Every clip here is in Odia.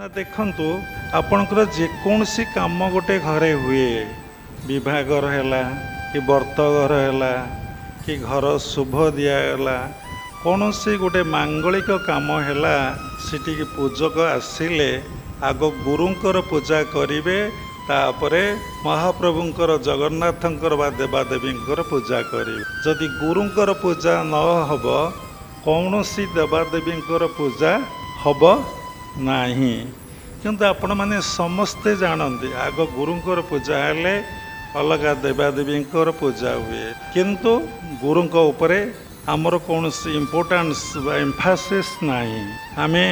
ना देखंतु आपणकर जेकोसी काम गोटे घरे हुए विभागर है कि व्रतघर है कि घर शुभ दिगला कौन सी गोटे मांगलिक काम है सेठी पूजक आसिले आग गुरुंकर पूजा करेंगे तापर महाप्रभुंकर जगन्नाथंकर बा देवादेवींकर पूजा करेंगे। जदि गुरुंकर पूजा न हब कौन सी देवादेवींकर पूजा हब नहीं। किंतु आपण मैंने समस्ते जानते आग गुरुंकर पूजा हेले अलग देवादेवींकर पूजा हुए किंतु गुरुं उपरे आमर कौन सी इम्पोर्टान्स एम्फासिस नहीं। आमे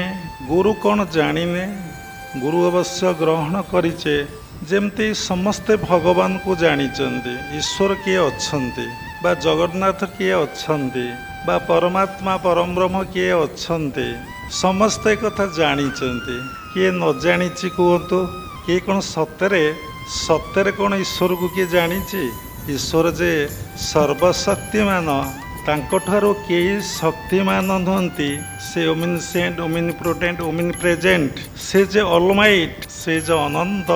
गुरु कौन जानिने गुरु अवश्य ग्रहण करिचे जेमती समस्ते भगवान को जानिचंती ईश्वर किए अच्छंती बा जगन्नाथ किए अच्छंती बा परमात्मा परम ब्रह्म किए अच्छंती समस्ते कथा जानिचंती किए न जानिची कहतु किए कौन सतरे सत्य कौन ईश्वर को किए जानिची। ईश्वर जे सर्वशक्तिमान तांकठारो केही शक्तिमान नुहंती से ओमिनिसेंट ओमिनिपोटेंट ओमिनिप्रेजेंट से जे ऑलमाइट से जे अनंत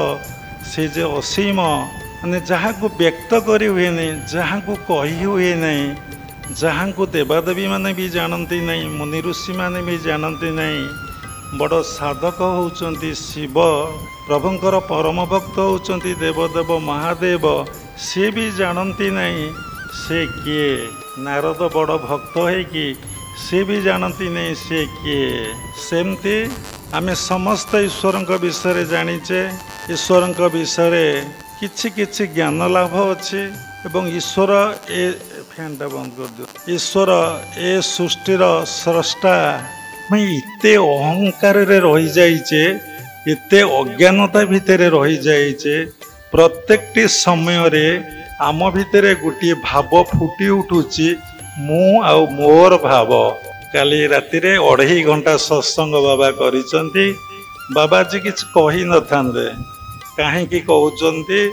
से जे असीम माने जहाँ को व्यक्त करी हुए नहीं जहाँ को कही हुए नहीं जहाँ को देवादेवी माने भी जानती नहीं मुनि ऋषि माने भी जानती नहीं। बड़ साधक होउचंती शिव प्रभुंकर परम भक्त होउचंती देवदेव महादेव सी भी जानती नहीं से किए। नारद बड़ भक्त है कि सी भी जानती नहीं से किए। सेमती आमे समस्त ईश्वर विषय जानिचे ईश्वर विषय किछि किछि ज्ञान लाभ अच्छे एवं ईश्वर ए फैनटा बंद कर दियो ईश्वर ए सृष्टिर स्रष्टा मैं इते अहंकार रे रही जाइचे इते अज्ञानता भितर रही जाइचे प्रत्येकटी समय रे आम भितर गोटे भाव फुटी उठुची मु आउ मोर भाव। काली राति रे 2.5 घंटा सत्संग बाबा करिसंती बाबाजी किछ कही न थांदे काहे की कहउचंती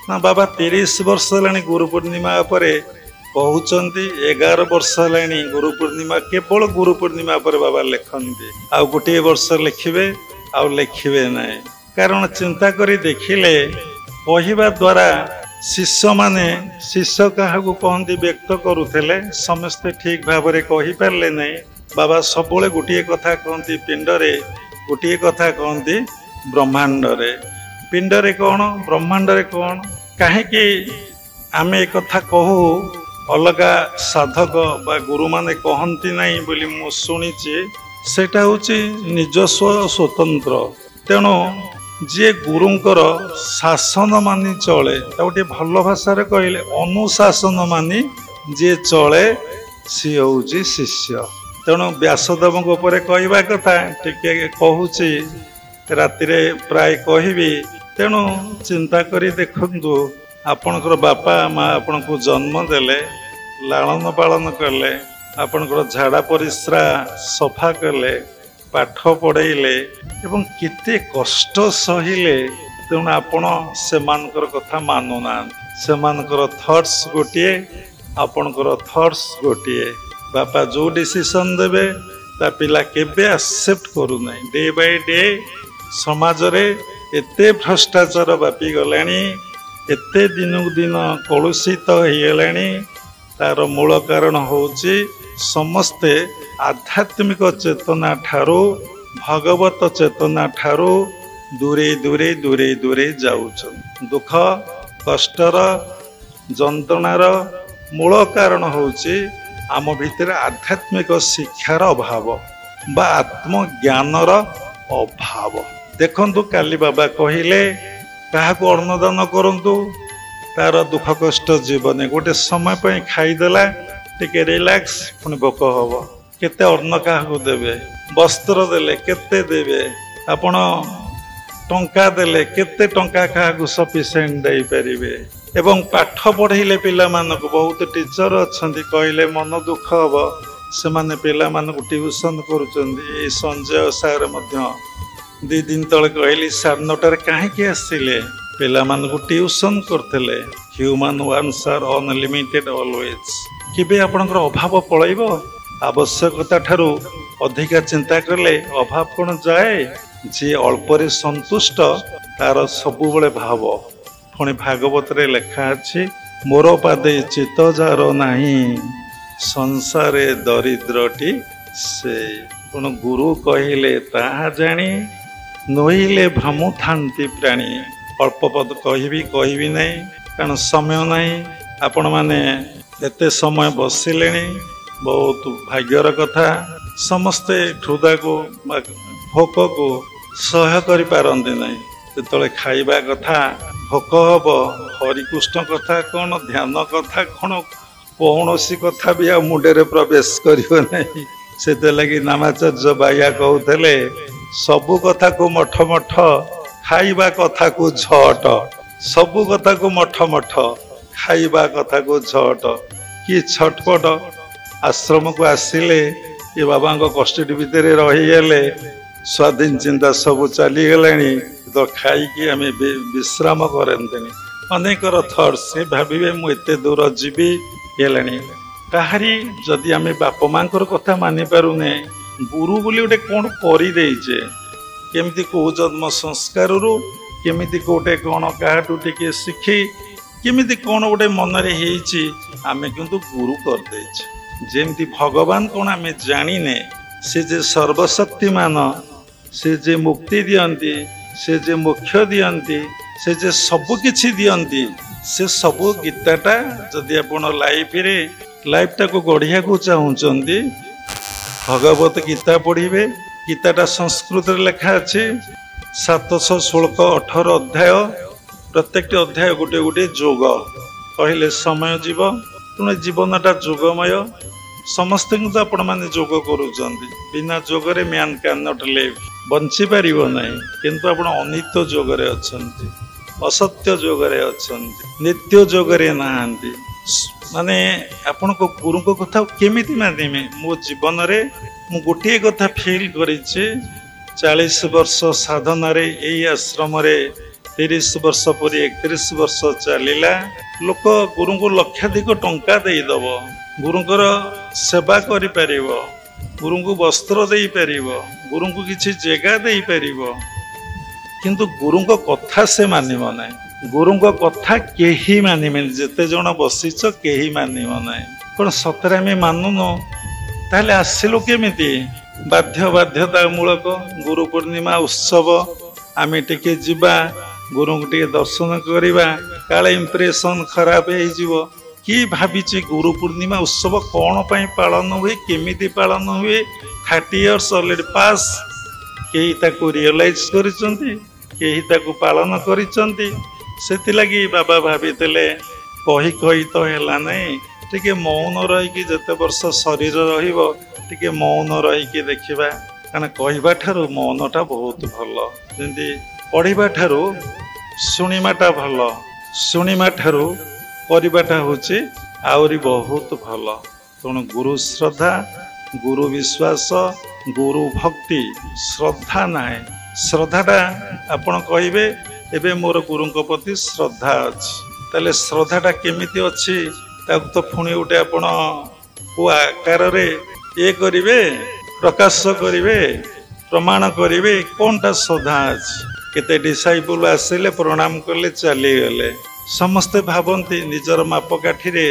ना बाबा 30 वर्ष लानी गुरु पूर्णिमा परे कहउचंती 11 वर्ष लानी गुरु पूर्णिमा केवल गुरु पूर्णिमा पर बाबा लिखंती आ गोटे वर्ष लिखिबे आ लिखिबे नहीं। कारण चिंता करी देखिले कहवा द्वारा शिष्य माने शिष्य क्या कहती व्यक्त करुले समस्ते ठीक भाव में कही पारे नहीं। बाबा सब गोटे कथा कहती पिंडरे गोटे कथा कहती ब्रह्मांडरे पिंडरे कौन ब्रह्मांडरे कौन कहीं आम एक कथा कहू अलगा साधक बा गुरु माने कहती नहीं बोली मु शुणीची सेटा होची निजस्व स्वतंत्र। तेणु जी गुरुंकर शासन मानी चले गोटे भल भाषा कहले अनुशासन मानी जी चले सी हूँ शिष्य। तेणु व्यासदेव कहवा कथा टिके कहूची रातिरे प्राय कहबी। तेणु चिंता करी देखंतु आपणकर बापा माँ आपण को जन्म देले लालन पालन कले आपणकर झाड़ा परिश्रा सफा कले पाठ पढ़ेले एवं केते कष्ट सहिले। तेणु आपण सेमानकर कथा मानुना सेमानकर थॉट्स गोटे आपणकर थॉट्स गोटे बापा जो डिसीजन देवे ता पिला केबे एक्सेप्ट करू नहीं। डे बाय डे समाज रे एते भ्रष्टाचार व्यापी गलानी एते दिनक दिन कलुषित हो गलानी तार मूल कारण होची समस्ते आध्यात्मिक चेतना ठारू भगवत चेतना ठारू दूरे दूरे दूरे दूरे जाउछन। दुख कष्टर जंत्रणार मूल कारण होची आम भितर आध्यात्मिक शिक्षार अभाव बा आत्मज्ञानर अभाव। देखंतु काली बाबा कहिले काहाको अन्नदान करंतु तार दुख कष्ट जीवन गोटे समय पर खाईदेला टिके रिलैक्स पुणी भोक हम केते अन्न क्या देवे वस्त्र देले केते देवे आपण टंका देले केते टंका क्या सफिशिएंट दे परिबे। एवं पाठ पढ़ेले पिला मानक बहुत टीचर अच्छी कहले मन दुख हम से माने पिला मानक ट्यूशन करुचंदी। संजय सार मध्य 2 दिन तले कहली 9:30 कहीं आसिले पिला मानक ट्यूशन करथिले। Human ones are unlimited always केबे आपनकर अभाव पळैबो आवश्यकता ठारू अधिका चिंता कले अभाव कौन जाए जे अल्परे संतुष्ट तार सबुबले भाव। पुणी भागवत लेखा अछि मोर पादे चित जार नाही संसारे दरिद्रटी से। पुण गुरु कहले ताहा जानी नोइले भ्रमु थांती प्राणी। अल्प पद कहबी नहीं कारण समय नहीं। आपण माने एते समय बसिले बहुत भाग्यर कथा। समस्ते क्षुदा को भोक को सह कर पारती नहीं। जो खाइबा कथा भोक हम हरिकृष्ण कथा कौन ध्यान कथा कौन कौन सी कथा भी आ मुंडे प्रवेश करियो नहीं। से लगी नामाचार्य बाया कहते सबु कथा को मठ मठ खाइबा कथा को झट। सबु कथा को मठ मठ खाइबा कथा को झट। कि छटपट आश्रम को आसिले ये बाबा कस्टडी भितर रहीगले स्वाधीन चिंता सब चलीगला तो खाई आम विश्राम करते अनेकर थट से भावे मुझे दूर जीवी कहारी जदि आम बाप माँ कथा मानि पारुने गुरु बोली गोटे कौन करदेचे केमती कौ जन्म संस्कार रू केमिति कोटे कौन काटू टे शिखी केमिति कौन गोटे मनरे आमे किंतु गुरु करदेचे। जेमती भगवान कौन आम जाने से जे सर्वशक्तिमान से जे मुक्ति दियंती से जे मोक्ष दियंती से जे सबु किछि दियंती से सबु गीताटा जदि आपण लाइफ को गढ़िया को चाहते भगवत गीता पढ़े। गीताटा संस्कृत लेखा अच्छे 716 अध्याय। प्रत्येक अध्याय गोटे गोटे जोग कहले समय जीव तेणु जीवनटा जोगमय। समस्त तो आपण मैंने जोग करुँच बिना जोगरे मैन कैन नॉट लिव बंची पार ना किंतु आप अनित्य जोगरे अच्छा असत्य जोगरे अच्छा नित्य जोगरे नहांती माने आपण को गुरु को कथा केमिति मानिमे। मो जीवन रे मु गोटे कथा फील करिचे 40 वर्ष साधना रे एई आश्रम रे 30 वर्ष पर 31 वर्ष चलिला। लोक गुरु को लक्षाधिक टंका दे दब गुरुंकर सेवा करि परिबो गुरु को वस्त्र दे परिबो गुरु को किछि जगह दे परिबो किंतु गुरु को कथा से मानिबो नै। गुरु को कथा केही मानिबे जेते जण बसिच केही मानिबो नै। कोन सतरे आमे मानुनो ताले आसिलो केमिति बाध्यता मूलक गुरु पूर्णिमा उत्सव आमे टिके जिबा गुरु को टिके दर्शन करिबा काले इंप्रेशन खराब हे जिवो। कि भाविचे गुरु पूर्णिमा उत्सव कौन पाई पालन हुए केमिति पालन हुए 30 इयर्स ऑलरेडी पास केही ताको रियलाइज करिसंती केही ताको पालन करिसंती। सेति लगी बाबा भावितले कही कही तो हैला नहीं टिके मौन रही जते वर्ष शरीर रहिबो टिके मौन रही देखिबा कारण कहबा ठारू मौनटा बहुत भलो जेंति पढ़िबा ठारू सुनिमाटा भलो सुनिमा ठारू करबाटा होचे आउरी बहुत भलो। तेणु गुरु श्रद्धा गुरु विश्वास गुरु भक्ति श्रद्धा नाए श्रद्धाटा आपण कहिबे एबे मोर गुरु प्रति श्रद्धा अच्छी ताले श्रद्धाटा केमिति अच्छी ताकु तो पुणी गोटे आपण को आकार रे ये करिवे प्रकाश करिवे प्रमाण करिवे कोनटा श्रद्धा अच्छी। केते डिसाइपल आसिले प्रणाम कले चली गले समस्ते भावती निजर मापकाठी रे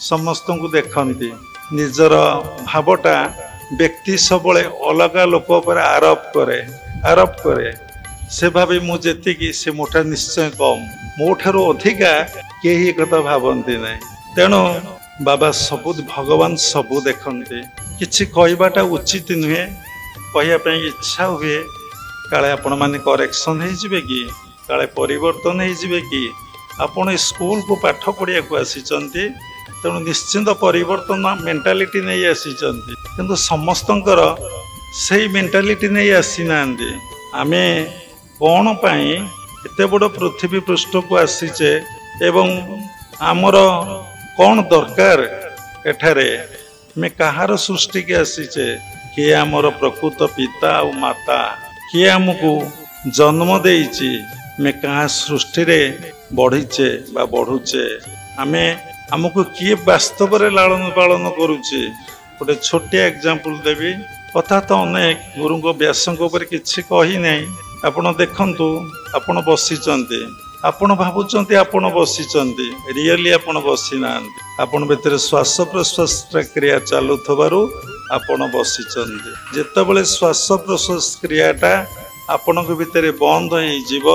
समस्त को देखती निजर भावटा व्यक्ति सब अलग लोक पर आरोप करे से भावे मुझे से मोटा निश्चय कम मोठारू अधिका कहीं कथा भावती ना। तेणु बाबा सबु भगवान सबू देखते किसी कहवाटा उचित नुहे कहवाई इच्छा हुए काले आपण मैंने करेक्शन हो कि काले परिवर्तन हो कि आपण स्कूल को पाठ पढ़िया को आसी तेणु निश्चिंत परिवर्तन मेंटालिटी नहीं आसी किंतु समस्तंकर सही मेंटालिटी नहीं आसी ना। आमे कौन पाई एते बड़ पृथ्वी पृष्ठ को आसीचे एवं आमर कौन दरकार एठारे मैं कहार सृष्टि के आसीचे किए आमर प्रकृत पिता और माता किए आमको जन्म देइची मैं कहाँ सृष्टि रे बढ़ीचे बा बढ़ुचे आमे आमको किए वास्तव रे लालन पालन करुचे। गोटे छोटिया एग्जांपल देवी କଥା ତ ଅନେକ ଗୁରୁଙ୍କ ବ୍ୟାସଙ୍କ ଉପରେ କିଛି କହି ନାହିଁ। ଆପଣ ଦେଖନ୍ତୁ, ଆପଣ ବସିଛନ୍ତି, ଆପଣ ଭାବୁଛନ୍ତି ଆପଣ ବସିଛନ୍ତି, ରିଅଲି ଆପଣ ବସିନାହାନ୍ତି। ଆପଣ ଭିତରେ ଶ୍ୱାସ ପ୍ରଶ୍ୱାସ କ୍ରିୟା ଚାଲୁଥିବାରୁ ଆପଣ ବସିଛନ୍ତି। ଯେତେବେଳେ ଶ୍ୱାସ ପ୍ରଶ୍ୱାସ କ୍ରିୟାଟା ଆପଣଙ୍କ ଭିତରେ ବନ୍ଦ ହେଇଯିବ,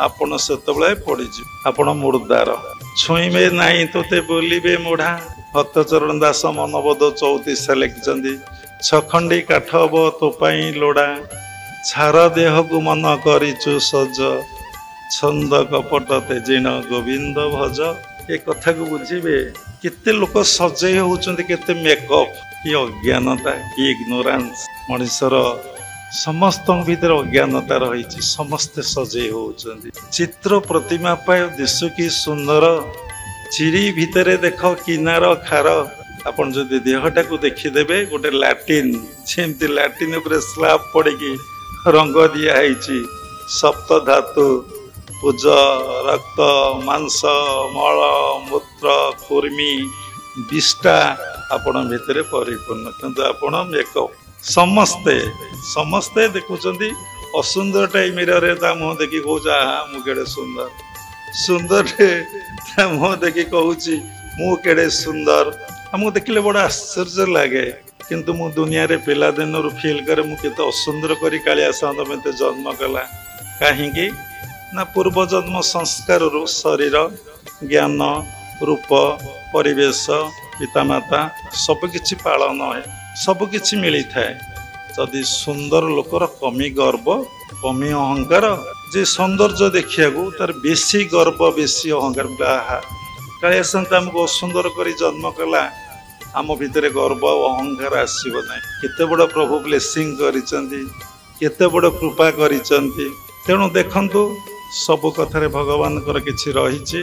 ଆପଣ ସେତେବେଳେ ପଡ଼ିଯିବେ, ଆପଣ ମୁର୍ଦାର। ଛୁଇଁବେ ନାହିଁ ତୋତେ ବୋଲିବେ ମୁଢ଼ା, ଭକ୍ତଚରଣ ଦାସ ମନବୋଧ 34 ଲେଖିଛନ୍ତି। ଛଖଣ୍ଡି କାଠ ହବ ତୋ ପାଇଁ ଲୋଡ଼ା, ଛାର ଦେହକୁ ମନ କରିଛୁ ସଜ, ଛନ୍ଦ କପଟ ତେଜିଣ ଗୋବିନ୍ଦ ଭଜ। ଏ କଥାକୁ ବୁଝିବେ। କେତେ ଲୋକ ସଜେଇ ହଉଛନ୍ତି, କେତେ ମେକଅପ୍। କି ଅଜ୍ଞାନତା, କି ଇଗ୍ନୋରାନ୍ସ। ମଣିଷର ସମସ୍ତଙ୍କ ଭିତରେ ଅଜ୍ଞାନତା ରହିଛି, ସମସ୍ତେ ସଜେଇ ହଉଛନ୍ତି। ଚିତ୍ର ପ୍ରତିମା ପାୟ ଦିଶୁ କି ସୁନ୍ଦର, ଚିରି ଭିତରେ ଦେଖ କିନାର ଖାର। ଆପଣ ଯଦି ଦେହଟାକୁ ଦେଖିଦେବେ, ଗୋଟେ ଲାଟିନ୍, ଯେମିତି ଲାଟିନ୍ ଉପରେ ସ୍ଲାବ୍ ପଡ଼ିକି ରଙ୍ଗ ଦିଆ ହେଇଛି। ସପ୍ତ ଧାତୁ, ପୂଜ, ରକ୍ତ, ମାଂସ, ମଳ, ମୂତ୍ର, କୁର୍ମୀ, ବିଷ୍ଟା ଆପଣ ଭିତରେ ପରିପୂର୍ଣ୍ଣ। କିନ୍ତୁ ଆପଣ ମେକଅପ୍। ସମସ୍ତେ ଦେଖୁଛନ୍ତି ଅସୁନ୍ଦରଟା ଏଇ ମିରରରେ ତା ମୁହଁ ଦେଖି କହୁଛି ଆହା ମୁଁ କେଡ଼େ ସୁନ୍ଦର। ସୁନ୍ଦରଟେ ତା ମୁହଁ ଦେଖି କହୁଛି ମୁଁ କେଡ଼େ ସୁନ୍ଦର। ଆମକୁ ଦେଖିଲେ ବଡ଼ ଆଶ୍ଚର୍ଯ୍ୟ ଲାଗେ। କିନ୍ତୁ ମୁଁ ଦୁନିଆରେ ପିଲାଦିନରୁ ଫିଲ୍ କରେ ମୁଁ କେତେ ଅସୁନ୍ଦର କରି କାଳିଆ ସାଆନ୍ତ ମୋତେ ଜନ୍ମ କଲା। କାହିଁକି ନା ପୂର୍ବଜନ୍ମ ସଂସ୍କାରରୁ ଶରୀର, ଜ୍ଞାନ, ରୂପ, ପରିବେଶ, ପିତାମାତା ସବୁକିଛି ପାଳନ ହୁଏ, ସବୁକିଛି ମିଳିଥାଏ। ଯଦି ସୁନ୍ଦର ଲୋକର କମି ଗର୍ବ, କମି ଅହଙ୍କାର, ଯେ ସୌନ୍ଦର୍ଯ୍ୟ ଦେଖିବାକୁ ତାର ବେଶୀ ଗର୍ବ, ବେଶୀ ଅହଙ୍କାର। ଆହା କାଳିଆ ସାଆନ୍ତ ଆମକୁ ଅସୁନ୍ଦର କରି ଜନ୍ମ କଲା, ଆମ ଭିତରେ ଗର୍ବ ଆଉ ଅହଙ୍କାର ଆସିବ ନାହିଁ। କେତେ ବଡ଼ ପ୍ରଭୁ ବ୍ଲେସିଂ କରିଛନ୍ତି, କେତେ ବଡ଼ କୃପା କରିଛନ୍ତି। ତେଣୁ ଦେଖନ୍ତୁ, ସବୁ କଥାରେ ଭଗବାନଙ୍କର କିଛି ରହିଛି।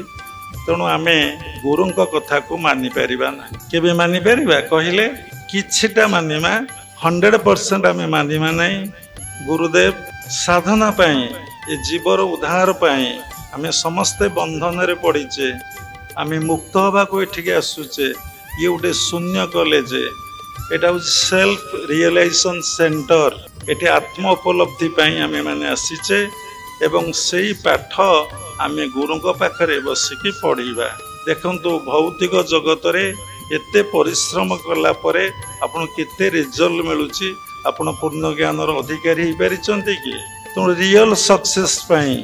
ତେଣୁ ଆମେ ଗୁରୁଙ୍କ କଥାକୁ ମାନିପାରିବା ନାହିଁ। କେବେ ମାନିପାରିବା କହିଲେ? କିଛିଟା ମାନିବା, 100% ଆମେ ମାନିବା ନାହିଁ। ଗୁରୁଦେବ ସାଧନା ପାଇଁ, ଏ ଜୀବର ଉଦ୍ଧାର ପାଇଁ ଆମେ ସମସ୍ତେ ବନ୍ଧନରେ ପଡ଼ିଛେ। ଆମେ ମୁକ୍ତ ହେବାକୁ ଏଠିକି ଆସୁଛେ। ଇଏ ଗୋଟେ ଶୂନ୍ୟ କଲେଜ, ଏଇଟା ହେଉଛି ସେଲ୍ଫ ରିଏଲାଇଜେସନ୍ ସେଣ୍ଟର। ଏଠି ଆତ୍ମ ଉପଲବ୍ଧି ପାଇଁ ଆମେ ମାନେ ଆସିଛେ ଏବଂ ସେଇ ପାଠ ଆମେ ଗୁରୁଙ୍କ ପାଖରେ ବସିକି ପଢ଼ିବା। ଦେଖନ୍ତୁ, ଭୌତିକ ଜଗତରେ ଏତେ ପରିଶ୍ରମ କଲା ପରେ ଆପଣ କେତେ ରେଜଲ୍ଟ ମିଳୁଛି? ଆପଣ ପୂର୍ଣ୍ଣ ଜ୍ଞାନର ଅଧିକାରୀ ହେଇପାରିଛନ୍ତି କି? ତେଣୁ ରିଅଲ ସକ୍ସେସ୍ ପାଇଁ,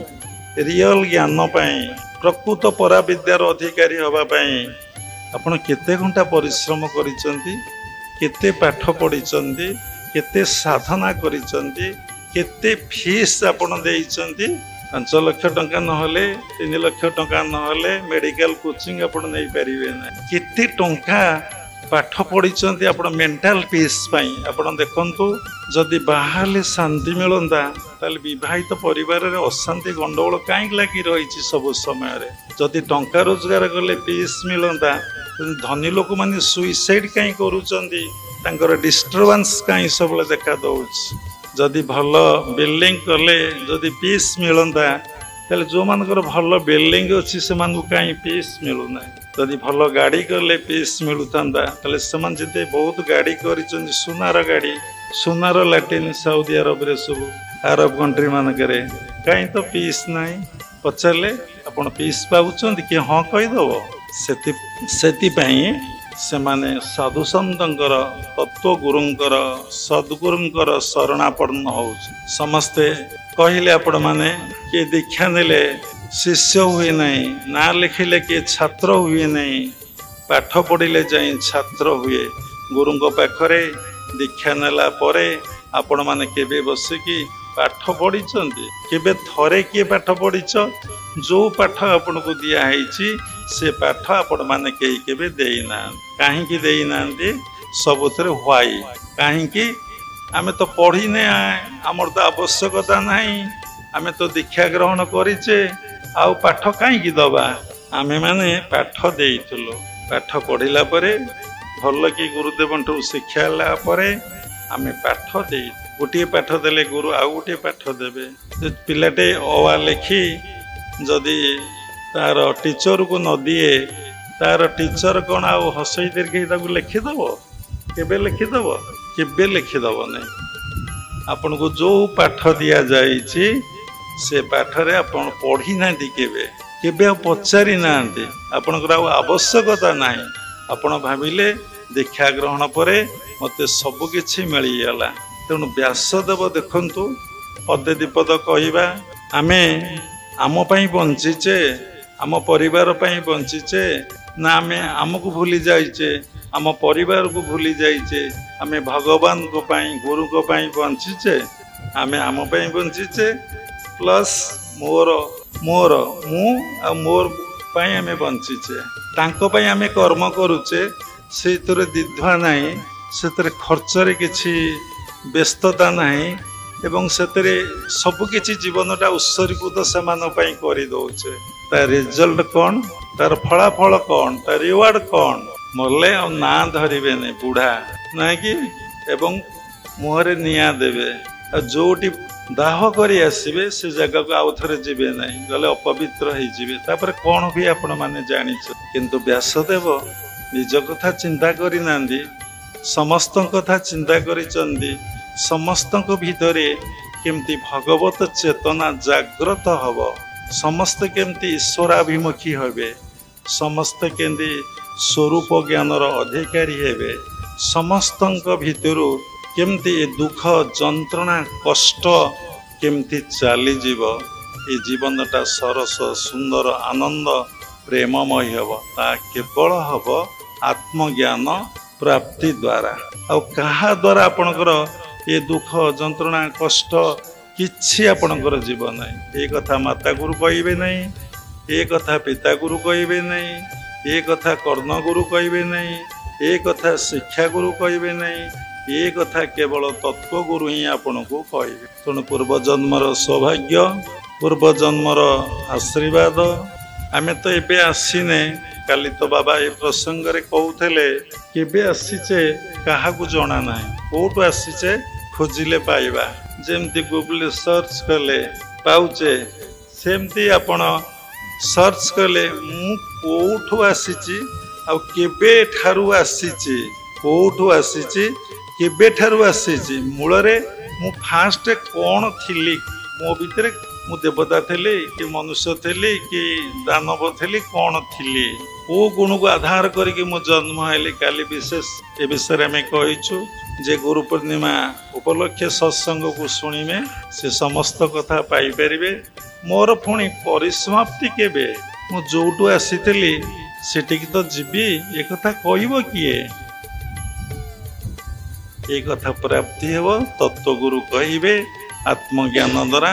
ରିଅଲ ଜ୍ଞାନ ପାଇଁ, ପ୍ରକୃତ ପରାବିଦ୍ୟାର ଅଧିକାରୀ ହେବା ପାଇଁ ଆପଣ କେତେ ଘଣ୍ଟା ପରିଶ୍ରମ କରିଛନ୍ତି, କେତେ ପାଠ ପଢ଼ିଛନ୍ତି, କେତେ ସାଧନା କରିଛନ୍ତି, କେତେ ଫିସ୍ ଆପଣ ଦେଇଛନ୍ତି? 5 ଲକ୍ଷ ଟଙ୍କା ନହେଲେ, 3 ଲକ୍ଷ ଟଙ୍କା ନହେଲେ ମେଡ଼ିକାଲ କୋଚିଂ ଆପଣ ନେଇପାରିବେ ନାହିଁ। କେତେ ଟଙ୍କା ପାଠ ପଢ଼ିଛନ୍ତି ଆପଣ ମେଣ୍ଟାଲ ପିସ୍ ପାଇଁ? ଆପଣ ଦେଖନ୍ତୁ, ଯଦି ବାହାହେଲେ ଶାନ୍ତି ମିଳନ୍ତା, ତାହେଲେ ବିବାହିତ ପରିବାରରେ ଅଶାନ୍ତି ଗଣ୍ଡଗୋଳ କାହିଁକି ଲାଗି ରହିଛି ସବୁ ସମୟରେ? ଯଦି ଟଙ୍କା ରୋଜଗାର କଲେ ପିସ୍ ମିଳନ୍ତା, ଧନୀ ଲୋକମାନେ ସୁଇସାଇଡ୍ କାହିଁ କରୁଛନ୍ତି? ତାଙ୍କର ଡିଷ୍ଟର୍ବାନ୍ସ କାହିଁ ସବୁବେଳେ ଦେଖା ଦେଉଛି? ଯଦି ଭଲ ବିଲ୍ଡିଂ କଲେ, ଯଦି ପିସ୍ ମିଳନ୍ତା, ତାହେଲେ ଯେଉଁମାନଙ୍କର ଭଲ ବିଲ୍ଡିଂ ଅଛି ସେମାନଙ୍କୁ କାହିଁ ପିସ୍ ମିଳୁନାହିଁ? ଯଦି ଭଲ ଗାଡ଼ି କଲେ ପିସ୍ ମିଳୁଥାନ୍ତା, ତାହେଲେ ସେମାନେ ଯେତେ ବହୁତ ଗାଡ଼ି କରିଛନ୍ତି, ସୁନାର ଗାଡ଼ି, ସୁନାର ଲାଟିନ୍ ସାଉଦି ଆରବରେ, ସବୁ ଆରବ କଣ୍ଟ୍ରି ମାନଙ୍କରେ, କାହିଁ ତ ପିସ୍ ନାହିଁ? ପଚାରିଲେ ଆପଣ ପିସ୍ ପାଉଛନ୍ତି କି? ହଁ କହିଦେବ। ସେଥିପାଇଁ ସେମାନେ ସାଧୁସନ୍ତଙ୍କର, ତତ୍ତ୍ୱଗୁରୁଙ୍କର, ସଦ୍ଗୁରୁଙ୍କର ଶରଣାପନ୍ନ ହେଉଛି। ସମସ୍ତେ କହିଲେ ଆପଣମାନେ, କିଏ ଦୀକ୍ଷା ନେଲେ ଶିଷ୍ୟ ହୁଏ ନାହିଁ, ନାଁ ଲେଖିଲେ କିଏ ଛାତ୍ର ହୁଏ ନାହିଁ, ପାଠ ପଢ଼ିଲେ ଯାଇ ଛାତ୍ର ହୁଏ। ଗୁରୁଙ୍କ ପାଖରେ ଦୀକ୍ଷା ନେଲା ପରେ ଆପଣମାନେ କେବେ ବସିକି ପାଠ ପଢ଼ିଛନ୍ତି? କେବେ ଥରେ କିଏ ପାଠ ପଢ଼ିଛ? ଯେଉଁ ପାଠ ଆପଣଙ୍କୁ ଦିଆହେଇଛି ସେ ପାଠ ଆପଣମାନେ କେହି କେବେ ଦେଇନାହାନ୍ତି। କାହିଁକି ଦେଇନାହାନ୍ତି? ସବୁଥିରେ ହ୍ୱାଇ। କାହିଁକି? ଆମେ ତ ପଢ଼ିନେ, ଆମର ତ ଆବଶ୍ୟକତା ନାହିଁ, ଆମେ ତ ଦୀକ୍ଷା ଗ୍ରହଣ କରିଛେ, ଆଉ ପାଠ କାହିଁକି ଦେବା? ଆମେମାନେ ପାଠ ଦେଇଥିଲୁ। ପାଠ ପଢ଼ିଲା ପରେ, ଭଲ କି ଗୁରୁଦେବଙ୍କଠୁ ଶିକ୍ଷା ହେଲା ପରେ ଆମେ ପାଠ ଦେଇ, ଗୋଟିଏ ପାଠ ଦେଲେ ଗୁରୁ ଆଉ ଗୋଟିଏ ପାଠ ଦେବେ। ପିଲାଟେ ଅ ଆ ଲେଖି ଯଦି ତାର ଟିଚରକୁ ନ ଦିଏ, ତାର ଟିଚର କ'ଣ ଆଉ ହସେଇ ଦୀର୍ଘେଇ ତାକୁ ଲେଖିଦେବ? କେବେ ଲେଖିଦେବ? केबे लिखिदेव नहीं। आपन को जो पाठ दि जाइए से पाठरे आपण पढ़ी ना केबे केबे पचारि ना आपणकर आवश्यकता ना। आपण भाविले दीक्षा ग्रहण पर मते सबकि मिलगला। तेणु व्यासदेव देखु पदे दीपद कहवा आमे आम बंचीचे आम परिवार बंचीचे ना आमे आमको भूली जाइचे आम परिवार को भूली जाइचे आमे भगवान को पाई गुरु को पाई बंचीचे आमे आम बंचीचे प्लस मोर मोर मु आ मोर पाई आमे बंचीचे तांको पाई आमे कर्म करूचे से द्विधा नहीं से खर्चरे किछि व्यस्तता नहीं एवं से सबकि जीवनटा उत्सर्गीकृत से कर दौचे तार रिजल्ट कौन तार फलाफल कौन तार रिवार्ड कौन मरले आ ना धरवे नहीं बुढ़ा ना कि एवं मुहरे निया देवे जोटी दाह कर आसवे से जगह को आउ थे जी ना गले अपवित्र होपर कौन भी आपण मैंने जाच किंतु व्यासदेव निज कथा चिंता करना समस्त कथा चिंता कर समस्त भितर केमती भगवत चेतना जागृत हब समस्त केमती ईश्वराभिमुखी हे समस्त केमती स्वरूप ज्ञानर अधिकारी हे समस्त भितर केमती दुख जंत्रणा कष्ट केमती चलीजीव ये जीवनटा सरस सुंदर आनंद प्रेममय हब ता केवल हब आत्मज्ञान प्राप्ति द्वारा आ द्वारा आपणकर ये दुख जंत्रणा कष्ट किछि आपणकर जीवन नहीं। ये कथा माता गुरु कहिबे नहीं, ये कथा पिता गुरु कहिबे नहीं, ये कथा कर्ण गुरु कहिबे नहीं, ये कथा शिक्षा गुरु कहिबे नहीं, ये कथा केवल तत्व गुरु ही आपन को कहिबे। तेणु पूर्व जन्मर सौभाग्य पूर्व जन्मर आशीर्वाद आमे तो एबे आसीने काली तो बाबा ये प्रसंग रे कहूले केबे आसीचे काहा को जना ना कोटू आसीचे खोजिले पाइबा जेमती गूगल सर्च कले पाउचे सेमती आपण सर्च कले मु कोठू आसीची आ केबे ठारू आसीची कोठू आसीची केबे ठारू आसीची मूलरे मु फास्ट कोन थिली मो भितरे मु देवता थिली कि मनुष्य थिली कि दानव थिली कौन थिली ओ गुण को आधार करके मु जन्म हेली काली विशेष ए विषय में कहीछु जे गुरु पूर्णिमा उपलक्ष्य सत्संग को शुणिमे से समस्त कथा पाई परिबे। मोर पुणी परिसमाप्ति केबे मु जोटू आसीथिली सेटिक तो जीवी ए कथा कहबो किए ए कथा प्राप्ति हेबो तत्व गुरु कहिबे आत्मज्ञान द्वारा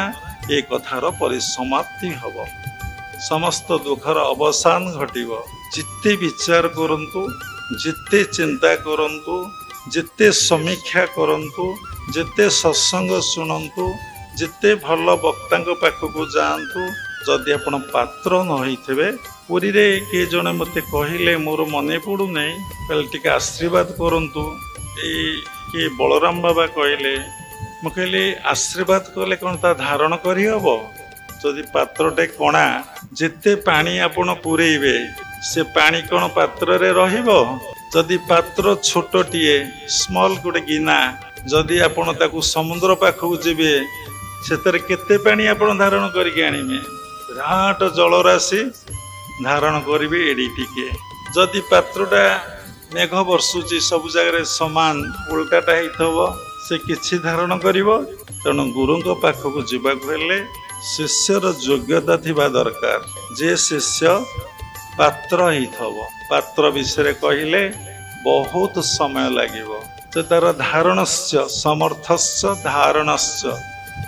ए कथार परिसमाप्ति हब समस्त दुखर अवसान घटिब। जिते विचार करंतु जिते चिंता करंतु जिते समीक्षा करंतु जिते सत्संग शुणंतु जिते भल वक्ता पाखक जातु जदि आपण पात्र न होइथिबे पुरी रे के जने मते कहिले मोर मने पड़ू नै टिके आशीर्वाद करंतु ए के बलराम बाबा कहले मु कहली आशीर्वाद कले कौन ता धारण करी हब जदि पात्रटे कणा जिते पानी आपण पुरेइबे से पानी कौन पात्र रे रहिबो जदि पात्र छोटटिए स्मॉल गोटे गिना जदि आपण ताकू समुद्र पाखक जीवे सेतरे केते पानी आपण धारण करके आनिबे विराट जलराशि धारण करिवे एडी टिके जदि पात्रटा मेघ बर्षुची सब जगह समान उल्टाटा हेइथबो से किछि धारण करिवो। तेणु गुरु पाखक जीवाक हेले शिष्यर योग्यता थिबा दरकार जे शिष्य पात्र हिथबो पात्र विषय कहले बहुत समय लागिवो तो तार धारणस्य समर्थस्य धारणस्य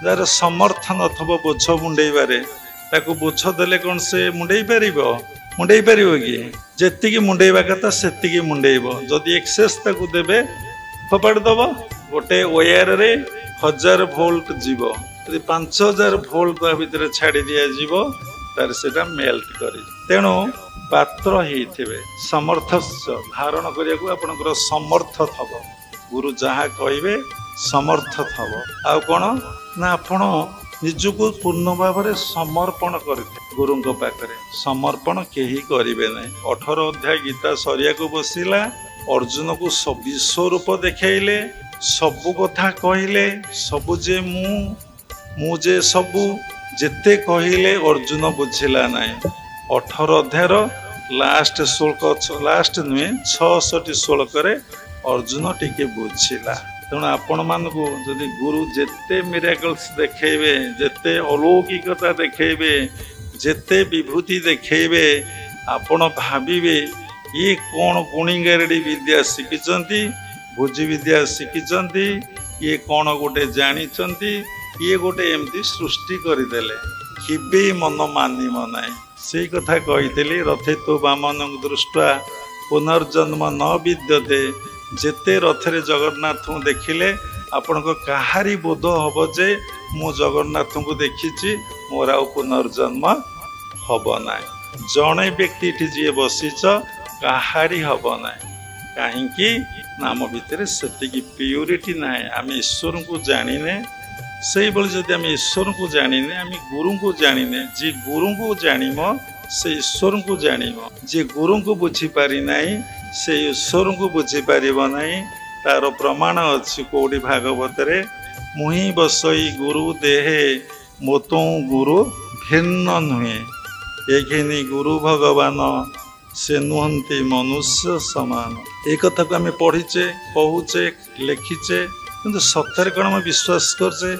जार समर्थ नथबो बोझ मुंडेइबारे ताकू बोझ देले कौन से मुंडेइ पारिबो कि जेतिकी मुंडेइबा कथा सेतिकी मुंडेइबो जदि एक्सेस ताकू देबे फोपाड़ दबो गोटे वायर रे 1000 वोल्ट जीव यदि 5000 वोल्ट भितर छाड़ी दिया जीव तार सेटा मेल्ट करी। तेणु पात्र हेइथिबे समर्थस्य धारण करिया को आपनकर समर्थ थब गुरु जहा कहिबे समर्थ थब आ कोन ना आपण निजको पूर्ण भाव में समर्पण करते गुरु पाखे समर्पण केही करिवे नै। 18 अध्याय गीता सरिया को बसिला अर्जुन को विश्व रूप देखैले ସବୁ କଥା କହିଲେ ସବୁ ଯେ ମୁଁ ଯେ ସବୁ ଯେତେ କହିଲେ ଅର୍ଜୁନ ବୁଝିଲା ନାହିଁ। 18 ଅଧ୍ୟାୟର ଲାଷ୍ଟ ନୁହେଁ 66 ଶ୍ଲୋକରେ ଅର୍ଜୁନ ଟିକେ ବୁଝିଲା। ତେଣୁ ଆପଣମାନଙ୍କୁ ଯଦି ଗୁରୁ ଯେତେ ମିରାକଲ୍ସ ଦେଖେଇବେ, ଯେତେ ଅଲୌକିକତା ଦେଖେଇବେ, ଯେତେ ବିଭୂତି ଦେଖେଇବେ, ଆପଣ ଭାବିବେ ଇଏ କ'ଣ ଗୁଣିଗାରେଡ଼ି ବିଦ୍ୟା ଶିଖିଛନ୍ତି, ଭୋଜି ବିଦ୍ୟା ଶିଖିଛନ୍ତି, ଇଏ କ'ଣ ଗୋଟେ ଜାଣିଛନ୍ତି, ଇଏ ଗୋଟେ ଏମିତି ସୃଷ୍ଟି କରିଦେଲେ, କେବେ ମନ ମାନିବ ନାହିଁ। ସେଇ କଥା କହିଥିଲି, ରଥେତୁ ବାମନଙ୍କୁ ଦୃଷ୍ଟ୍ୱା ପୁନର୍ଜନ୍ମ ନ ବିଦ୍ୟତେ। ଯେତେ ରଥରେ ଜଗନ୍ନାଥଙ୍କୁ ଦେଖିଲେ ଆପଣଙ୍କ କାହାରି ବୋଧ ହବ ଯେ ମୁଁ ଜଗନ୍ନାଥଙ୍କୁ ଦେଖିଛି, ମୋର ଆଉ ପୁନର୍ଜନ୍ମ ହବ ନାହିଁ। ଜଣେ ବ୍ୟକ୍ତି ଏଠି ଯିଏ ବସିଛ କାହାରି ହବ ନାହିଁ। କାହିଁକି ନା ଆମ ଭିତରେ ସେତିକି ପ୍ୟୁରିଟି ନାହିଁ। ଆମେ ଈଶ୍ୱରଙ୍କୁ ଜାଣିନେ। ସେଇଭଳି ଯଦି ଆମେ ଈଶ୍ୱରଙ୍କୁ ଜାଣିନେ, ଆମେ ଗୁରୁଙ୍କୁ ଜାଣିନେ। ଯିଏ ଗୁରୁଙ୍କୁ ଜାଣିବ ସେ ଈଶ୍ୱରଙ୍କୁ ଜାଣିବ। ଯିଏ ଗୁରୁଙ୍କୁ ବୁଝିପାରି ନାହିଁ ସେ ଈଶ୍ୱରଙ୍କୁ ବୁଝିପାରିବ ନାହିଁ। ତାର ପ୍ରମାଣ ଅଛି କୋଉଠି ଭାଗବତରେ, ମୁହିଁ ବସଇ ଗୁରୁ ଦେହେ ମୋତୋ ଗୁରୁ ଭିନ୍ନ ନୁହେଁ, ଏ ଘେନି ଗୁରୁ ଭଗବାନ ସେ ନୁହନ୍ତି ମନୁଷ୍ୟ ସମାନ। ଏ କଥାକୁ ଆମେ ପଢ଼ିଛେ, କହୁଛେ, ଲେଖିଛେ, କିନ୍ତୁ ସତରେ କ'ଣ ଆମେ ବିଶ୍ୱାସ କରୁଛେ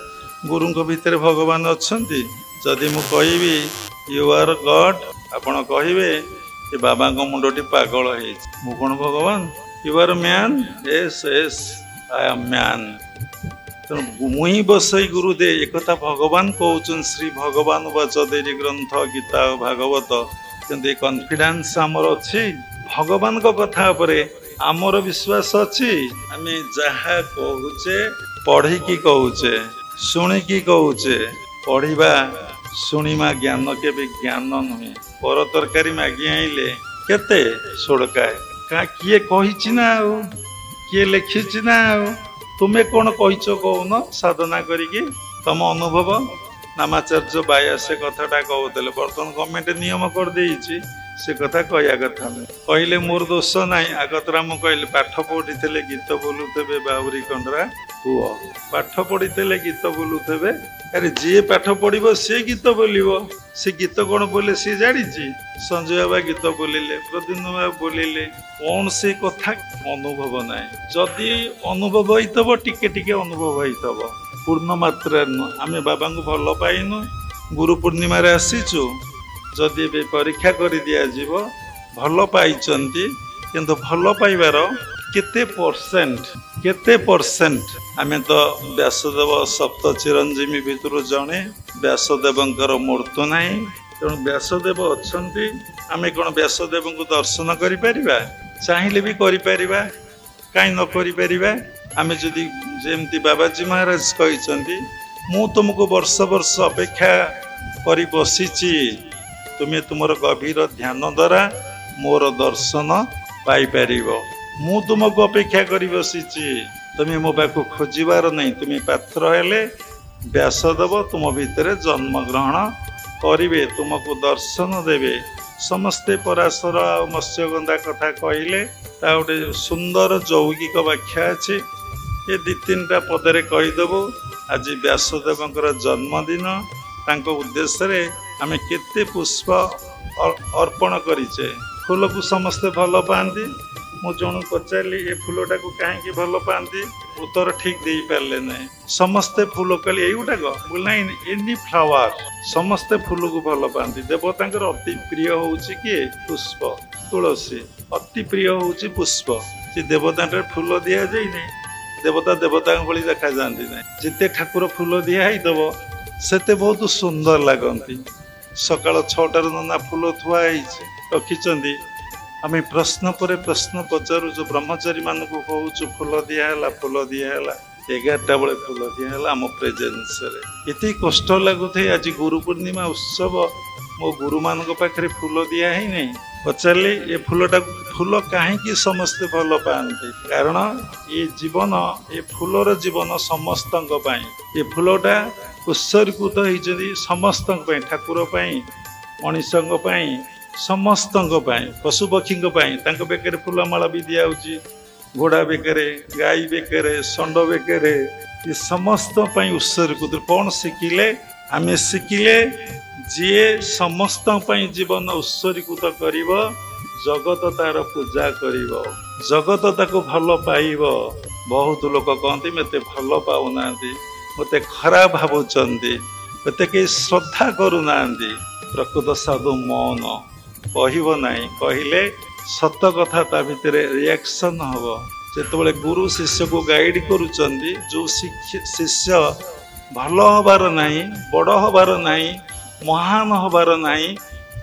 ଗୁରୁଙ୍କ ଭିତରେ ଭଗବାନ ଅଛନ୍ତି? ଯଦି ମୁଁ କହିବି ୟୁ ଆର୍ ଗଡ୍, ଆପଣ କହିବେ ଏ ବାବାଙ୍କ ମୁଣ୍ଡଟି ପାଗଳ ହେଇଛି, ମୁଁ କ'ଣ ଭଗବାନ? You are man, yes yes I am man. ତେଣୁ ମୁହିଁ ବସଇ ଗୁରୁ ଦେ, ଏକଥା ଭଗବାନ କହୁଛନ୍ତି। ଶ୍ରୀ ଭଗବାନ ବାଚ ଦେଇ ଗ୍ରନ୍ଥ ଗୀତା ଓ ଭାଗବତ। କିନ୍ତୁ ଏ କନଫିଡେନ୍ସ ଆମର ଅଛି ଭଗବାନଙ୍କ କଥା ଉପରେ, ଆମର ବିଶ୍ୱାସ ଅଛି। ଆମେ ଯାହା କହୁଛେ ପଢ଼ିକି କହୁଛେ, ଶୁଣିକି କହୁଛେ। ପଢ଼ିବା ଶୁଣିବା ଜ୍ଞାନ କେବେ ଜ୍ଞାନ ନୁହେଁ। ପର ତରକାରୀ ମାଗି ଆଇଲେ କେତେ ସୋଡ଼କାଏ, କିଏ କହିଛି ନା ଆଉ, କିଏ ଲେଖିଛି ନା ଆଉ? ତୁମେ କ'ଣ କହିଛ କହୁନ ସାଧନା କରିକି, ତମ ଅନୁଭବ। ନାମାଚାର୍ଯ୍ୟ ବାୟା ସେ କଥାଟା କହୁଥିଲେ, ବର୍ତ୍ତମାନ ଗଭର୍ଣ୍ଣମେଣ୍ଟ ନିୟମ କରିଦେଇଛି ସେ କଥା କହିବା କଥା ନୁହେଁ। କହିଲେ ମୋର ଦୋଷ ନାହିଁ। ଆଗତରା ମୁଁ କହିଲି ପାଠ ପଢ଼ିଥିଲେ ଗୀତ ବୋଲୁଥିବେ ବାଉରୀ କଣ୍ଡରା ପୁଅ, ପାଠ ପଢ଼ିଥିଲେ ଗୀତ ବୋଲୁଥିବେ। ଆରେ ଯିଏ ପାଠ ପଢ଼ିବ ସିଏ ଗୀତ ବୋଲିବ। ସେ ଗୀତ କ'ଣ ବୋଲେ ସିଏ ଜାଣିଛି? ସଞ୍ଜୟ ବାବା ଗୀତ ବୋଲିଲେ, ପ୍ରଦ୍ୟୁମ୍ନ ବାବା ବୋଲିଲେ, କୌଣସି କଥା ଅନୁଭବ ନାହିଁ। ଯଦି ଅନୁଭବ ହେଇଥିବ ଟିକେ ଟିକେ ଅନୁଭବ ହେଇଥିବ, ପୂର୍ଣ୍ଣ ମାତ୍ରାରେ ନୁହଁ। ଆମେ ବାବାଙ୍କୁ ଭଲ ପାଇନୁ, ଗୁରୁ ପୂର୍ଣ୍ଣିମାରେ ଆସିଛୁ। ଯଦି ଏବେ ପରୀକ୍ଷା କରି ଦିଆଯିବ, ଭଲ ପାଇଛନ୍ତି, କିନ୍ତୁ ଭଲ ପାଇବାର କେତେ ପରସେଣ୍ଟ? ଆମେ ତ ବ୍ୟାସଦେବ ସପ୍ତ ଚିରଞ୍ଜୀବୀ ଭିତରୁ ଜଣେ। ବ୍ୟାସଦେବଙ୍କର ମୃତ୍ୟୁ ନାହିଁ। ତେଣୁ ବ୍ୟାସଦେବ ଅଛନ୍ତି। ଆମେ କ'ଣ ବ୍ୟାସଦେବଙ୍କୁ ଦର୍ଶନ କରିପାରିବା? ଚାହିଁଲେ ବି କରିପାରିବା, କାହିଁ ନ କରିପାରିବା? ଆମେ ଯଦି ଯେମିତି ବାବାଜୀ ମହାରାଜ କହିଛନ୍ତି, ମୁଁ ତୁମକୁ ବର୍ଷ ବର୍ଷ ଅପେକ୍ଷା କରି ବସିଛି, ତୁମେ ତୁମର ଗଭୀର ଧ୍ୟାନ ଦ୍ୱାରା ମୋର ଦର୍ଶନ ପାଇପାରିବ। ମୁଁ ତୁମକୁ ଅପେକ୍ଷା କରି ବସିଛି, ତୁମେ ମୋ ପାଖକୁ ଖୋଜିବାର ନାହିଁ। ତୁମେ ପାତ୍ର ହେଲେ ବ୍ୟାସଦେବ ତୁମ ଭିତରେ ଜନ୍ମଗ୍ରହଣ କରିବେ, ତୁମକୁ ଦର୍ଶନ ଦେବେ। ସମସ୍ତେ ପରାଶର ଆଉ ମତ୍ସ୍ୟଗନ୍ଧା କଥା କହିଲେ, ତା ଗୋଟେ ସୁନ୍ଦର ଯୌଗିକ ବ୍ୟାଖ୍ୟା ଅଛି। ଏ 2-3ଟା ପଦରେ କହିଦେବୁ। ଆଜି ବ୍ୟାସଦେବଙ୍କର ଜନ୍ମଦିନ। ତାଙ୍କ ଉଦ୍ଦେଶ୍ୟରେ ଆମେ କେତେ ପୁଷ୍ପ ଅର୍ପଣ କରିଛେ। ଫୁଲକୁ ସମସ୍ତେ ଭଲ ପାଆନ୍ତି। ମୁଁ ଜଣକୁ ପଚାରିଲି ଏ ଫୁଲଟାକୁ କାହିଁକି ଭଲ ପାଆନ୍ତି, ଉତ୍ତର ଠିକ୍ ଦେଇପାରିଲେ ନାହିଁ। ସମସ୍ତେ ଫୁଲ କହିଲେ ଏଇଗୁଟାକ, ନାଇଁ ଏନି ଫ୍ଲାୱାର, ସମସ୍ତେ ଫୁଲକୁ ଭଲ ପାଆନ୍ତି। ଦେବତାଙ୍କର ଅତି ପ୍ରିୟ ହେଉଛି କିଏ? ପୁଷ୍ପ, ତୁଳସୀ। ଅତି ପ୍ରିୟ ହେଉଛି ପୁଷ୍ପ। ସେ ଦେବତାଙ୍କର ଫୁଲ ଦିଆଯାଇନି, ଦେବତାଙ୍କ ଭଳି ଦେଖାଯାଆନ୍ତି ନାହିଁ। ଯେତେ ଠାକୁର ଫୁଲ ଦିଆ ହେଇଥିବ ସେତେ ବହୁତ ସୁନ୍ଦର ଲାଗନ୍ତି। ସକାଳ 6ଟାରୁ ନନା ଫୁଲ ଥୁଆ ହେଇଛି, ରଖିଛନ୍ତି। ଆମେ ପ୍ରଶ୍ନ ପରେ ପ୍ରଶ୍ନ ପଚାରୁଛୁ, ବ୍ରହ୍ମଚାରୀ ମାନଙ୍କୁ କହୁଛୁ ଫୁଲ ଦିଆହେଲା, ଫୁଲ ଦିଆହେଲା। 11ଟା ବେଳେ ଫୁଲ ଦିଆହେଲା ଆମ ପ୍ରେଜେନ୍ସରେ। ଏତେ କଷ୍ଟ ଲାଗୁଥାଏ। ଆଜି ଗୁରୁ ପୂର୍ଣ୍ଣିମା ଉତ୍ସବ, ମୋ ଗୁରୁମାନଙ୍କ ପାଖରେ ଫୁଲ ଦିଆ ହେଇନାହିଁ। ପଚାରିଲି ଏ ଫୁଲ କାହିଁକି ସମସ୍ତେ ଭଲ ପାଆନ୍ତି? କାରଣ ଏ ଜୀବନ, ଏ ଫୁଲର ଜୀବନ ସମସ୍ତଙ୍କ ପାଇଁ। ଏ ଫୁଲଟା ଉତ୍ସର୍ଗୀକୃତ ହେଇଛନ୍ତି ସମସ୍ତଙ୍କ ପାଇଁ, ଠାକୁର ପାଇଁ, ମଣିଷଙ୍କ ପାଇଁ, ସମସ୍ତଙ୍କ ପାଇଁ, ପଶୁପକ୍ଷୀଙ୍କ ପାଇଁ। ତାଙ୍କ ବେକରେ ଫୁଲମାଳ ବି ଦିଆହେଉଛି, घोड़ा बेकरे गाई बेकरे षंड बेकरे ये समस्त उत्सर्गीकृत कौन शिखिले आम शिखिले जी समस्त जीवन उत्सर्गीकृत कर जगत तार पूजा कर जगत ताको भल पाइब बहुत लोग कहते मत भल पाऊना मत खराब भावुंट मत कई श्रद्धा करूना प्रकृत साधु मौन कहब ना कहले सत कथा ता भितर रिएक्शन हम जिते गुरु शिष्य को गाइड करुँच जो शिष्य भल हबार नहीं बड़ हबार नहीं महान हबार नहीं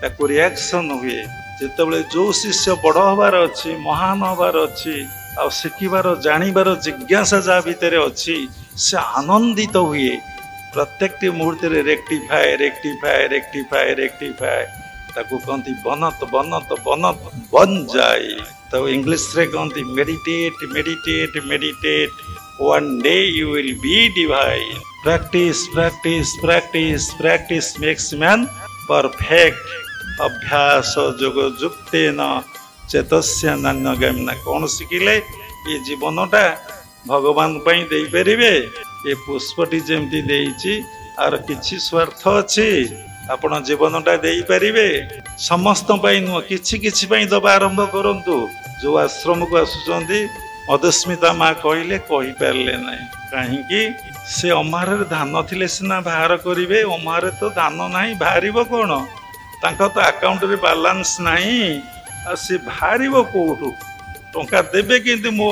ताको रिएक्शन हुए जिते जो शिष्य बड़ हबार अच्छी महान हबार अच्छी आ शिखिबार जानिबार जिज्ञासा जहाँ भितर अच्छी से आनंदित हुए प्रत्येक मुहूर्त रेक्टिफाए रेक्टिफाए रेक्टिफाए रेक्टिफाए ताको कहती बनत बनत बनत बन जाए तो इंग्लिश रे कहती meditate meditate meditate one day you will be divine practice practice practice practice makes man perfect अभ्यास जोग युक्तेन चेतस्य नान्यगामिना कौन शिखिले ये जीवनटा भगवान पई दे परिबे ये पुष्पटी जेमती देइची आर किछि स्वार्थ अछि आपण जीवनटा दे पारिबे समस्त नुह किछि पई दबा आरंभ करंतु जो आश्रम को आसुचंदी मधुस्मिता माँ कहले कहि पारले नै काहेकि से अमार धान थिले सिना बाहर करिवे अमार तो धान नाही बाहरिबो कोन तांका तो अकाउंट रे बैलेंस नाही आ से बाहरिबो कोठु टंका देबे किंतु मो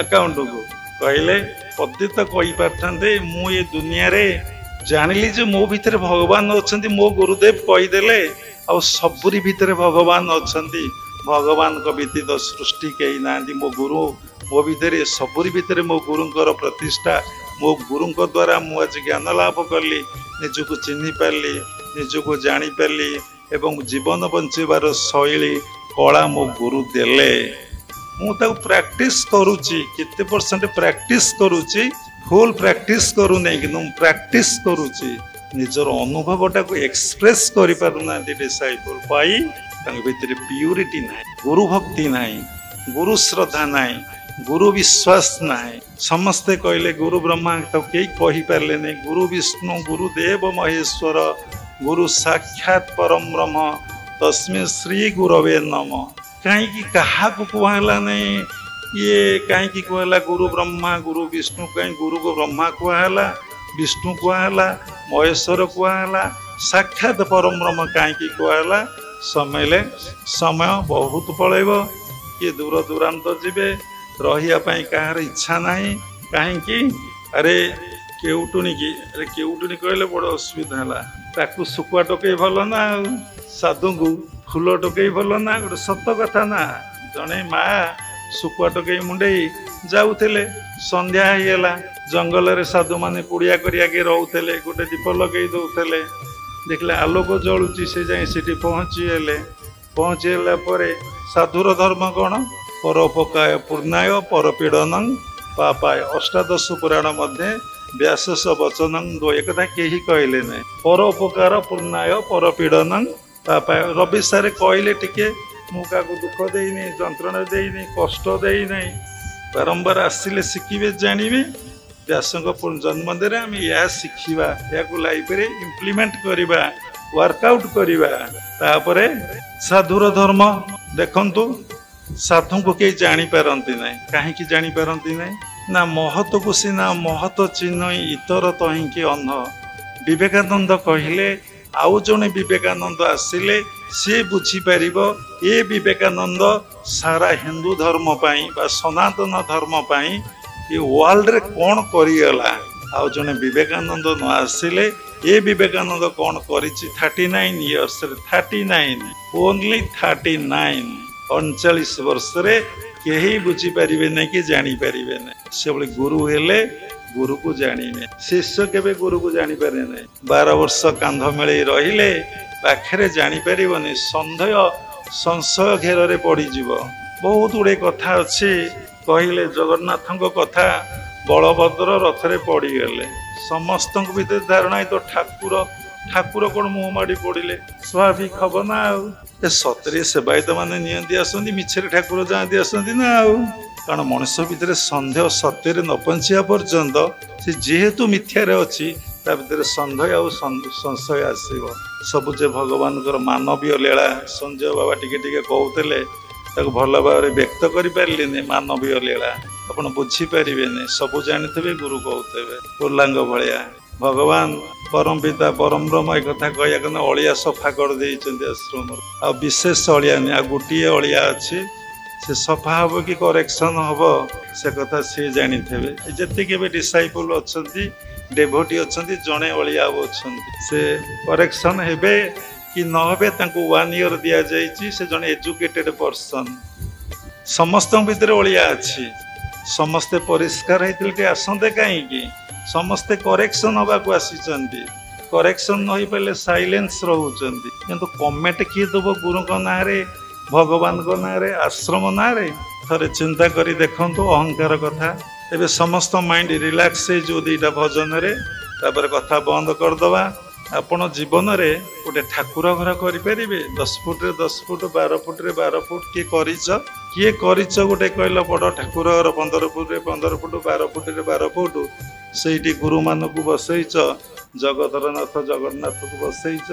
अकाउंट को कहले पति तो कहि पारथांते मु ये दुनिया रे जानिली जे मो भितर भगवान अच्छे मो गुरुदेव कहीदेले आ सबुरी भितर भगवान अच्छा भगवान को व्यतीत सृष्टि कहीं ना मो गुरु मो भितर सबुरी भितर मो गुरुंकर प्रतिष्ठा मो गुरुंक द्वारा मु आज ज्ञान लाभ कली निजको चिन्ह पारली निजको जानी पारली एवं जीवन बंचेबार शैली कला मो गुरु देले मु प्रैक्टिस करुच्ची केते परसेंट प्रैक्टिस करुच्ची फुल प्रैक्टिस करू नहीं कि प्रैक्टिस करुच्ची निजर अनुभवटा को एक्सप्रेस करि पारुना डिसाइपल पाई भितर प्यूरिटी ना गुरु भक्ति ना गुरु श्रद्धा ना गुरु विश्वास ना समस्ते कहले गुरु ब्रह्मा तो कई कहि पारले नहीं गुरु विष्णु गुरुदेव महेश्वर गुरु साक्षात परम ब्रह्म तस्मै श्री गुरवे नमः कहीं क्या कहला नहीं ये कहीं कहला गुरु ब्रह्मा गुरु विष्णु कहीं गुरु को ब्रह्मा कहला विष्णु कहला महेश्वर कहला साक्षात परम ब्रह्म कहीं कहला समय बहुत पलैब किए दूर दूरांत जीवे रही कहार इच्छा ना कहीं अरे केउटुनी की अरे केउटुनी कहले बड़ असुविधा है ताकू सुकुआ टोकई भल ना साधु को फूल टोकई भल ना गोटे सत कथा ना जड़े माँ सुकुआ टोकई मुंडे जाऊले संध्या होगा जंगल रे साधु माने पुड़िया करिया के रोते गोटे दीप लगे दौले देखले आलोक जलुची से जाए सीटी पहुँचीला साधुर धर्म कौन परोपकाय पूर्णाय परपीड़न पापाय अष्टादश पुराण मध्य व्यास वचन दो एक कहीं कहले ना परोपकार पूर्णाय परपीड़न पापाय रवि सारे कहले टिके मु क्या दुख देनी जंत्रणा देनी कष्ट देना बारंबार आसिले शिखिबे जानवे व्यास जन्मदिन आम या शिखा या लाइफ रे इम्प्लीमेंट करवा वर्कआउट करवा साधुर धर्म देखंतु साधु को कई जापारती ना कहीं जापारती ना महत्व को सीना महत्व चिन्ह इतर तहिंकी अंध विवेकानंद कहले आउ जने विवेकानंद आसिले सी बुझीपर ये विवेकानंद सारा हिंदू धर्म बा सनातन धर्म ये वर्ल्ड रे कौन करिगला आउ जने विवेकानंद न आसिले ये विवेकानंद कौन करी 39 इयर्स 39 ओनली 39 39 वर्ष रे कहीं बुझीपारे ना कि जापारे ना से गुरु हेले गुरु को जाने शिष्य केवे गुरु को जापारे ना 12 वर्ष कांध मेले रहिले पाखे जापारे संदेह संशय घेर रे पड़ीज बहुत गुड़े कथा अच्छी कहले जगन्नाथ कथा बलभद्र रथ रे पड़ीगले समस्त भीतर धारणा तो ठाकुर ଠାକୁର କ'ଣ ମୁହଁ ମାଡ଼ି ପଡ଼ିଲେ ସ୍ୱାଭାବିକ ହବ ନା ଆଉ। ଏ ସତରେ ସେବାୟତ ମାନେ ନିଅନ୍ତି ଆସନ୍ତି, ମିଛରେ ଠାକୁର ଯାଆନ୍ତି ଆସନ୍ତି ନା ଆଉ। କାରଣ ମଣିଷ ଭିତରେ ସନ୍ଦେହ ସତ୍ୟରେ ନ ପହଞ୍ଚିବା ପର୍ଯ୍ୟନ୍ତ ସେ ଯେହେତୁ ମିଥ୍ୟାରେ ଅଛି ତା ଭିତରେ ସନ୍ଦେହ ଆଉ ସଂଶୟ ଆସିବ। ସବୁ ଯେ ଭଗବାନଙ୍କର ମାନବୀୟ ଲୀଳା ସଞ୍ଜୟ ବାବା ଟିକେ ଟିକେ କହୁଥିଲେ, ତାକୁ ଭଲ ଭାବରେ ବ୍ୟକ୍ତ କରିପାରିଲେନି। ମାନବୀୟ ଲୀଳା ଆପଣ ବୁଝିପାରିବେନି, ସବୁ ଜାଣିଥିବେ ଗୁରୁ କହୁଥିବେ ଉର୍ଲାଙ୍ଗ ଭଳିଆ। ଭଗବାନ ପରମ ପିତା ପରମ ବ୍ରହ୍ମ ଏ କଥା କହିବା କଥା ଅଳିଆ ସଫା କରିଦେଇଛନ୍ତି ଆଶ୍ରମରୁ। ଆଉ ବିଶେଷ ଅଳିଆ ନାହିଁ, ଆଉ ଗୋଟିଏ ଅଳିଆ ଅଛି, ସେ ସଫା ହବ କି କରେକ୍ସନ ହବ ସେ କଥା ସିଏ ଜାଣିଥିବେ। ଯେତିକି ଏବେ ଡିସାଇପଲ ଅଛନ୍ତି ଡେଭୋଟି ଅଛନ୍ତି, ଜଣେ ଅଳିଆ ଅଛନ୍ତି, ସେ କରେକ୍ସନ ହେବେ କି ନ ହେବେ ତାଙ୍କୁ 1 year ଦିଆଯାଇଛି। ସେ ଜଣେ ଏଜୁକେଟେଡ ପର୍ସନ। ସମସ୍ତଙ୍କ ଭିତରେ ଅଳିଆ ଅଛି, ସମସ୍ତେ ପରିଷ୍କାର ହେଇଥିଲେ ଟିକେ ଆସନ୍ତେ କାହିଁକି? ସମସ୍ତେ କରେକ୍ସନ ହେବାକୁ ଆସିଛନ୍ତି। କରେକ୍ସନ ନ ହେଇପାରିଲେ ସାଇଲେନ୍ସ ରହୁଛନ୍ତି। କିନ୍ତୁ କମେଣ୍ଟ କିଏ ଦେବ ଗୁରୁଙ୍କ ନାଁରେ, ଭଗବାନଙ୍କ ନାଁରେ, ଆଶ୍ରମ ନାଁରେ? ଥରେ ଚିନ୍ତା କରି ଦେଖନ୍ତୁ ଅହଙ୍କାର କଥା। ଏବେ ସମସ୍ତ ମାଇଣ୍ଡ ରିଲାକ୍ସ ହେଇଯିବ 2ଟା ଭଜନରେ, ତାପରେ କଥା ବନ୍ଦ କରିଦେବା। ଆପଣ ଜୀବନରେ ଗୋଟେ ଠାକୁର ଘର କରିପାରିବେ? 10 ଫୁଟରେ 10 ଫୁଟ, 12 ଫୁଟରେ 12 ଫୁଟ କିଏ କରିଛ? କିଏ କରିଛ ଗୋଟେ କହିଲ ବଡ଼ ଠାକୁର ଘର 15 ଫୁଟରେ 15 ଫୁଟ, 12 ଫୁଟରେ 12 ଫୁଟ? ସେଇଠି ଗୁରୁମାନଙ୍କୁ ବସେଇଛ, ଜଗତର ନାଥ ଜଗନ୍ନାଥକୁ ବସେଇଛ,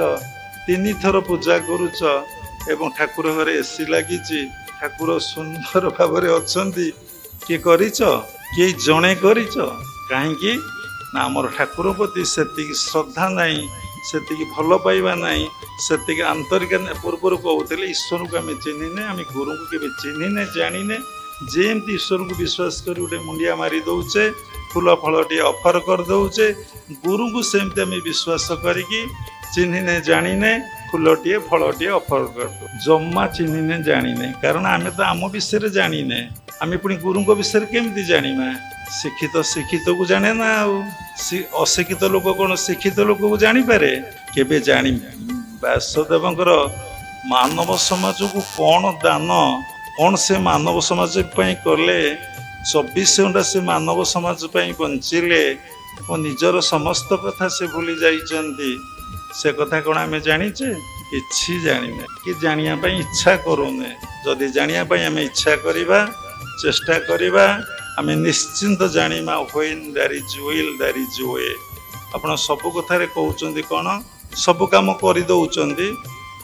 3 ଥର ପୂଜା କରୁଛ ଏବଂ ଠାକୁର ଘରେ ଏସି ଲାଗିଛି, ଠାକୁର ସୁନ୍ଦର ଭାବରେ ଅଛନ୍ତି। କିଏ କରିଛ? କିଏ ଜଣେ କରିଛ? କାହିଁକି ନା ଆମର ଠାକୁର ପ୍ରତି ସେତିକି ଶ୍ରଦ୍ଧା ନାହିଁ, ସେତିକି ଭଲ ପାଇବା ନାହିଁ, ସେତିକି ଆନ୍ତରିକ। ପୂର୍ବରୁ କହୁଥିଲେ ଈଶ୍ୱରଙ୍କୁ ଆମେ ଚିହ୍ନିନେ, ଆମେ ଗୁରୁଙ୍କୁ କେବେ ଚିହ୍ନିନେ ଜାଣିନେ। ଯେମିତି ଈଶ୍ୱରଙ୍କୁ ବିଶ୍ୱାସ କରି ଗୋଟେ ମୁଣ୍ଡିଆ ମାରି ଦେଉଛେ, ଫୁଲ ଫଳଟିଏ ଅଫର କରିଦେଉଛେ, ଗୁରୁଙ୍କୁ ସେମିତି ଆମେ ବିଶ୍ୱାସ କରିକି ଚିହ୍ନିନେ ଜାଣିନେ, ଫୁଲଟିଏ ଫଳଟିଏ ଅଫର କରିଦେଉ। ଜମା ଚିହ୍ନିନେ ଜାଣିନେ, କାରଣ ଆମେ ତ ଆମ ବିଷୟରେ ଜାଣିନେ, ଆମେ ପୁଣି ଗୁରୁଙ୍କ ବିଷୟରେ କେମିତି ଜାଣିବା? ଶିକ୍ଷିତକୁ ଜାଣେ ନା ଆଉ। ଅଶିକ୍ଷିତ ଲୋକ କ'ଣ ଶିକ୍ଷିତ ଲୋକକୁ ଜାଣିପାରେ? କେବେ ଜାଣି। ବ୍ୟାସଦେବଙ୍କର ମାନବ ସମାଜକୁ କ'ଣ ଦାନ, କ'ଣ ସେ ମାନବ ସମାଜ ପାଇଁ କଲେ, 24 ଘଣ୍ଟା ସେ ମାନବ ସମାଜ ପାଇଁ ବଞ୍ଚିଲେ ଓ ନିଜର ସମସ୍ତ କଥା ସେ ଭୁଲି ଯାଇଛନ୍ତି। ସେ କଥା କ'ଣ ଆମେ ଜାଣିଛେ? କିଛି ଜାଣିନେ, କି ଜାଣିବା ପାଇଁ ଇଚ୍ଛା କରୁନେ। ଯଦି ଜାଣିବା ପାଇଁ ଆମେ ଇଚ୍ଛା କରିବା, ଚେଷ୍ଟା କରିବା, ଆମେ ନିଶ୍ଚିନ୍ତ ଜାଣିବା when there is will there is way. ଆପଣ ସବୁ କଥାରେ କହୁଛନ୍ତି କ'ଣ? ସବୁ କାମ କରିଦେଉଛନ୍ତି,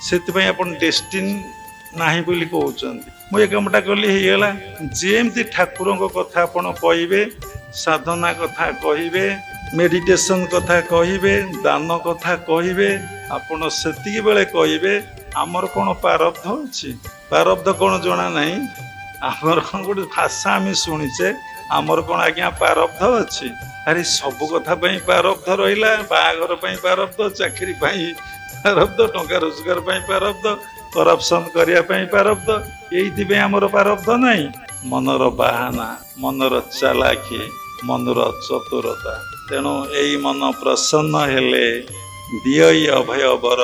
ସେଥିପାଇଁ ଆପଣ ଡେଷ୍ଟିନ୍ ନାହିଁ ବୋଲି କହୁଛନ୍ତି। ମୁଁ ଏ କାମଟା କଲି ହେଇଗଲା। ଯେମିତି ଠାକୁରଙ୍କ କଥା ଆପଣ କହିବେ, ସାଧନା କଥା କହିବେ, ମେଡିଟେସନ୍ କଥା କହିବେ, ଦାନ କଥା କହିବେ, ଆପଣ ସେତିକି ବେଳେ କହିବେ ଆମର କ'ଣ ପ୍ରାରବ୍ଧ ଅଛି? ପ୍ରାରବ୍ଧ କ'ଣ ଜଣା ନାହିଁ? ଆମର କ'ଣ ଗୋଟେ ଭାଷା ଆମେ ଶୁଣିଛେ, ଆମର କ'ଣ ଆଜ୍ଞା ପ୍ରାରବ୍ଧ ଅଛି? ଆରେ ସବୁ କଥା ପାଇଁ ପ୍ରାରବ୍ଧ ରହିଲା। ବାହାଘର ପାଇଁ ପ୍ରାରବ୍ଧ, ଚାକିରି ପାଇଁ ପ୍ରାରବ୍ଧ, ଟଙ୍କା ରୋଜଗାର ପାଇଁ ପ୍ରାରବ୍ଧ, କରପସନ୍ କରିବା ପାଇଁ ପ୍ରାରବ୍ଧ। ଏଇଥିପାଇଁ ଆମର ପ୍ରାରବ୍ଧ ନାହିଁ? ମନର ବାହାନା, ମନର ଚାଲାକି, ମନର ଚତୁରତା। ତେଣୁ ଏଇ ମନ ପ୍ରସନ୍ନ ହେଲେ ଦିଅଇ ଅଭୟ ବର,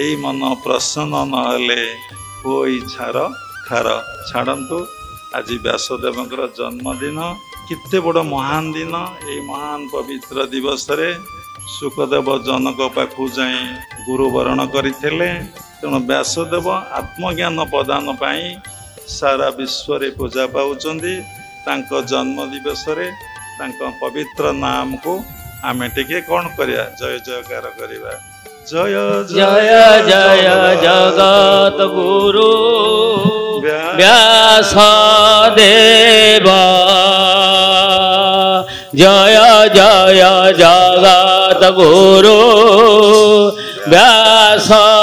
ଏଇ ମନ ପ୍ରସନ୍ନ ନହେଲେ ହୋଇ ଛାର ଖାର। ଛାଡ଼ନ୍ତୁ, ଆଜି ବ୍ୟାସଦେବଙ୍କର ଜନ୍ମଦିନ, କେତେ ବଡ଼ ମହାନ ଦିନ। ଏଇ ମହାନ ପବିତ୍ର ଦିବସରେ ସୁଖଦେବ ଜନକ ପାଖକୁ ଯାଇ ଗୁରୁ ବରଣ କରିଥିଲେ। ତେଣୁ ବ୍ୟାସଦେବ ଆତ୍ମଜ୍ଞାନ ପ୍ରଦାନ ପାଇଁ ସାରା ବିଶ୍ୱରେ ପୂଜା ପାଉଛନ୍ତି। ତାଙ୍କ ଜନ୍ମ ଦିବସରେ ତାଙ୍କ ପବିତ୍ର ନାମକୁ ଆମେ ଟିକେ କ'ଣ କରିବା? ଜୟ ଜୟକାର କରିବା। ଜୟ ଜୟ ଜୟ ଜଗତ ଗୁରୁ ବ୍ୟାସଦେବ, ଜୟ ଜୟ ଜଗତ ଗୁରୁ ବ୍ୟାସଦେବ,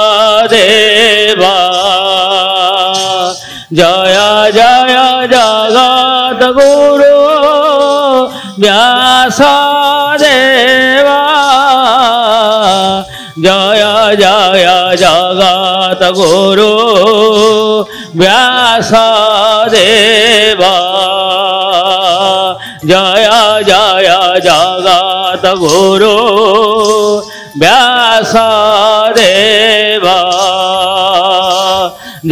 ଜୟ ଜୟ ଜଗତ ଗୁରୁ ବ୍ୟାସଦେବ, জয় জয় জগত গুরু ব্যাসদেব, জয় জয় জগত গুরু ব্যাসদেব,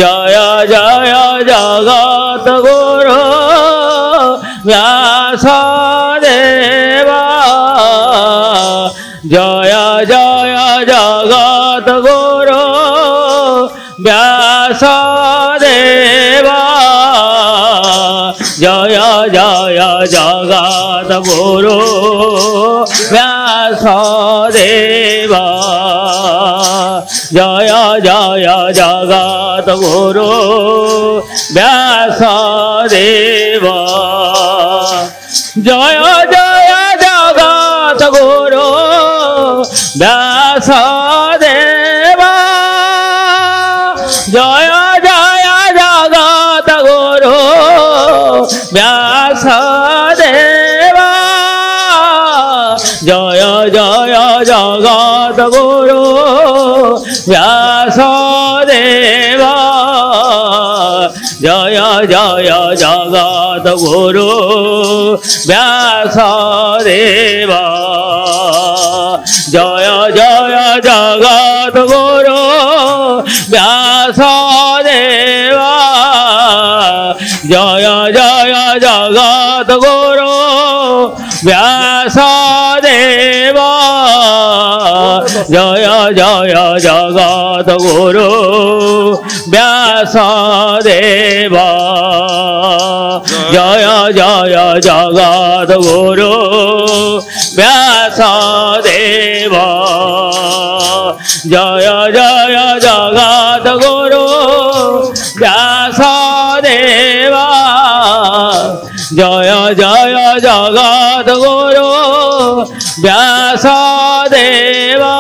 জয় জয় জগত গুরু ব্যাসদেব, জয় জয় जगत गुरु व्यासदेवा जय जय जगत गुरु व्यासदेवा जय जय जगत गुरु व्यासदेवा जय जय जगत गुरु व्यासदेवा जय जय जगत गुरु व्यासदेवा जय जय जगत गुरु व्यासदेवा जय जय जगत गुरु व्यासदेवा जय जय जगत गुरु व्यासदेवा जय जय जगत गुरु व्यासदेवा जय जय जगत गुरु व्यासदेवा जय जय जगत गुरु व्यासदेवा जय जय जगत गुरु व्यासदेवा जय जय जगत गुरु व्यासदेवा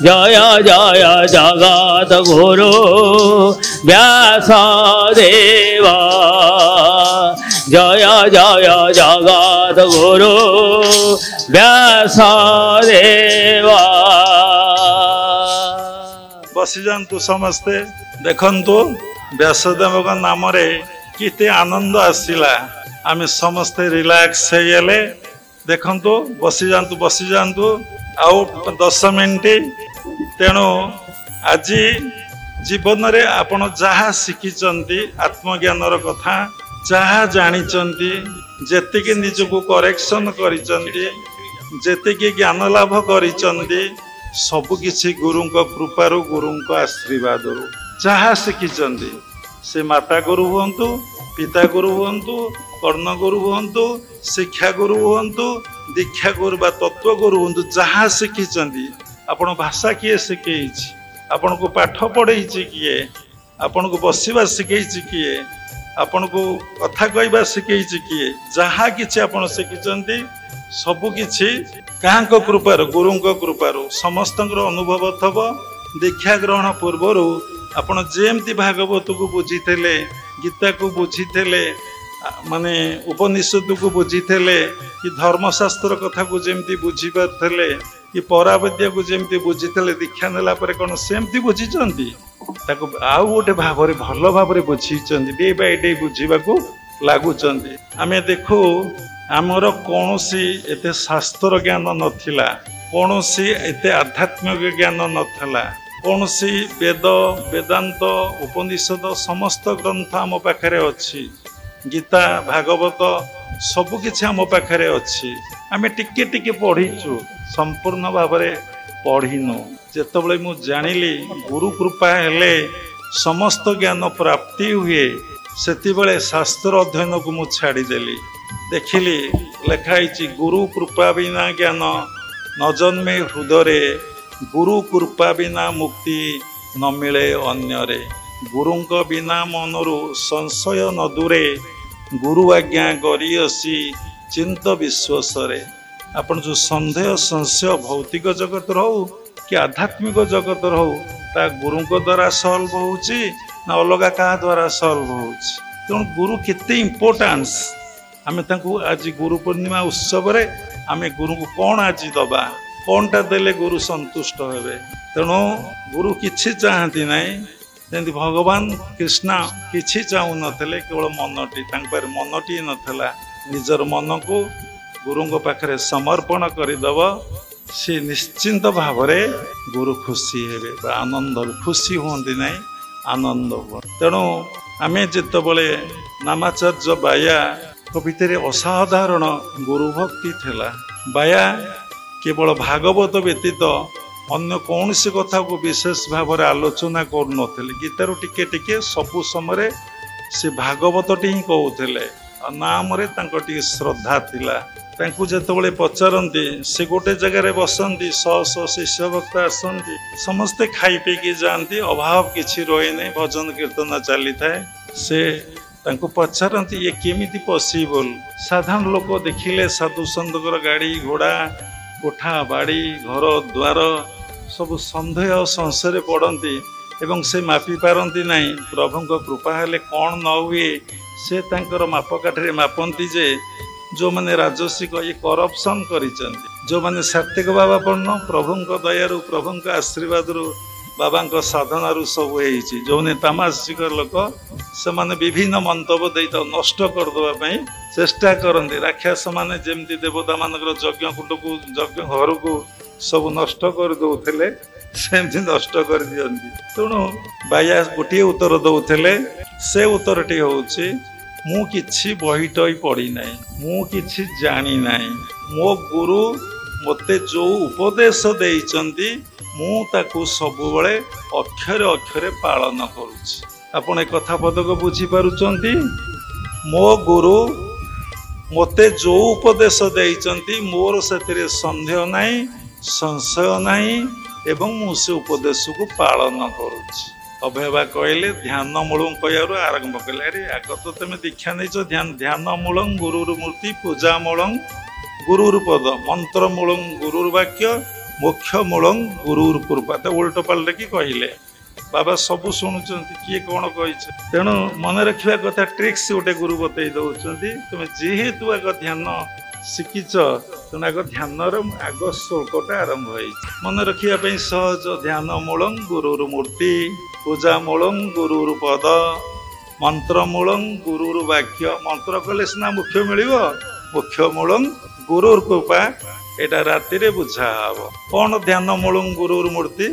जय जय जगत गुरु व्यासदेवा जय जय जगत गुरु व्यासदेवा। बसी जातु समस्ते देखंतु व्यासदेव नाम रे किते आनंद आसिला आमे समस्ते रिलैक्स हेले देखंतु बसी जातु आउ 10 मिनिट तेणु आज जीवन रे आपण जहा शिखिचंती आत्मज्ञानर कथा जहा जानिचंती जेतिकी निजको करेक्शन करिचंती जेतिकी ज्ञान लाभ करिचंती सबु किछि गुरुंक कृपारु गुरुंक आशीर्वाद जहा शिखिचंती से माता गुरु हुंतु पिता गुरु हुंतु कर्ण गुरु हुंतु शिक्षा गुरु हुंतु दीक्षा गुरु बा तत्व गुरु हुंतु जहा शिखिचंती आपण भाषा किए शिखेइछि आपण को पाठ पढ़ेइछि किए आपण को बसिबा शिखेइछि किए आपण को कथा कहबा शिखेइछि किए जहा किछि आपण शिखिचंती सबु किछि काहांक कृपारु गुरुंक कृपारु समस्तंकर अनुभव थब दीक्षा ग्रहण पूर्वरु आपण जेमती भागवत को बुझीथेले गीता को बुझीथेले माने उपनिषद को बुझीथेले कि धर्मशास्त्र कथा को जेमती बुझी पारथेले कि पराविद्या को जेमती बुझीथेले दीक्षा नेला परे कोन सेमती बुझीचंती ताको आउ गोटे भावरे भल भावरे बुझीचंती डे बाय डे बुझीबा को लागुचंती आमे देखो आमर कौनसी एते शास्त्र ज्ञान नथिला कौनसी एते आध्यात्मिक ज्ञान नथिला कौनसी वेद वेदांत उपनिषद समस्त ग्रंथ आम पाखरे अच्छी गीता भागवत सबकिछि आम पाखरे अच्छी आमे टिके टिके पढ़ीचु संपूर्ण भाव में पढ़ीनु जेतबले मु जानिली गुरु कृपा हेले समस्त ज्ञान प्राप्ति हुए सेतिबेले शास्त्र अध्ययन को मु छाड़ीदेली देखिली लेखाई गुरु कृपा बिना ज्ञान न जन्मे हृदय गुरु कृपा बिना मुक्ति न मिले अन्यरे गुरुंक बिना मनरु संशय न दूरे गुरु आज्ञा गरियसी चिंत विश्वसरे आपण जो संदेह संशय भौतिक जगत हो कि आध्यात्मिक जगत हो ता गुरुंक द्वारा सॉल्व होउची ना अलगा का द्वारा सॉल्व होउची तेणु गुरु केते इंपोर्टेंस आमे तांको आज गुरु पूर्णिमा उत्सव रे आमे गुरु को कौन आज दबा कौनटा देले गुरु संतुष्ट हेबे तेणु गुरु किछि चाहती नहीं जेंति भगवान कृष्ण किछि चाहू नथिले केवल मनटी तांक पर मनटी नथला निजर मन को गुरुंग पाखरे समर्पण करिदब से निश्चिंत भाव में गुरु खुशी हेबे बा आनंद खुशी होंदी नहीं आनंद हो तेणु आमे जेतबले नामाचार्य बाया भितर असाधारण गुरु भक्ति थिला बाया କେବଳ ଭାଗବତ ବ୍ୟତୀତ ଅନ୍ୟ କୌଣସି କଥାକୁ ବିଶେଷ ଭାବରେ ଆଲୋଚନା କରୁନଥିଲେ। ଗୀତାରୁ ଟିକେ ଟିକେ ସବୁ ସମୟରେ ସେ ଭାଗବତଟି ହିଁ କହୁଥିଲେ। ଆଉ ନାମରେ ତାଙ୍କ ଟିକେ ଶ୍ରଦ୍ଧା ଥିଲା। ତାଙ୍କୁ ଯେତେବେଳେ ପଚାରନ୍ତି ସେ ଗୋଟେ ଜାଗାରେ ବସନ୍ତି, ଶହ ଶହ ଶିଷ୍ୟ ଭକ୍ତ ଆସନ୍ତି, ସମସ୍ତେ ଖାଇ ପିଇକି ଯାଆନ୍ତି, ଅଭାବ କିଛି ରହେନି, ଭଜନ କୀର୍ତ୍ତନ ଚାଲିଥାଏ। ସେ ତାଙ୍କୁ ପଚାରନ୍ତି ଇଏ କେମିତି ପସିବଲ? ସାଧାରଣ ଲୋକ ଦେଖିଲେ ସାଧୁ ସନ୍ଥଙ୍କର ଗାଡ଼ି ଘୋଡ଼ା, କୋଠା ବାଡ଼ି, ଘର ଦ୍ୱାର ସବୁ ସନ୍ଦେହ ଆଉ ସଂଶୟରେ ପଡ଼ନ୍ତି ଏବଂ ସେ ମାପି ପାରନ୍ତି ନାହିଁ। ପ୍ରଭୁଙ୍କ କୃପା ହେଲେ କ'ଣ ନ ହୁଏ, ସେ ତାଙ୍କର ମାପକାଠିରେ ମାପନ୍ତି ଯେ ଯେଉଁମାନେ ରାଜସିକ ଇଏ କରପସନ୍ କରିଛନ୍ତି, ଯେଉଁମାନେ ସାତ୍ତ୍ୱିକ ଭାବାପନ୍ନ ପ୍ରଭୁଙ୍କ ଦୟାରୁ ପ୍ରଭୁଙ୍କ ଆଶୀର୍ବାଦରୁ ବାବାଙ୍କ ସାଧନାରୁ ସବୁ ହେଇଛି। ଯେଉଁମାନେ ତାମାସିକ ଲୋକ ସେମାନେ ବିଭିନ୍ନ ମନ୍ତବ୍ୟ ଦେଇ ତାକୁ ନଷ୍ଟ କରିଦେବା ପାଇଁ ଚେଷ୍ଟା କରନ୍ତି। ରାକ୍ଷସ ମାନେ ଯେମିତି ଦେବତାମାନଙ୍କର ଯଜ୍ଞ କୁଣ୍ଡକୁ ଯଜ୍ଞ ଘରକୁ ସବୁ ନଷ୍ଟ କରିଦେଉଥିଲେ ସେମିତି ନଷ୍ଟ କରିଦିଅନ୍ତି। ତେଣୁ ବାୟା ଗୋଟିଏ ଉତ୍ତର ଦେଉଥିଲେ। ସେ ଉତ୍ତରଟି ହେଉଛି ମୁଁ କିଛି ବହିଟଇ ପଢ଼ିନାହିଁ, ମୁଁ କିଛି ଜାଣିନାହିଁ, ମୋ ଗୁରୁ ମୋତେ ଯେଉଁ ଉପଦେଶ ଦେଇଛନ୍ତି ମୁଁ ତାକୁ ସବୁବେଳେ ଅକ୍ଷରେ ଅକ୍ଷରେ ପାଳନ କରୁଛି। ଆପଣ ଏ କଥା ପଦକ ବୁଝିପାରୁଛନ୍ତି? ମୋ ଗୁରୁ ମୋତେ ଯେଉଁ ଉପଦେଶ ଦେଇଛନ୍ତି ମୋର ସେଥିରେ ସନ୍ଦେହ ନାହିଁ, ସଂଶୟ ନାହିଁ ଏବଂ ମୁଁ ସେ ଉପଦେଶକୁ ପାଳନ କରୁଛି। ଅଭୟବା କହିଲେ ଧ୍ୟାନ ମୂଳଂ କହିବାରୁ ଆରମ୍ଭ କଲେ। ଆରେ ଆଗ ତ ତମେ ଦୀକ୍ଷା ନେଇଛ, ଧ୍ୟାନ ମୂଳଂ ଗୁରୁର ମୂର୍ତ୍ତି, ପୂଜା ମୂଳଂ ଗୁରୁର ପଦ, ମନ୍ତ୍ର ମୂଳଂ ଗୁରୁର ବାକ୍ୟ, ମୋକ୍ଷ ମୂଳଂ ଗୁରୁର କୃପା। ତ ଉଲ୍ଟ ପାଲଟକି କହିଲେ। ବାବା ସବୁ ଶୁଣୁଛନ୍ତି କିଏ କ'ଣ କହିছে। ତେଣୁ ମନେ ରଖିବା କଥା, ଟ୍ରିକ୍ସ ଗୋଟେ ଗୁରୁ ବତେଇ ଦେଉଛନ୍ତି। ତୁମେ ଯେହେତୁ ଆଗ ଧ୍ୟାନ ଶିଖିଛ ତେଣୁ ଆଗ ଧ୍ୟାନର ଆଗ ଶ୍ଳୋକଟା ଆରମ୍ଭ ହେଇଛି। ମନେ ରଖିବା ପାଇଁ ସହଜ। ଧ୍ୟାନ ମୂଳଂ ଗୁରୁର ମୂର୍ତ୍ତି, ପୂଜା ମୂଳଂ ଗୁରୁର ପଦ, ମନ୍ତ୍ର ମୂଳଂ ଗୁରୁର ବାକ୍ୟ। ମନ୍ତ୍ର କଲେ ସିନା ମୁଖ୍ୟ ମିଳିବ, ମୁଖ୍ୟ ମୂଳଂ ଗୁରୁର କୃପା। ଏଇଟା ରାତିରେ ବୁଝା ହବ। କ'ଣ ଧ୍ୟାନ ମୂଳଂ ଗୁରୁର ମୂର୍ତ୍ତି?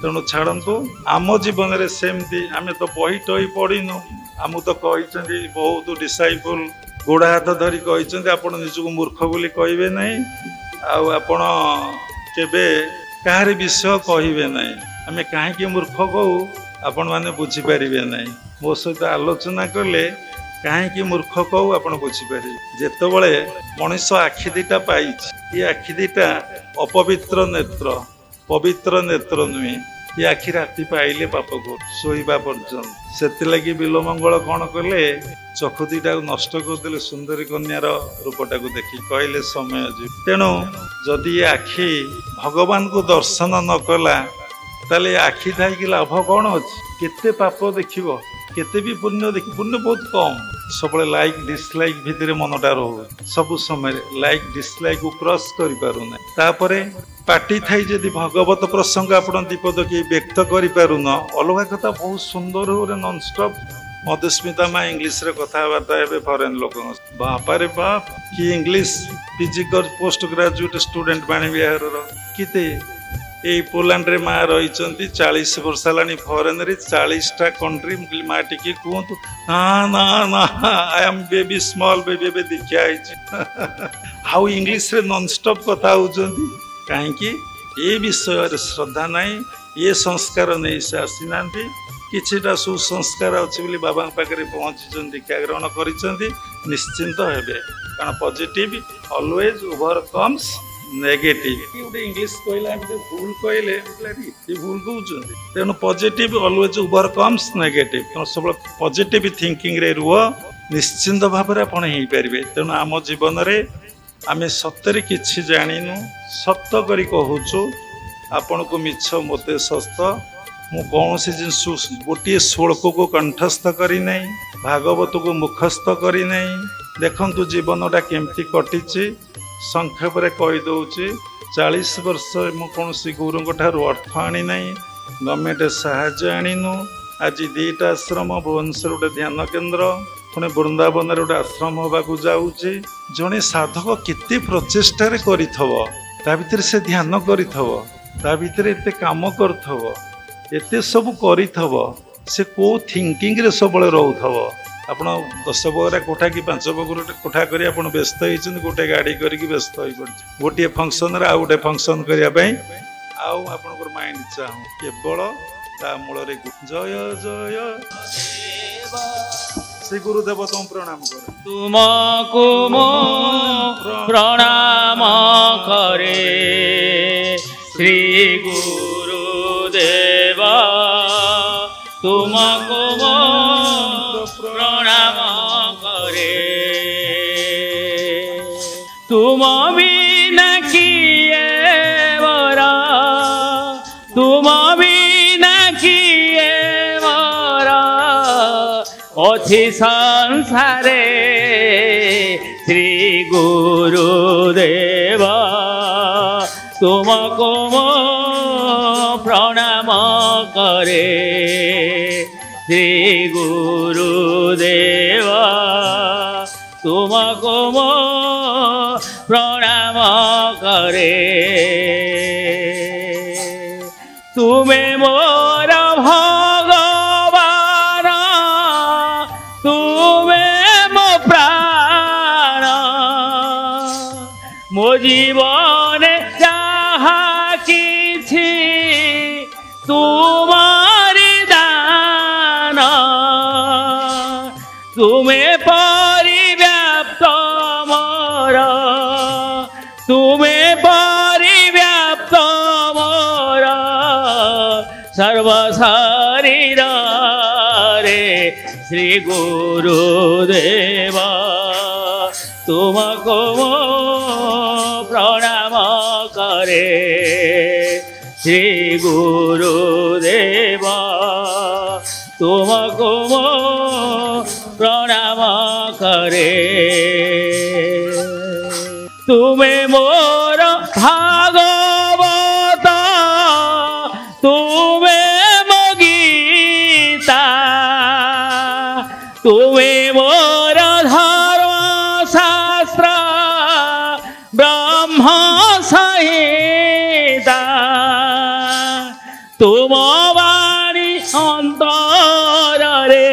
ତେଣୁ ଛାଡ଼ନ୍ତୁ, ଆମ ଜୀବନରେ ସେମିତି ଆମେ ତ ବହି ଟହି ପଢ଼ିନୁ। ଆମକୁ ତ କହିଛନ୍ତି ବହୁତ ଡିସାଇପଲ୍ ଗୋଡ଼ ହାତ ଧରି କହିଛନ୍ତି ଆପଣ ନିଜକୁ ମୂର୍ଖ ବୋଲି କହିବେ ନାହିଁ, ଆଉ ଆପଣ କେବେ କାହାରି ବିଷୟ କହିବେ ନାହିଁ। ଆମେ କାହିଁକି ମୂର୍ଖ କହୁ ଆପଣମାନେ ବୁଝିପାରିବେ ନାହିଁ। ମୋ ସହିତ ଆଲୋଚନା କଲେ କାହିଁକି ମୂର୍ଖ କହୁ ଆପଣ ବୁଝିପାରିବେ। ଯେତେବେଳେ ମଣିଷ ଆଖି ଦିଟା ପାଇଛି, ଏ ଆଖି ଦିଟା ଅପବିତ୍ର ନେତ୍ର, ପବିତ୍ର ନେତ୍ର ନୁହେଁ। ଏ ଆଖି ରାତି ପାଇଲେ ପାପ କରୁ ଶୋଇବା ପର୍ଯ୍ୟନ୍ତ। ସେଥିଲାଗି ବିଲମଙ୍ଗଳ କ'ଣ କଲେ, ଚକ୍ଷୁ ଦିଟାକୁ ନଷ୍ଟ କରିଦେଲେ ସୁନ୍ଦରୀ କନ୍ୟାର ରୂପଟାକୁ ଦେଖି, କହିଲେ ସମୟ ଯିବ। ତେଣୁ ଯଦି ଏ ଆଖି ଭଗବାନଙ୍କୁ ଦର୍ଶନ ନ କଲା ତାହେଲେ ଏ ଆଖି ଥାଇକି ଲାଭ କ'ଣ ଅଛି? କେତେ ପାପ ଦେଖିବ, କେତେ ବି ପୁଣ୍ୟ ଦେଖି, ପୁଣ୍ୟ ବହୁତ କମ୍। ସବୁବେଳେ ଲାଇକ୍ ଡିସଲାଇକ୍ ଭିତରେ ମନଟା ରହୁ, ସବୁ ସମୟରେ ଲାଇକ୍ ଡିସଲାଇକ୍କୁ କ୍ରସ୍ କରିପାରୁନାହିଁ। ତାପରେ ପାଟି ଥାଇ ଯଦି ଭଗବତ ପ୍ରସଙ୍ଗ ଆପଣ ଦୀପଦ କିଏ ବ୍ୟକ୍ତ କରିପାରୁନ, ଅଲଗା କଥା ବହୁତ ସୁନ୍ଦର ଭାବରେ ନନଷ୍ଟପ୍। ମଧୁସ୍ମିତା ମା ଇଂଲିଶରେ କଥାବାର୍ତ୍ତା ହେବେ ଫରେନ୍ ଲୋକଙ୍କ। ବାପାରେ ବାପ କି English PG post graduate student ବାଣୀ ବିହାରର। କେତେ ଏଇ ପୋଲାଣ୍ଡରେ ମା ରହିଛନ୍ତି 40 ବର୍ଷ ହେଲାଣି ଫରେନ୍ରେ, 40ଟା କଣ୍ଟ୍ରି। ମୁଁ କହିଲି ମା ଟିକେ କୁହନ୍ତୁ। ନା ନା ନା, I am baby, small baby, ଏବେ ଦୀକ୍ଷା ହେଇଛି। ଆଉ ଇଂଲିଶରେ ନନଷ୍ଟପ୍ କଥା ହେଉଛନ୍ତି। କାହିଁକି? ଏ ବିଷୟରେ ଶ୍ରଦ୍ଧା ନାହିଁ, ଏ ସଂସ୍କାର ନେଇ ସେ ଆସିନାହାନ୍ତି। କିଛିଟା ସୁସଂସ୍କାର ଅଛି ବୋଲି ବାବାଙ୍କ ପାଖରେ ପହଞ୍ଚିଛନ୍ତି, ଦୀକ୍ଷା ଗ୍ରହଣ କରିଛନ୍ତି, ନିଶ୍ଚିନ୍ତ ହେବେ। କାରଣ ପଜିଟିଭ ଅଲୱେଜ ଓଭରକମ୍ସ ନେଗେଟିଭ। ଗୋଟେ ଇଂଲିଶ କହିଲା ଭୁଲ କହିଲେ ଏତେ ଭୁଲ କହୁଛନ୍ତି। ତେଣୁ ପଜିଟିଭ ଅଲୱେଜ ଓଭରକମ୍ସ ନେଗେଟିଭ। ତେଣୁ ସବୁବେଳେ ପଜିଟିଭ ଥିଙ୍କିଂରେ ରୁହ, ନିଶ୍ଚିନ୍ତ ଭାବରେ ଆପଣ ହେଇପାରିବେ। ତେଣୁ ଆମ ଜୀବନରେ ଆମେ ସତରେ କିଛି ଜାଣିନୁ, ସତ କରି କହୁଛୁ। ଆପଣଙ୍କୁ ମିଛ, ମୋତେ ସତ। ମୁଁ କୌଣସି ଜିନିଷ ଗୋଟିଏ ଶ୍ଳୋକକୁ କଣ୍ଠସ୍ଥ କରିନାହିଁ, ଭାଗବତକୁ ମୁଖସ୍ଥ କରିନାହିଁ। ଦେଖନ୍ତୁ ଜୀବନଟା କେମିତି କଟିଛି, ସଂକ୍ଷେପରେ କହିଦେଉଛି। 40 ବର୍ଷ ମୁଁ କୌଣସି ଗୁରୁଙ୍କ ଠାରୁ ଅର୍ଥ ଆଣିନାହିଁ, ଗଭର୍ଣ୍ଣମେଣ୍ଟ ସାହାଯ୍ୟ ଆଣିନୁ। ଆଜି 2ଟା ଆଶ୍ରମ, ଭୁବନେଶ୍ୱର ଗୋଟେ ଧ୍ୟାନ କେନ୍ଦ୍ର, ପୁଣି ବୃନ୍ଦାବନରେ ଗୋଟେ ଆଶ୍ରମ ହେବାକୁ ଯାଉଛି। ଜଣେ ସାଧକ କେତେ ପ୍ରଚେଷ୍ଟାରେ କରିଥିବ, ତା ଭିତରେ ସେ ଧ୍ୟାନ କରିଥିବ, ତା ଭିତରେ ଏତେ କାମ କରିଥିବ, ଏତେ ସବୁ କରିଥିବ, ସେ କେଉଁ ଥିଙ୍କିଂରେ ସବୁବେଳେ ରହୁଥିବ। ଆପଣ 10 ବଗରା କୋଠା କି 5 ବଗରା କୋଠା କରି ଆପଣ ବ୍ୟସ୍ତ ହେଇଛନ୍ତି, ଗୋଟେ ଗାଡ଼ି କରିକି ବ୍ୟସ୍ତ ହୋଇପଡ଼ିଛି ଗୋଟିଏ ଫଙ୍କସନ୍ରେ ଆଉ ଗୋଟେ ଫଙ୍କସନ୍ କରିବା ପାଇଁ। ଆଉ ଆପଣଙ୍କର ମାଇଣ୍ଡ ଚାହୁଁ କେବଳ ତା ମୂଳରେ ଜୟ ଜୟ ଶ୍ରୀ ଗୁରୁଦେବ ତମ ପ୍ରଣାମ କର। ତୁମକୁ ମୁଁ ପ୍ରଣାମ କରେ ଶ୍ରୀ ଗୁରୁଦେବ, ତୁମକୁ ମୁଁ ପ୍ରଣାମ କରେ। ତୁମ ବିନା କିଏ ମୋର, ତୁମ ବିନା କିଏ ମୋର ଅଛି ସଂସାରେ ଶ୍ରୀ ଗୁରୁଦେବ, ତୁମକୁ ମୁଁ ପ୍ରଣାମ କରେ ଶ୍ରୀ ଗୁରୁଦେବ, ତୁମକୁ ମୁଁ ପ୍ରଣାମ କରେ। ତୁମେ ମୋର ଭଗବାନ, ତୁମେ ମୋ ପ୍ରାଣ, ମୋ ଜୀବନେ ଯାହା କିଛି ତୁମରି ଦାନ, ତୁମେ ପରିବ୍ୟାପ୍ତ ମୋର, ତୁମେ ପରିବ୍ୟାପ୍ତ ମୋର ସର୍ବ ଶରୀରରେ ଶ୍ରୀ ଗୁରୁଦେବ, ତୁମକୁ ମୁଁ ପ୍ରଣାମ କରେ ଶ୍ରୀ ଗୁରୁଦେବ, ତୁମକୁ ମୁଁ ପ୍ରଣାମ କରେ। ତୁମେ ମୋର ଭାଗବତ, ତୁମେ ମୋ ଗୀତା, ତୁମେ ମୋର ଧର୍ମଶାସ୍ତ୍ର ବ୍ରହ୍ମ ସଂହିତା, ତୁମ ବାଣୀ ଅନ୍ତରରେ,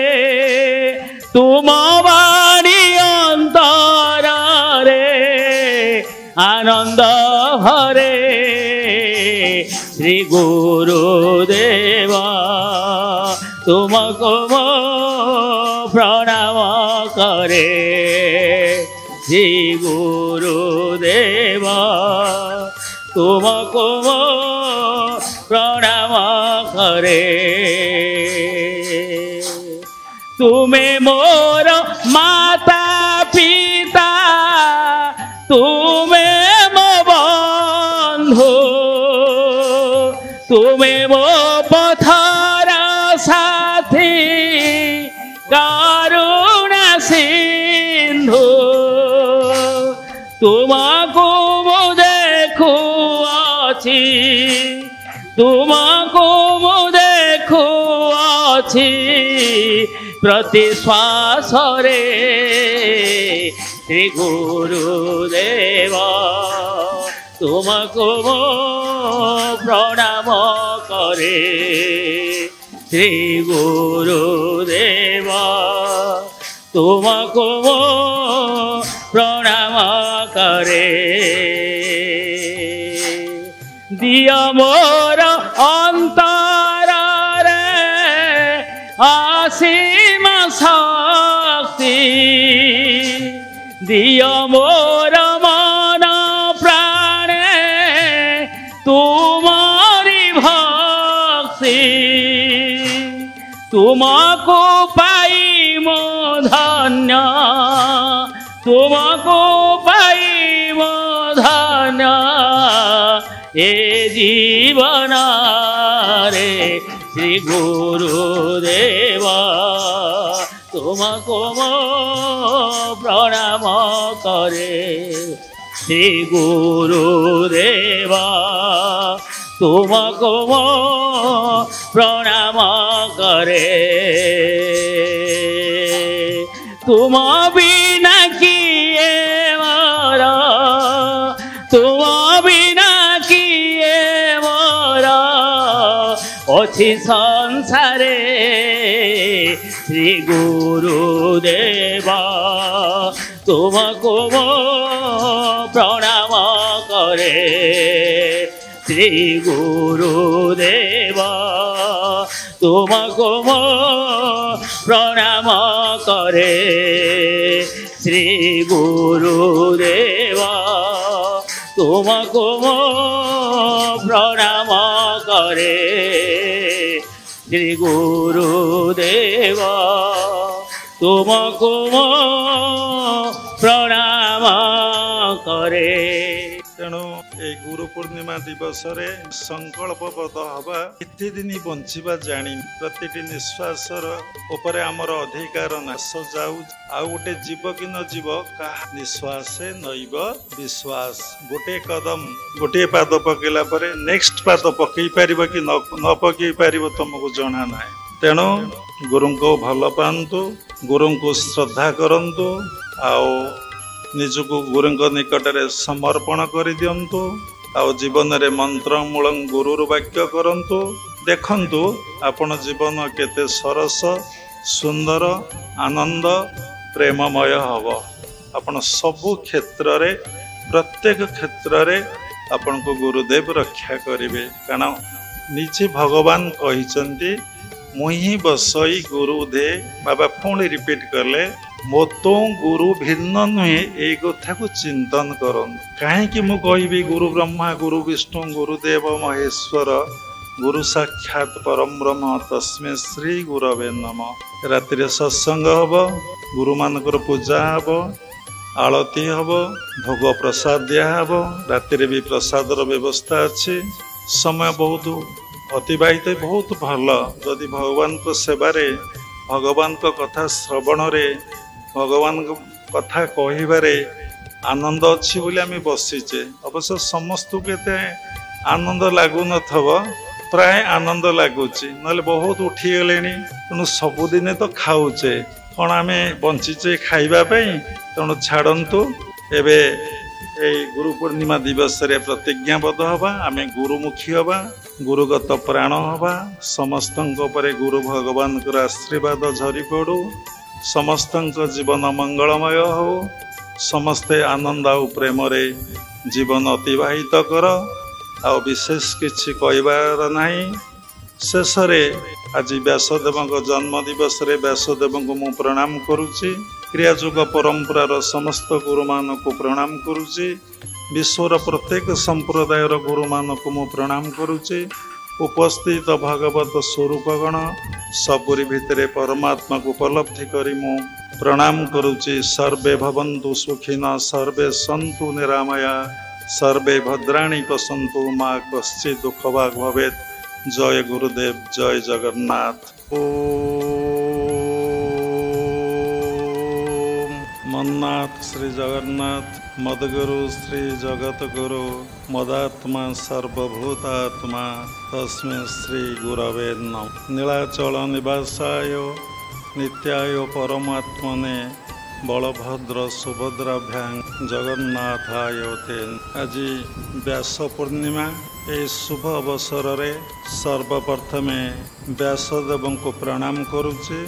ତୁମ ବାଣୀ ଅନ୍ତରରେ ଆନନ୍ଦ ଭରେ ଶ୍ରୀ ଗୁରୁଦେବ, ତୁମକୁ ମୁଁ ପ୍ରଣାମ କରେ ଶ୍ରୀ ଗୁରୁଦେବ, ତୁମକୁ ମୁଁ ପ୍ରଣାମ କରେ। ତୁମେ ମୋର ମାତା ପିତା, ତୁମେ ମୋ ବନ୍ଧୁ, ତୁମେ ମୋ ପଥର ସାଥୀ କରୁଣା ସିନ୍ଧୁ, ତୁମକୁ ମୁଁ ଦେଖୁଅଛି, ତୁମକୁ ମୁଁ ଦେଖୁଅଛି ପ୍ରତି ଶ୍ୱାସରେ ଶ୍ରୀ ଗୁରୁଦେବ, ତୁମକୁ ମୁଁ ପ୍ରଣାମ କରେ ଶ୍ରୀ ଗୁରୁଦେବ, ତୁମକୁ ମୁଁ ପ୍ରଣାମ କରେ। ଦିଅ ମୋର ଅନ୍ତରରେ ଅସୀମ ଶକ୍ତି, ଦିଅ ମୋର ମନ ପ୍ରାଣେ ତୁମରି ଭକ୍ତି, ତୁମକୁ ପାଇ ମୋ ଧନ୍ୟ, ତୁମକୁ ପାଇ ମୋ ଧନ୍ୟ ଏ ଜୀବନରେ ଶ୍ରୀ ଗୁରୁଦେବ, ତୁମକୁ ମୁଁ ପ୍ରଣାମ କରେ ଶ୍ରୀ ଗୁରୁଦେବ, ତୁମକୁ ମୁଁ ପ୍ରଣାମ କରେ। ତୁମ ବିନା କିଏ ମୋର, ତୁମ ବିନା କିଏ ମୋର ଅଛି ସଂସାରେ শ্রী গুরুদেবা তোমাকে মো প্রণাম করে শ্রী গুরুদেবা তোমাকে মো প্রণাম করে শ্রী গুরুদেবা তোমাকে মো প্রণাম করে শ্রী গুরুদেবা তোমাকে মো প্রণাম করে। ତେଣୁ এই ଗୁରୁ ପୂର୍ଣ୍ଣିମା ଦିବସରେ ସଂକଳ୍ପବଦ୍ଧ ହେବା କେତେ ଦିନ ବଞ୍ଚିବା ଜାଣିନି ପ୍ରତିଟି ନିଶ୍ୱାସର ଉପରେ ଆମର ଅଧିକାର ନାଶ ଯାଉ ଆଉ ଗୋଟେ ଯିବ କି ନ ଯିବ କାହା ନିଶ୍ୱାସେ ନଇବ ବିଶ୍ୱାସ ଗୋଟିଏ କଦମ ଗୋଟିଏ ପାଦ ପକେଇଲା ପରେ ନେକ୍ସଟ ପାଦ ପକେଇ ପାରିବ କି ନ ପକେଇ ପାରିବ ତମକୁ ଜଣା ନାହିଁ। ତେଣୁ ଗୁରୁଙ୍କୁ ଭଲ ପାଆନ୍ତୁ ଗୁରୁଙ୍କୁ ଶ୍ରଦ୍ଧା କରନ୍ତୁ ଆଉ ନିଜକୁ ଗୁରୁଙ୍କ ନିକଟରେ ସମର୍ପଣ କରିଦିଅନ୍ତୁ ଆଉ ଜୀବନରେ ମନ୍ତ୍ରମୂଳ ଗୁରୁର ବାକ୍ୟ କରନ୍ତୁ। ଦେଖନ୍ତୁ ଆପଣ ଜୀବନ କେତେ ସରସ ସୁନ୍ଦର ଆନନ୍ଦ ପ୍ରେମମୟ ହେବ। ଆପଣ ସବୁ କ୍ଷେତ୍ରରେ ପ୍ରତ୍ୟେକ କ୍ଷେତ୍ରରେ ଆପଣଙ୍କୁ ଗୁରୁଦେବ ରକ୍ଷା କରିବେ କାରଣ ନିଜେ ଭଗବାନ କହିଛନ୍ତି ମୁଇଁ ହିଁ ବସଇ ଗୁରୁ ଦେ ବାବା ପୁଣି ରିପିଟ୍ କଲେ ମୋ ତ ଗୁରୁ ଭିନ୍ନ ନୁହେଁ ଏଇ କଥାକୁ ଚିନ୍ତନ କରନ୍ତୁ। କାହିଁକି ମୁଁ କହିବି ଗୁରୁ ବ୍ରହ୍ମା ଗୁରୁ ବିଷ୍ଣୁ ଗୁରୁଦେବ ମହେଶ୍ୱର ଗୁରୁ ସାକ୍ଷାତ ପରମ ବ୍ରହ୍ମ ତସ୍ମୈ ଶ୍ରୀ ଗୁରବେ ନମ। ରାତିରେ ସତ୍ସଙ୍ଗ ହେବ ଗୁରୁମାନଙ୍କର ପୂଜା ହେବ ଆଳତି ହେବ ଭୋଗ ପ୍ରସାଦ ଦିଆହେବ ରାତିରେ ବି ପ୍ରସାଦର ବ୍ୟବସ୍ଥା ଅଛି। ସମୟ ବହୁତ ଅତିବାହିତ ବହୁତ ଭଲ ଯଦି ଭଗବାନଙ୍କ ସେବାରେ ଭଗବାନଙ୍କ କଥା ଶ୍ରବଣରେ ଭଗବାନଙ୍କ କଥା କହିବାରେ ଆନନ୍ଦ ଅଛି ବୋଲି ଆମେ ବସିଛେ। ଅବଶ୍ୟ ସମସ୍ତଙ୍କୁ ଏତେ ଆନନ୍ଦ ଲାଗୁନଥିବ ପ୍ରାୟ ଆନନ୍ଦ ଲାଗୁଛି ନହେଲେ ବହୁତ ଉଠିଗଲେଣି ତେଣୁ ସବୁଦିନେ ତ ଖାଉଛେ କ'ଣ ଆମେ ବଞ୍ଚିଛେ ଖାଇବା ପାଇଁ ତେଣୁ ଛାଡ଼ନ୍ତୁ। ଏବେ ଏଇ ଗୁରୁ ପୂର୍ଣ୍ଣିମା ଦିବସରେ ପ୍ରତିଜ୍ଞାବଦ୍ଧ ହେବା ଆମେ ଗୁରୁମୁଖୀ ହେବା ଗୁରୁଗତ ପ୍ରାଣ ହେବା ସମସ୍ତଙ୍କ ଉପରେ ଗୁରୁ ଭଗବାନଙ୍କର ଆଶୀର୍ବାଦ ଝରି ପଡ଼ୁ ସମସ୍ତଙ୍କ ଜୀବନ ମଙ୍ଗଳମୟ ହେଉ ସମସ୍ତେ ଆନନ୍ଦ ଆଉ ପ୍ରେମରେ ଜୀବନ ଅତିବାହିତ କର ଆଉ ବିଶେଷ କିଛି କହିବାର ନାହିଁ। ଶେଷରେ ଆଜି ବ୍ୟାସଦେବଙ୍କ ଜନ୍ମ ଦିବସରେ ବ୍ୟାସଦେବଙ୍କୁ ମୁଁ ପ୍ରଣାମ କରୁଛି କ୍ରିୟାଯୁଗ ପରମ୍ପରାର ସମସ୍ତ ଗୁରୁମାନଙ୍କୁ ପ୍ରଣାମ କରୁଛି ବିଶ୍ୱର ପ୍ରତ୍ୟେକ ସମ୍ପ୍ରଦାୟର ଗୁରୁମାନଙ୍କୁ ମୁଁ ପ୍ରଣାମ କରୁଛି ଉପସ୍ଥିତ ଭଗବତ ସ୍ୱରୂପଗଣ ସବୁରି ଭିତରେ ପରମାତ୍ମାକୁ ଉପଲବ୍ଧି କରି ମୁଁ ପ୍ରଣାମ କରୁଛି। ସର୍ବେ ଭବନ୍ତୁ ସୁଖିନ ସର୍ବେ ସନ୍ତୁ ନିରାମୟା ସର୍ବେ ଭଦ୍ରାଣୀ ପଶନ୍ତୁ ମା କଶ୍ଚିତ୍ ଦୁଃଖ ଭାଗ ଭବେତ୍। ଜୟ ଗୁରୁଦେବ ଜୟ ଜଗନ୍ନାଥ। ମନ୍ନାଥ ଶ୍ରୀ ଜଗନ୍ନାଥ ମଦଗୁରୁ ଶ୍ରୀ ଜଗତଗୁରୁ ମଦାତ୍ମା ସର୍ବଭୂତାତ୍ମା ତସ୍ମୈ ଶ୍ରୀ ଗୁରବେ ନମଃ। ନୀଳାଚଳ ନିବାସାୟ ନିତ୍ୟାୟ ପରମାତ୍ମନେ ବଳଭଦ୍ର ସୁଭଦ୍ରାଭ୍ୟାଂ ଜଗନ୍ନାଥାୟ ତେ। ଆଜି ବ୍ୟାସ ପୂର୍ଣ୍ଣିମା ଏହି ଶୁଭ ଅବସରରେ ସର୍ବପ୍ରଥମେ ବ୍ୟାସଦେବଙ୍କୁ ପ୍ରଣାମ କରୁଛି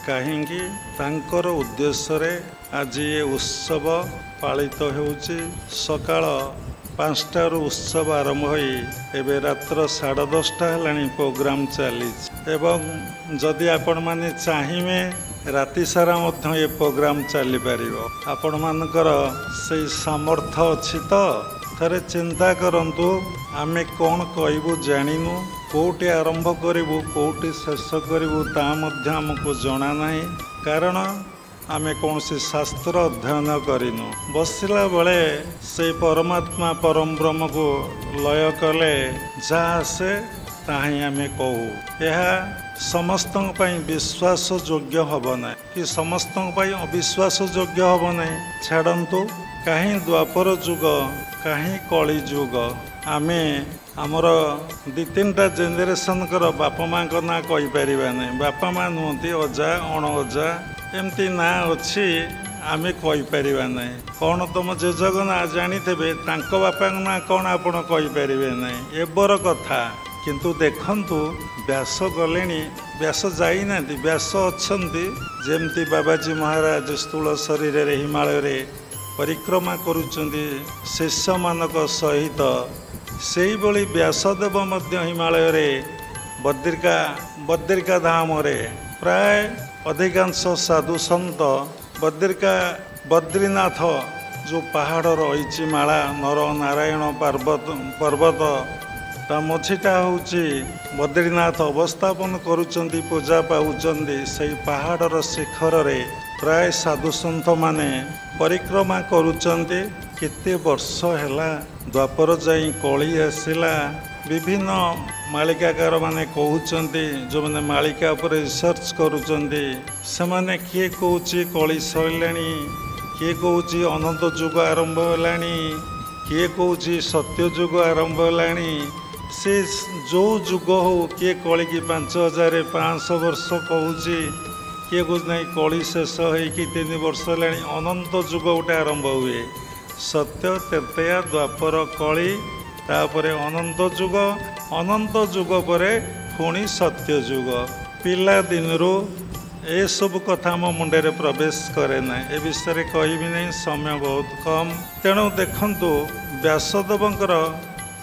କାହିଁକି ତାଙ୍କର ଉଦ୍ଦେଶ୍ୟରେ ଆଜି ଏ ଉତ୍ସବ ପାଳିତ ହେଉଛି। ସକାଳ 5ଟାରୁ ଉତ୍ସବ ଆରମ୍ଭ ହୋଇ ଏବେ ରାତ୍ର 10:30 ହେଲାଣି ପ୍ରୋଗ୍ରାମ ଚାଲିଛି ଏବଂ ଯଦି ଆପଣମାନେ ଚାହିଁବେ ରାତି ସାରା ମଧ୍ୟ ଏ ପ୍ରୋଗ୍ରାମ ଚାଲିପାରିବ। ଆପଣମାନଙ୍କର ସେଇ ସାମର୍ଥ୍ୟ ଅଛି ତ ଥରେ ଚିନ୍ତା କରନ୍ତୁ ଆମେ କ'ଣ କହିବୁ ଜାଣିନୁ କେଉଁଠି ଆରମ୍ଭ କରିବୁ କେଉଁଠି ଶେଷ କରିବୁ ତାହା ମଧ୍ୟ ଆମକୁ ଜଣା ନାହିଁ କାରଣ ଆମେ କୌଣସି ଶାସ୍ତ୍ର ଅଧ୍ୟୟନ କରିନୁ। ବସିଲା ବେଳେ ସେଇ ପରମାତ୍ମା ପରମ ବ୍ରହ୍ମକୁ ଲୟ କଲେ ଯାହା ଆସେ ତାହା ହିଁ ଆମେ କହୁ। ଏହା ସମସ୍ତଙ୍କ ପାଇଁ ବିଶ୍ୱାସ ଯୋଗ୍ୟ ହେବ ନାହିଁ କି ସମସ୍ତଙ୍କ ପାଇଁ ଅବିଶ୍ୱାସ ଯୋଗ୍ୟ ହେବ ନାହିଁ। ଛାଡ଼ନ୍ତୁ କାହିଁ ଦ୍ୱାପର ଯୁଗ କାହିଁ କଳି ଯୁଗ ଆମେ ଆମର 2-3ଟା ଜେନେରେସନଙ୍କର ବାପା ମାଙ୍କ ନାଁ କହିପାରିବା ନାହିଁ। ବାପା ମା ନୁହନ୍ତି ଅଜା ଅଣଅଜା ଏମିତି ନାଁ ଅଛି ଆମେ କହିପାରିବା ନାହିଁ। କ'ଣ ତୁମ ଜେଜେଙ୍କ ନାଁ ଜାଣିଥିବେ ତାଙ୍କ ବାପାଙ୍କ ନାଁ କ'ଣ ଆପଣ କହିପାରିବେ ନାହିଁ। ଏବର କଥା କିନ୍ତୁ ଦେଖନ୍ତୁ ବ୍ୟାସ ଗଲେଣି, ବ୍ୟାସ ଯାଇନାହାନ୍ତି, ବ୍ୟାସ ଅଛନ୍ତି। ଯେମିତି ବାବାଜୀ ମହାରାଜ ସ୍ଥୂଳ ଶରୀରରେ ହିମାଳୟରେ ପରିକ୍ରମା କରୁଛନ୍ତି ଶିଷ୍ୟମାନଙ୍କ ସହିତ, ସେଇଭଳି ବ୍ୟାସଦେବ ମଧ୍ୟ ହିମାଳୟରେ ବଦ୍ରିକା ଧାମରେ ପ୍ରାୟ ଅଧିକାଂଶ ସାଧୁ ସନ୍ତ ବଦ୍ରୀନାଥ ଯେଉଁ ପାହାଡ଼ ରହିଛି ମାଳା ନର ନାରାୟଣ ପର୍ବତ ତା ମଝିଟା ହେଉଛି ବଦ୍ରୀନାଥ ଅବସ୍ଥାପନ କରୁଛନ୍ତି, ପୂଜା ପାଉଛନ୍ତି। ସେଇ ପାହାଡ଼ର ଶିଖରରେ ପ୍ରାୟ ସାଧୁସନ୍ଥମାନେ ପରିକ୍ରମା କରୁଛନ୍ତି। କେତେ ବର୍ଷ ହେଲା ଦ୍ୱାପର ଯାଇ କଳି ଆସିଲା। ବିଭିନ୍ନ ମାଳିକାକାରମାନେ କହୁଛନ୍ତି, ଯେଉଁମାନେ ମାଳିକା ଉପରେ ରିସର୍ଚ୍ଚ କରୁଛନ୍ତି, ସେମାନେ କିଏ କହୁଛି କଳି ସରିଲାଣି, କିଏ କହୁଛି ଅନନ୍ତ ଯୁଗ ଆରମ୍ଭ ହେଲାଣି, କିଏ କହୁଛି ସତ୍ୟ ଯୁଗ ଆରମ୍ଭ ହେଲାଣି। ସେ ଯେଉଁ ଯୁଗ ହଉ, କିଏ କଳିକି 5500 ବର୍ଷ କହୁଛି, କିଏ କହୁଛି ନାହିଁ କଳି ଶେଷ ହେଇକି 3 ବର୍ଷ ହେଲାଣି, ଅନନ୍ତ ଯୁଗ ଗୋଟେ ଆରମ୍ଭ ହୁଏ। ସତ୍ୟ ତ୍ରେତୟା ଦ୍ୱାପର କଳି, ତାପରେ ଅନନ୍ତ ଯୁଗ ପରେ ପୁଣି ସତ୍ୟ ଯୁଗ। ପିଲାଦିନରୁ ଏସବୁ କଥା ମୋ ମୁଣ୍ଡରେ ପ୍ରବେଶ କରେ ନାହିଁ, ଏ ବିଷୟରେ କହିବି ନାହିଁ, ସମୟ ବହୁତ କମ୍। ତେଣୁ ଦେଖନ୍ତୁ ବ୍ୟାସଦେବଙ୍କର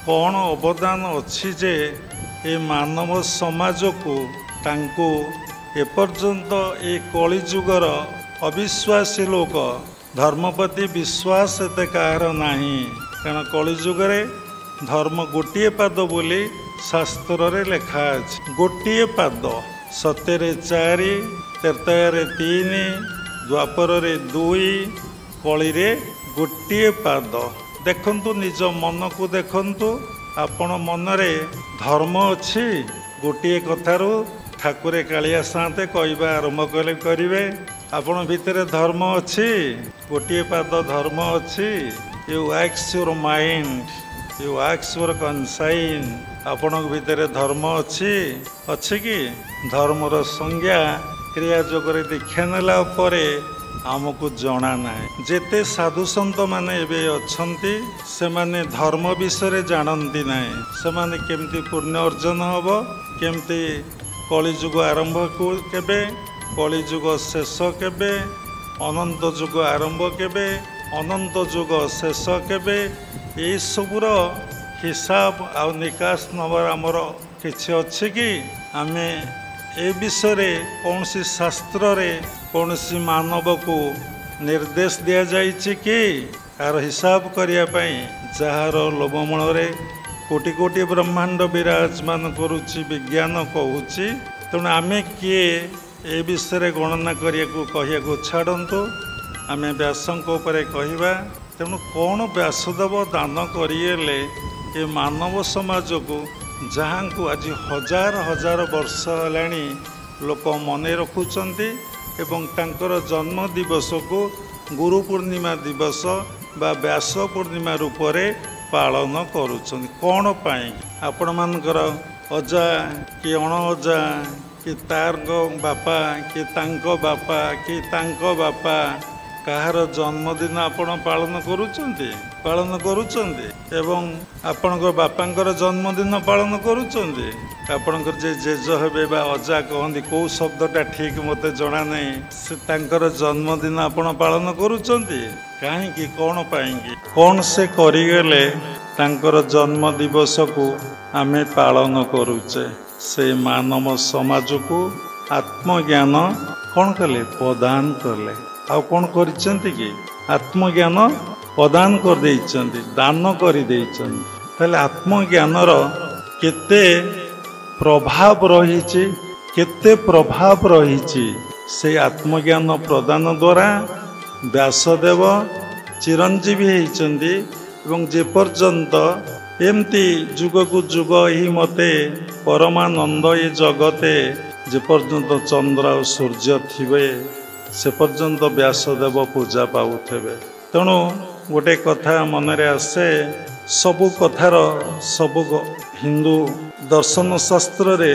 କ'ଣ ଅବଦାନ ଅଛି ଯେ ଏ ମାନବ ସମାଜକୁ ତାଙ୍କୁ ଏପର୍ଯ୍ୟନ୍ତ ଏ କଳିଯୁଗର ଅବିଶ୍ୱାସୀ ଲୋକ, ଧର୍ମ ପ୍ରତି ବିଶ୍ୱାସ ଏତେ କାହାର ନାହିଁ। କାରଣ କଳିଯୁଗରେ ଧର୍ମ ଗୋଟିଏ ପାଦ ବୋଲି ଶାସ୍ତ୍ରରେ ଲେଖା ଅଛି। ଗୋଟିଏ ପାଦ, ସତ୍ୟରେ 4, ତ୍ରେତୟାରେ 3, ଦ୍ୱାପରରେ 2, କଳିରେ ଗୋଟିଏ ପାଦ। ଦେଖନ୍ତୁ ନିଜ ମନକୁ ଦେଖନ୍ତୁ, ଆପଣ ମନରେ ଧର୍ମ ଅଛି? ଗୋଟିଏ କଥାରୁ ଠାକୁରେ କାଳିଆ ସାନ୍ତେ କହିବା ଆରମ୍ଭ କରିବେ, ଆପଣ ଭିତରେ ଧର୍ମ ଅଛି? ଗୋଟିଏ ପାଦ ଧର୍ମ ଅଛି? You walks your mind, you walks your conscience. ଆପଣଙ୍କ ଭିତରେ ଧର୍ମ ଅଛି କି? ଧର୍ମର ସଂଜ୍ଞା କ୍ରିୟା ଯୋଗରେ ଦୀକ୍ଷା ନେଲା ପରେ ଆମକୁ ଜଣା ନାହିଁ। ଯେତେ ସାଧୁସନ୍ଥମାନେ ଏବେ ଅଛନ୍ତି, ସେମାନେ ଧର୍ମ ବିଷୟରେ ଜାଣନ୍ତି ନାହିଁ। ସେମାନେ କେମିତି ପୁଣ୍ୟ ଅର୍ଜନ ହେବ, କେମିତି କଳିଯୁଗ ଆରମ୍ଭ କେବେ, କଳିଯୁଗ ଶେଷ କେବେ, ଅନନ୍ତ ଯୁଗ ଆରମ୍ଭ କେବେ, ଅନନ୍ତ ଯୁଗ ଶେଷ କେବେ, ଏଇସବୁର ହିସାବ ଆଉ ନିକାଶ ନେବାର ଆମର କିଛି ଅଛି କି? ଆମେ ଏ ବିଷୟରେ କୌଣସି ଶାସ୍ତ୍ରରେ କୌଣସି ମାନବକୁ ନିର୍ଦ୍ଦେଶ ଦିଆଯାଇଛି କି ତାର ହିସାବ କରିବା ପାଇଁ? ଯାହାର ଲୋଭମୂଳରେ କୋଟି କୋଟି ବ୍ରହ୍ମାଣ୍ଡ ବିରାଜମାନ କରୁଛି, ବିଜ୍ଞାନ କହୁଛି। ତେଣୁ ଆମେ କିଏ ଏ ବିଷୟରେ ଗଣନା କହିବାକୁ ଛାଡ଼ନ୍ତୁ, ଆମେ ବ୍ୟାସଙ୍କ ଉପରେ କହିବା। ତେଣୁ କ'ଣ ବ୍ୟାସଦେବ ଦାନ କରିଗଲେ ଏ ମାନବ ସମାଜକୁ, ଯାହାଙ୍କୁ ଆଜି ହଜାର ହଜାର ବର୍ଷ ହେଲାଣି ଲୋକ ମନେ ରଖୁଛନ୍ତି ଏବଂ ତାଙ୍କର ଜନ୍ମ ଦିବସକୁ ଗୁରୁ ପୂର୍ଣ୍ଣିମା ଦିବସ ବା ବ୍ୟାସ ପୂର୍ଣ୍ଣିମା ରୂପରେ ପାଳନ କରୁଛନ୍ତି। କ'ଣ ପାଇଁ? ଆପଣମାନଙ୍କର ଅଜା କି ଅଣ ଅଜା କି ତାଙ୍କ ବାପା କି ତାଙ୍କ ବାପା କି ତାଙ୍କ ବାପା କାହାର ଜନ୍ମଦିନ ଆପଣ ପାଳନ କରୁଛନ୍ତି ଏବଂ ଆପଣଙ୍କ ବାପାଙ୍କର ଜନ୍ମଦିନ ପାଳନ କରୁଛନ୍ତି। ଆପଣଙ୍କର ଯେ ଜେଜ ହେବେ ବା ଅଜା କହନ୍ତି, କେଉଁ ଶବ୍ଦଟା ଠିକ୍ ମୋତେ ଜଣା ନାହିଁ, ସେ ତାଙ୍କର ଜନ୍ମଦିନ ଆପଣ ପାଳନ କରୁଛନ୍ତି। କାହିଁକି? କ'ଣ ପାଇଁକି? କ'ଣ ସେ କରିଗଲେ ତାଙ୍କର ଜନ୍ମ ଦିବସକୁ ଆମେ ପାଳନ କରୁଛେ? ସେ ମାନବ ସମାଜକୁ ଆତ୍ମଜ୍ଞାନ କ'ଣ କଲେ? ପ୍ରଦାନ କଲେ। ଆଉ କ'ଣ କରିଛନ୍ତି କି? ଆତ୍ମଜ୍ଞାନ ପ୍ରଦାନ କରିଦେଇଛନ୍ତି, ଦାନ କରିଦେଇଛନ୍ତି। ତାହେଲେ ଆତ୍ମଜ୍ଞାନର କେତେ ପ୍ରଭାବ ରହିଛି? ସେଇ ଆତ୍ମଜ୍ଞାନ ପ୍ରଦାନ ଦ୍ୱାରା ବ୍ୟାସଦେବ ଚିରଞ୍ଜୀବୀ ହେଇଛନ୍ତି ଏବଂ ଯେପର୍ଯ୍ୟନ୍ତ ଏମିତି ଯୁଗକୁ ଯୁଗ ଏହି ମତେ ପରମାନନ୍ଦ ଏ ଜଗତେ ଯେପର୍ଯ୍ୟନ୍ତ ଚନ୍ଦ୍ର ଆଉ ସୂର୍ଯ୍ୟ ଥିବେ, ସେ ପର୍ଯ୍ୟନ୍ତ ବ୍ୟାସଦେବ ପୂଜା ପାଉଥିବେ। ତେଣୁ ଗୋଟେ କଥା ମନରେ ଆସେ, ସବୁ ହିନ୍ଦୁ ଦର୍ଶନ ଶାସ୍ତ୍ରରେ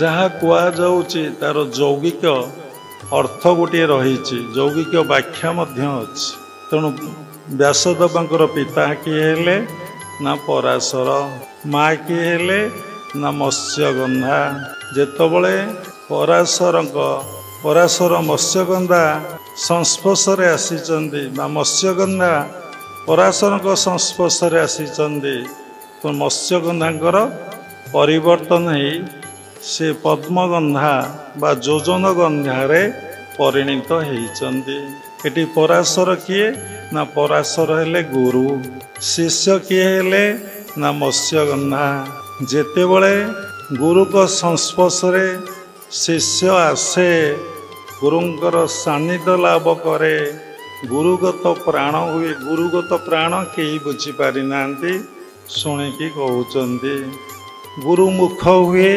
ଯାହା କୁହାଯାଉଛି ତାର ଯୌଗିକ ଅର୍ଥ ଗୋଟିଏ ରହିଛି, ଯୌଗିକ ବ୍ୟାଖ୍ୟା ମଧ୍ୟ ଅଛି। ତେଣୁ ବ୍ୟାସଦେବଙ୍କର ପିତା କିଏ ହେଲେ? ନା ପରାଶର। ମା କିଏ ହେଲେ? ନା ମତ୍ସ୍ୟଗନ୍ଧା। ଯେତେବେଳେ ପରାଶର ମତ୍ସ୍ୟଗନ୍ଧା ସଂସ୍ପର୍ଶରେ ଆସିଛନ୍ତି ବା ମତ୍ସ୍ୟଗନ୍ଧା ପରାଶରଙ୍କ ସଂସ୍ପର୍ଶରେ ଆସିଛନ୍ତି, ତ ମତ୍ସ୍ୟଗନ୍ଧାଙ୍କର ପରିବର୍ତ୍ତନ ହେଇ ସେ ପଦ୍ମଗନ୍ଧା ବା ଯୋଜନଗନ୍ଧାରେ ପରିଣତ ହେଇଛନ୍ତି। ଏଠି ପରାଶର କିଏ? ନା ପରାଶର ହେଲେ ଗୁରୁ। ଶିଷ୍ୟ କିଏ ହେଲେ? ନା ମତ୍ସ୍ୟଗନ୍ଧା। ଯେତେବେଳେ ଗୁରୁଙ୍କ ସଂସ୍ପର୍ଶରେ ଶିଷ୍ୟ ଆସେ, ଗୁରୁଙ୍କର ସାନ୍ନିଧ୍ୟ ଲାଭ କରେ, ଗୁରୁଗତ ପ୍ରାଣ ହୁଏ। ଗୁରୁଗତ ପ୍ରାଣ କେହି ବୁଝିପାରିନାହାନ୍ତି, ଶୁଣିକି କହୁଛନ୍ତି। ଗୁରୁମୁଖ ହୁଏ।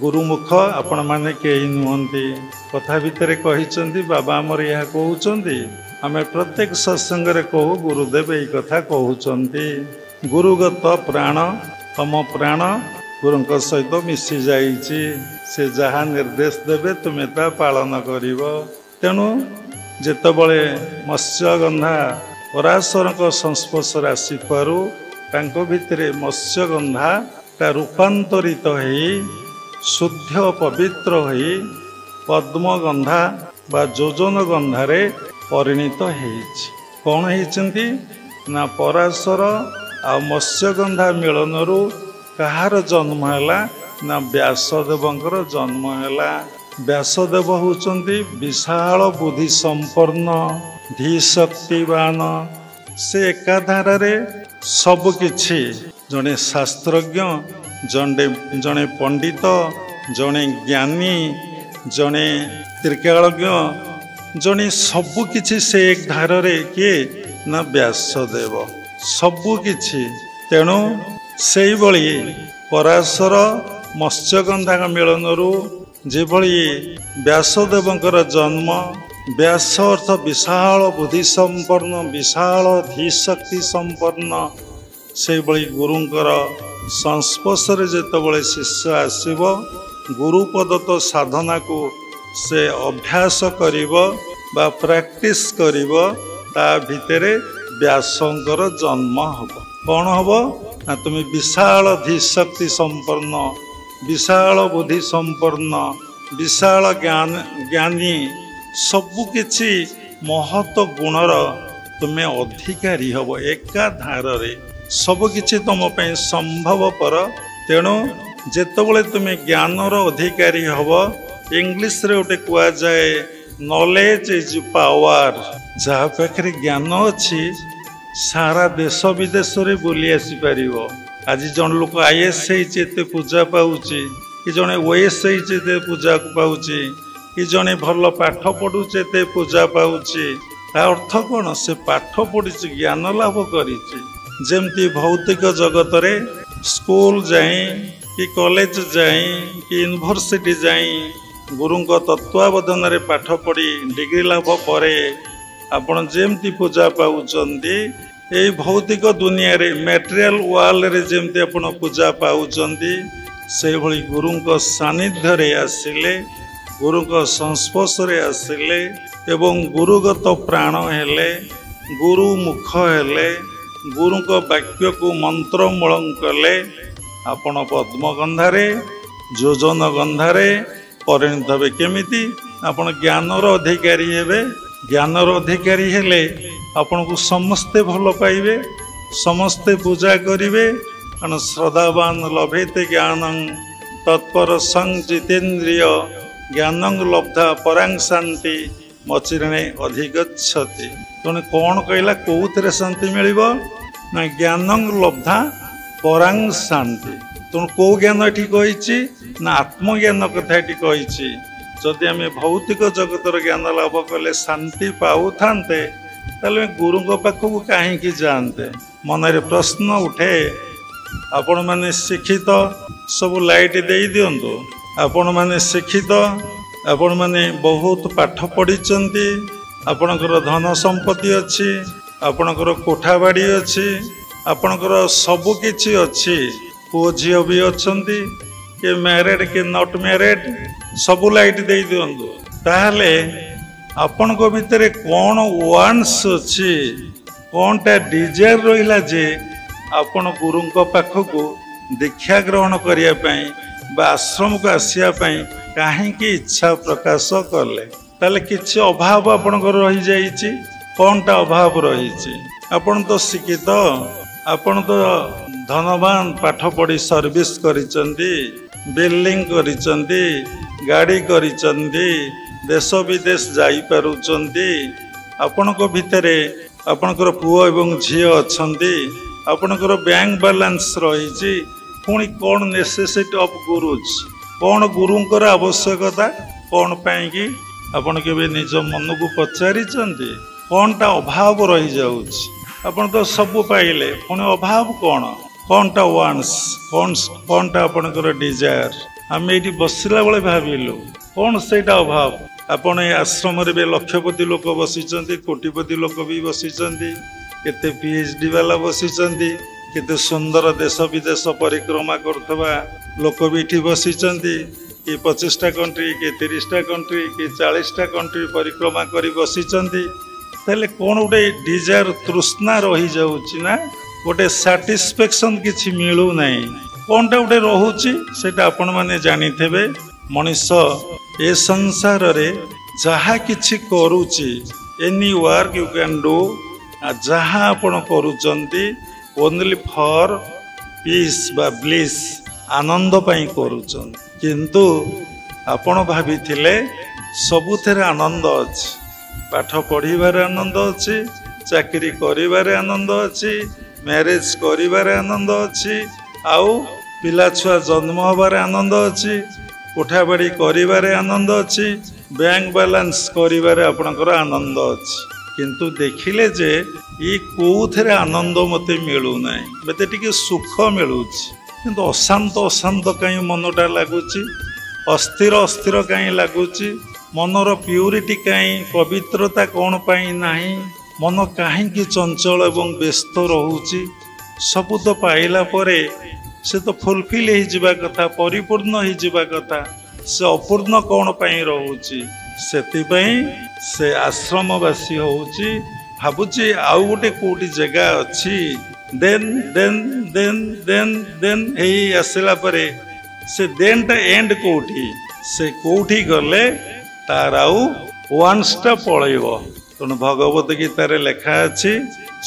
ଗୁରୁମୁଖ ଆପଣମାନେ କେହି ନୁହନ୍ତି। କଥା ଭିତରେ କହିଛନ୍ତି, ବାବା ଆମର ଏହା କହୁଛନ୍ତି। ଆମେ ପ୍ରତ୍ୟେକ ସତ୍ସଙ୍ଗରେ କହୁ, ଗୁରୁଦେବ ଏଇ କଥା କହୁଛନ୍ତି। ଗୁରୁଗତ ପ୍ରାଣ, ତମ ପ୍ରାଣ ଗୁରୁଙ୍କ ସହିତ ମିଶି ଯାଇଛି। ସେ ଯାହା ନିର୍ଦ୍ଦେଶ ଦେବେ ତୁମେ ତା ପାଳନ କରିବ। ତେଣୁ ଯେତେବେଳେ ମତ୍ସ୍ୟଗନ୍ଧା ପରାଶରଙ୍କ ସଂସ୍ପର୍ଶରେ ଆସିପାରୁ, ତାଙ୍କ ଭିତରେ ମତ୍ସ୍ୟଗନ୍ଧାଟା ରୂପାନ୍ତରିତ ହେଇ ଶୁଦ୍ଧ ପବିତ୍ର ହୋଇ ପଦ୍ମଗନ୍ଧା ବା ଯୋଜନଗନ୍ଧାରେ ପରିଣତ ହେଇଛି। କ'ଣ ହେଇଛନ୍ତି? ନା ପରାଶର ଆଉ ମତ୍ସ୍ୟଗନ୍ଧା ମିଳନରୁ କାହାର ଜନ୍ମ ହେଲା? ନା ବ୍ୟାସଦେବଙ୍କର ଜନ୍ମ ହେଲା। ବ୍ୟାସଦେବ ହେଉଛନ୍ତି ବିଶାଳ ବୁଦ୍ଧି ସମ୍ପନ୍ନ, ଧୀ ଶକ୍ତିବାନ। ସେ ଏକାଧାରରେ ସବୁକିଛି, ଜଣେ ଶାସ୍ତ୍ରଜ୍ଞ, ଜଣେ ପଣ୍ଡିତ, ଜଣେ ଜ୍ଞାନୀ, ଜଣେ ତ୍ରିକାଳଜ୍ଞ, ଜଣେ ସବୁକିଛି ସେ ଏକ ଧାରରେ କିଏ? ନା ବ୍ୟାସଦେବ ସବୁକିଛି। ତେଣୁ ସେଇଭଳି ପରାଶର ମତ୍ସ୍ୟଗନ୍ଧାଙ୍କ ମିଳନରୁ ଯେଭଳି ବ୍ୟାସଦେବଙ୍କର ଜନ୍ମ, ବ୍ୟାସ ଅର୍ଥ ବିଶାଳ ବୁଦ୍ଧି ସମ୍ପନ୍ନ, ବିଶାଳ ଧୀଶକ୍ତି ସମ୍ପନ୍ନ। ସେଇଭଳି ଗୁରୁଙ୍କର ସଂସ୍ପର୍ଶରେ ଯେତେବେଳେ ଶିଷ୍ୟ ଆସିବ, ଗୁରୁପଦତ୍ତ ସାଧନାକୁ ସେ ଅଭ୍ୟାସ କରିବ ବା ପ୍ରାକ୍ଟିସ୍ କରିବ, ତା ଭିତରେ ବ୍ୟାସଙ୍କର ଜନ୍ମ ହେବ। କ'ଣ ହେବ? ନା ତୁମେ ବିଶାଳ ଧୀଶକ୍ତି ସମ୍ପନ୍ନ, ବିଶାଳ ବୁଦ୍ଧି ସମ୍ପନ୍ନ, ବିଶାଳ ଜ୍ଞାନୀ, ସବୁକିଛି ମହତ ଗୁଣର ତୁମେ ଅଧିକାରୀ ହେବ। ଏକାଧାରରେ ସବୁକିଛି ତୁମ ପାଇଁ ସମ୍ଭବପର। ତେଣୁ ଯେତେବେଳେ ତୁମେ ଜ୍ଞାନର ଅଧିକାରୀ ହେବ, ଇଂଲିଶରେ ଗୋଟେ କୁହାଯାଏ ନଲେଜ ଇଜ ପାୱାର। ଯାହା ପାଖରେ ଜ୍ଞାନ ଅଛି ସାରା ଦେଶ ବିଦେଶରେ ବୁଲି ଆସିପାରିବ। ଆଜି ଜଣେ ଲୋକ IAS ହେଇଛି, ଏତେ ପୂଜା ପାଉଛି, କି ଜଣେ OAS ହେଇଛି, ଏତେ ପୂଜା ପାଉଛି, କି ଜଣେ ଭଲ ପାଠ ପଢ଼ୁଛି, ଏତେ ପୂଜା ପାଉଛି। ତା ଅର୍ଥ କ'ଣ? ସେ ପାଠ ପଢ଼ିଛି, ଜ୍ଞାନ ଲାଭ କରିଛି। ଯେମିତି ଭୌତିକ ଜଗତରେ ସ୍କୁଲ ଯାଇ, କି କଲେଜ ଯାଇ, କି ୟୁନିଭର୍ସିଟି ଯାଇ ଗୁରୁଙ୍କ ତତ୍ତ୍ୱାବଧାନରେ ପାଠ ପଢ଼ି ଡିଗ୍ରୀ ଲାଭ ପରେ ଆପଣ ଯେମିତି ପୂଜା ପାଉଛନ୍ତି, ଏଇ ଭୌତିକ ଦୁନିଆରେ ମ୍ୟାଟେରିଆଲ ୱାର୍ଲଡରେ ଯେମିତି ଆପଣ ପୂଜା ପାଉଛନ୍ତି, ସେଇଭଳି ଗୁରୁଙ୍କ ସାନ୍ନିଧ୍ୟରେ ଆସିଲେ, ଗୁରୁଙ୍କ ସଂସ୍ପର୍ଶରେ ଆସିଲେ ଏବଂ ଗୁରୁଗତ ପ୍ରାଣ ହେଲେ, ଗୁରୁମୁଖ ହେଲେ, ଗୁରୁଙ୍କ ବାକ୍ୟକୁ ମନ୍ତ୍ରମୂଳଂ କଲେ, ଆପଣ ପଦ୍ମଗନ୍ଧାରେ, ଯୋଜନଗନ୍ଧାରେ ପରିଣତ ହେବେ। କେମିତି? ଆପଣ ଜ୍ଞାନର ଅଧିକାରୀ ହେବେ। ଜ୍ଞାନର ଅଧିକାରୀ ହେଲେ ଆପଣଙ୍କୁ ସମସ୍ତେ ଭଲ ପାଇବେ, ସମସ୍ତେ ପୂଜା କରିବେ। କାରଣ ଶ୍ରଦ୍ଧାବାନ ଲଭେତେ ଜ୍ଞାନଂ ତତ୍ପର ସଂ ଜିତେନ୍ଦ୍ରିୟ ଜ୍ଞାନଂ ଲବ୍ଧା ପରାଂ ଶାନ୍ତି ମଚିରଣେ ଅଧିଗଚ୍ଛତି। ତେଣୁ କ'ଣ କହିଲା? କେଉଁଥିରେ ଶାନ୍ତି ମିଳିବ? ନା ଜ୍ଞାନଂ ଲବ୍ଧା ପରାଂ ଶାନ୍ତି। ତେଣୁ କେଉଁ ଜ୍ଞାନ ଏଠି କହିଛି? ନା ଆତ୍ମଜ୍ଞାନ କଥା ଏଠି କହିଛି। ଯଦି ଆମେ ଭୌତିକ ଜଗତର ଜ୍ଞାନ ଲାଭ କଲେ ଶାନ୍ତି ପାଉଥାନ୍ତେ, ତାହେଲେ ଗୁରୁଙ୍କ ପାଖକୁ କାହିଁକି ଯାଆନ୍ତେ? ମନରେ ପ୍ରଶ୍ନ ଉଠେ। ଆପଣମାନେ ଶିକ୍ଷିତ, ସବୁ ଲାଇଟ୍ ଦେଇ ଦିଅନ୍ତୁ। ଆପଣମାନେ ଶିକ୍ଷିତ, ଆପଣମାନେ ବହୁତ ପାଠ ପଢ଼ିଛନ୍ତି, ଆପଣଙ୍କର ଧନ ସମ୍ପତ୍ତି ଅଛି, ଆପଣଙ୍କର କୋଠାବାଡ଼ି ଅଛି, ଆପଣଙ୍କର ସବୁ କିଛି ଅଛି, ପୁଅ ଝିଅ ବି ଅଛନ୍ତି, କିଏ ମ୍ୟାରେଡ୍ କିଏ ନଟ୍ ମ୍ୟାରେଡ୍, ସବୁ ଲାଇଟ୍ ଦେଇ ଦିଅନ୍ତୁ। ତାହେଲେ ଆପଣଙ୍କ ଭିତରେ କ'ଣ ୱାନ୍ସ ଅଛି, କ'ଣଟା ଡିଜାୟାର ରହିଲା ଯେ ଆପଣ ଗୁରୁଙ୍କ ପାଖକୁ दीक्षा ग्रहण करने आश्रम को आसवाई कहीं इच्छा प्रकाश कले ताले किसी अभाव आपणकर रही जाइए कौनटा अभाव रही आपण तो शिक्षित आपण तो धनवान पाठ पढ़ी सर्विस करिसेंती बिल्डिंग करिसेंती गाड़ी करिसेंती देश विदेश जाई पारुचंती आपणको भितरे आपणकर पुओ एवं झील अच्छी आपणकर बैंक बैलेंस रही पुणी कौन नेसेसिटी ऑफ गुरुज कौन गुरुंकर आवश्यकता कौन पाई कि आपण के निज मन को पचारि कौनटा अभाव रही जाउछ आपण तो सब पाइले पुणी अभाव कौनटा वांस कौनटा आपणकर डिजायर आम ये बसला बेले भाविलु कौन से अभाव आपण आश्रम लक्षपति लोक बसी कोटिपति लोक भी बसी केते PhD वाला बसी केते सुंदर देश विदेश परिक्रमा करथबा लोक भी इठी बसी कि 25टा कंट्री कि 30टा कंट्री कि 40टा कंट्री परिक्रमा करी बसी ताले कौन गोटे डिजायर तृष्णा रही जाउची ना गोटे सैटिस्फैक्शन किछि मिलू नाही कौनटा गोटे रहुची सेटा आपण माने जानी थेबे मनुष्य ए संसार रे जहा किछि करूची any work you can do जहा आपण करूचंती ओनली फॉर पीस बा ब्लिस आनंद पाई करूचन किंतु आपण भाबिथिले सबुथेरे आनंद अछि पाठ पढ़िबारे आनंद अछि चाकरी करिबारे आनंद अछि मैरिज करिबारे आनंद अछि आउ पिला छुआ जन्म होबारे आनंद अछि कोठाबाड़ी करिबारे आनंद अछि बैंक बैलेंस करिबारे आपणकर आनंद अछि किंतु देखिले जे ये कोथरे आनंद मते मिलू नाही मते टिके सुख मिलुछि किंतु अशांत अशांत कहीं मनटा लगुच अस्थिर अस्थिर कहीं लगुच मनर प्यूरिटी कहीं पवित्रता कौन पाई नाही मन कहीं चंचल एवं व्यस्त रोची सबू तो पाइला परे से तो फुलफिल हो कथा परिपूर्ण हो कथा से अपूर्ण कौन पाई रोची से आश्रमवासी होची भावुची आउ गोटे कोटी जगह अच्छी देन देन देन देन देन हेई आसला परे से देन टा एंड कोठी से कोठी गले तार आउ वांसटा पळैबो तेणु भगवत गीतार लेखा अछि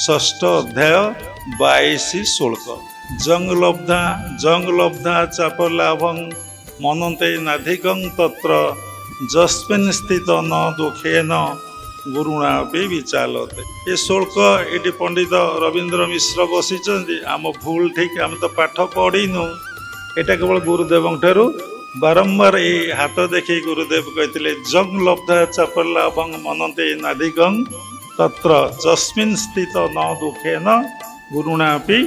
6ठ अध्याय 22 श्लोक जंग लब्धा चापलाभं मनन्ते नाधिकं तत्र जस्मिन् स्थित न दुखेन गुरुणा भी विचालते ये श्लोक ये पंडित रवींद्र मिश्र बसी आम भूल ठीक आम तो पाठ पढ़ीनु यहाँ केवल गुरुदेव ठारू बारंबार ये हाथ देखी गुरुदेव कहते जंग लब्धा चापलाभं मनन्ते नाधिकं तत्र जस्मिन् स्थित न दुखेन गुरुणा भी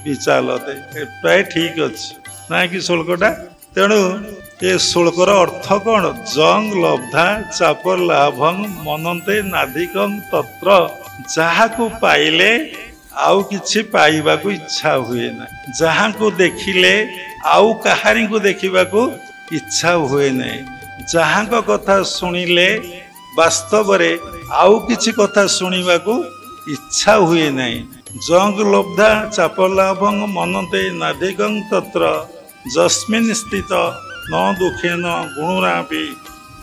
विचालते प्राय ठीक अच्छे ना कि श्लोकटा तेणु ये श्लोकर अर्थ कौन जंग लब्धा चाप लाभं मनन्ते नाधिकं तत्र जहा को पाइले आउ किछि पाइबा को इच्छा हुए ना जहा को देखिले आउ कहारी को देखिबा को इच्छा हुए ना जहा को कथा सुनिले वास्तव रे आउ किछि कथा सुनिबा को इच्छा हुए ना जंग लब्धा चाप लाभं मनन्ते नाधिकं तत्र जस्मिन् स्थित न दुखेन गुणुरापि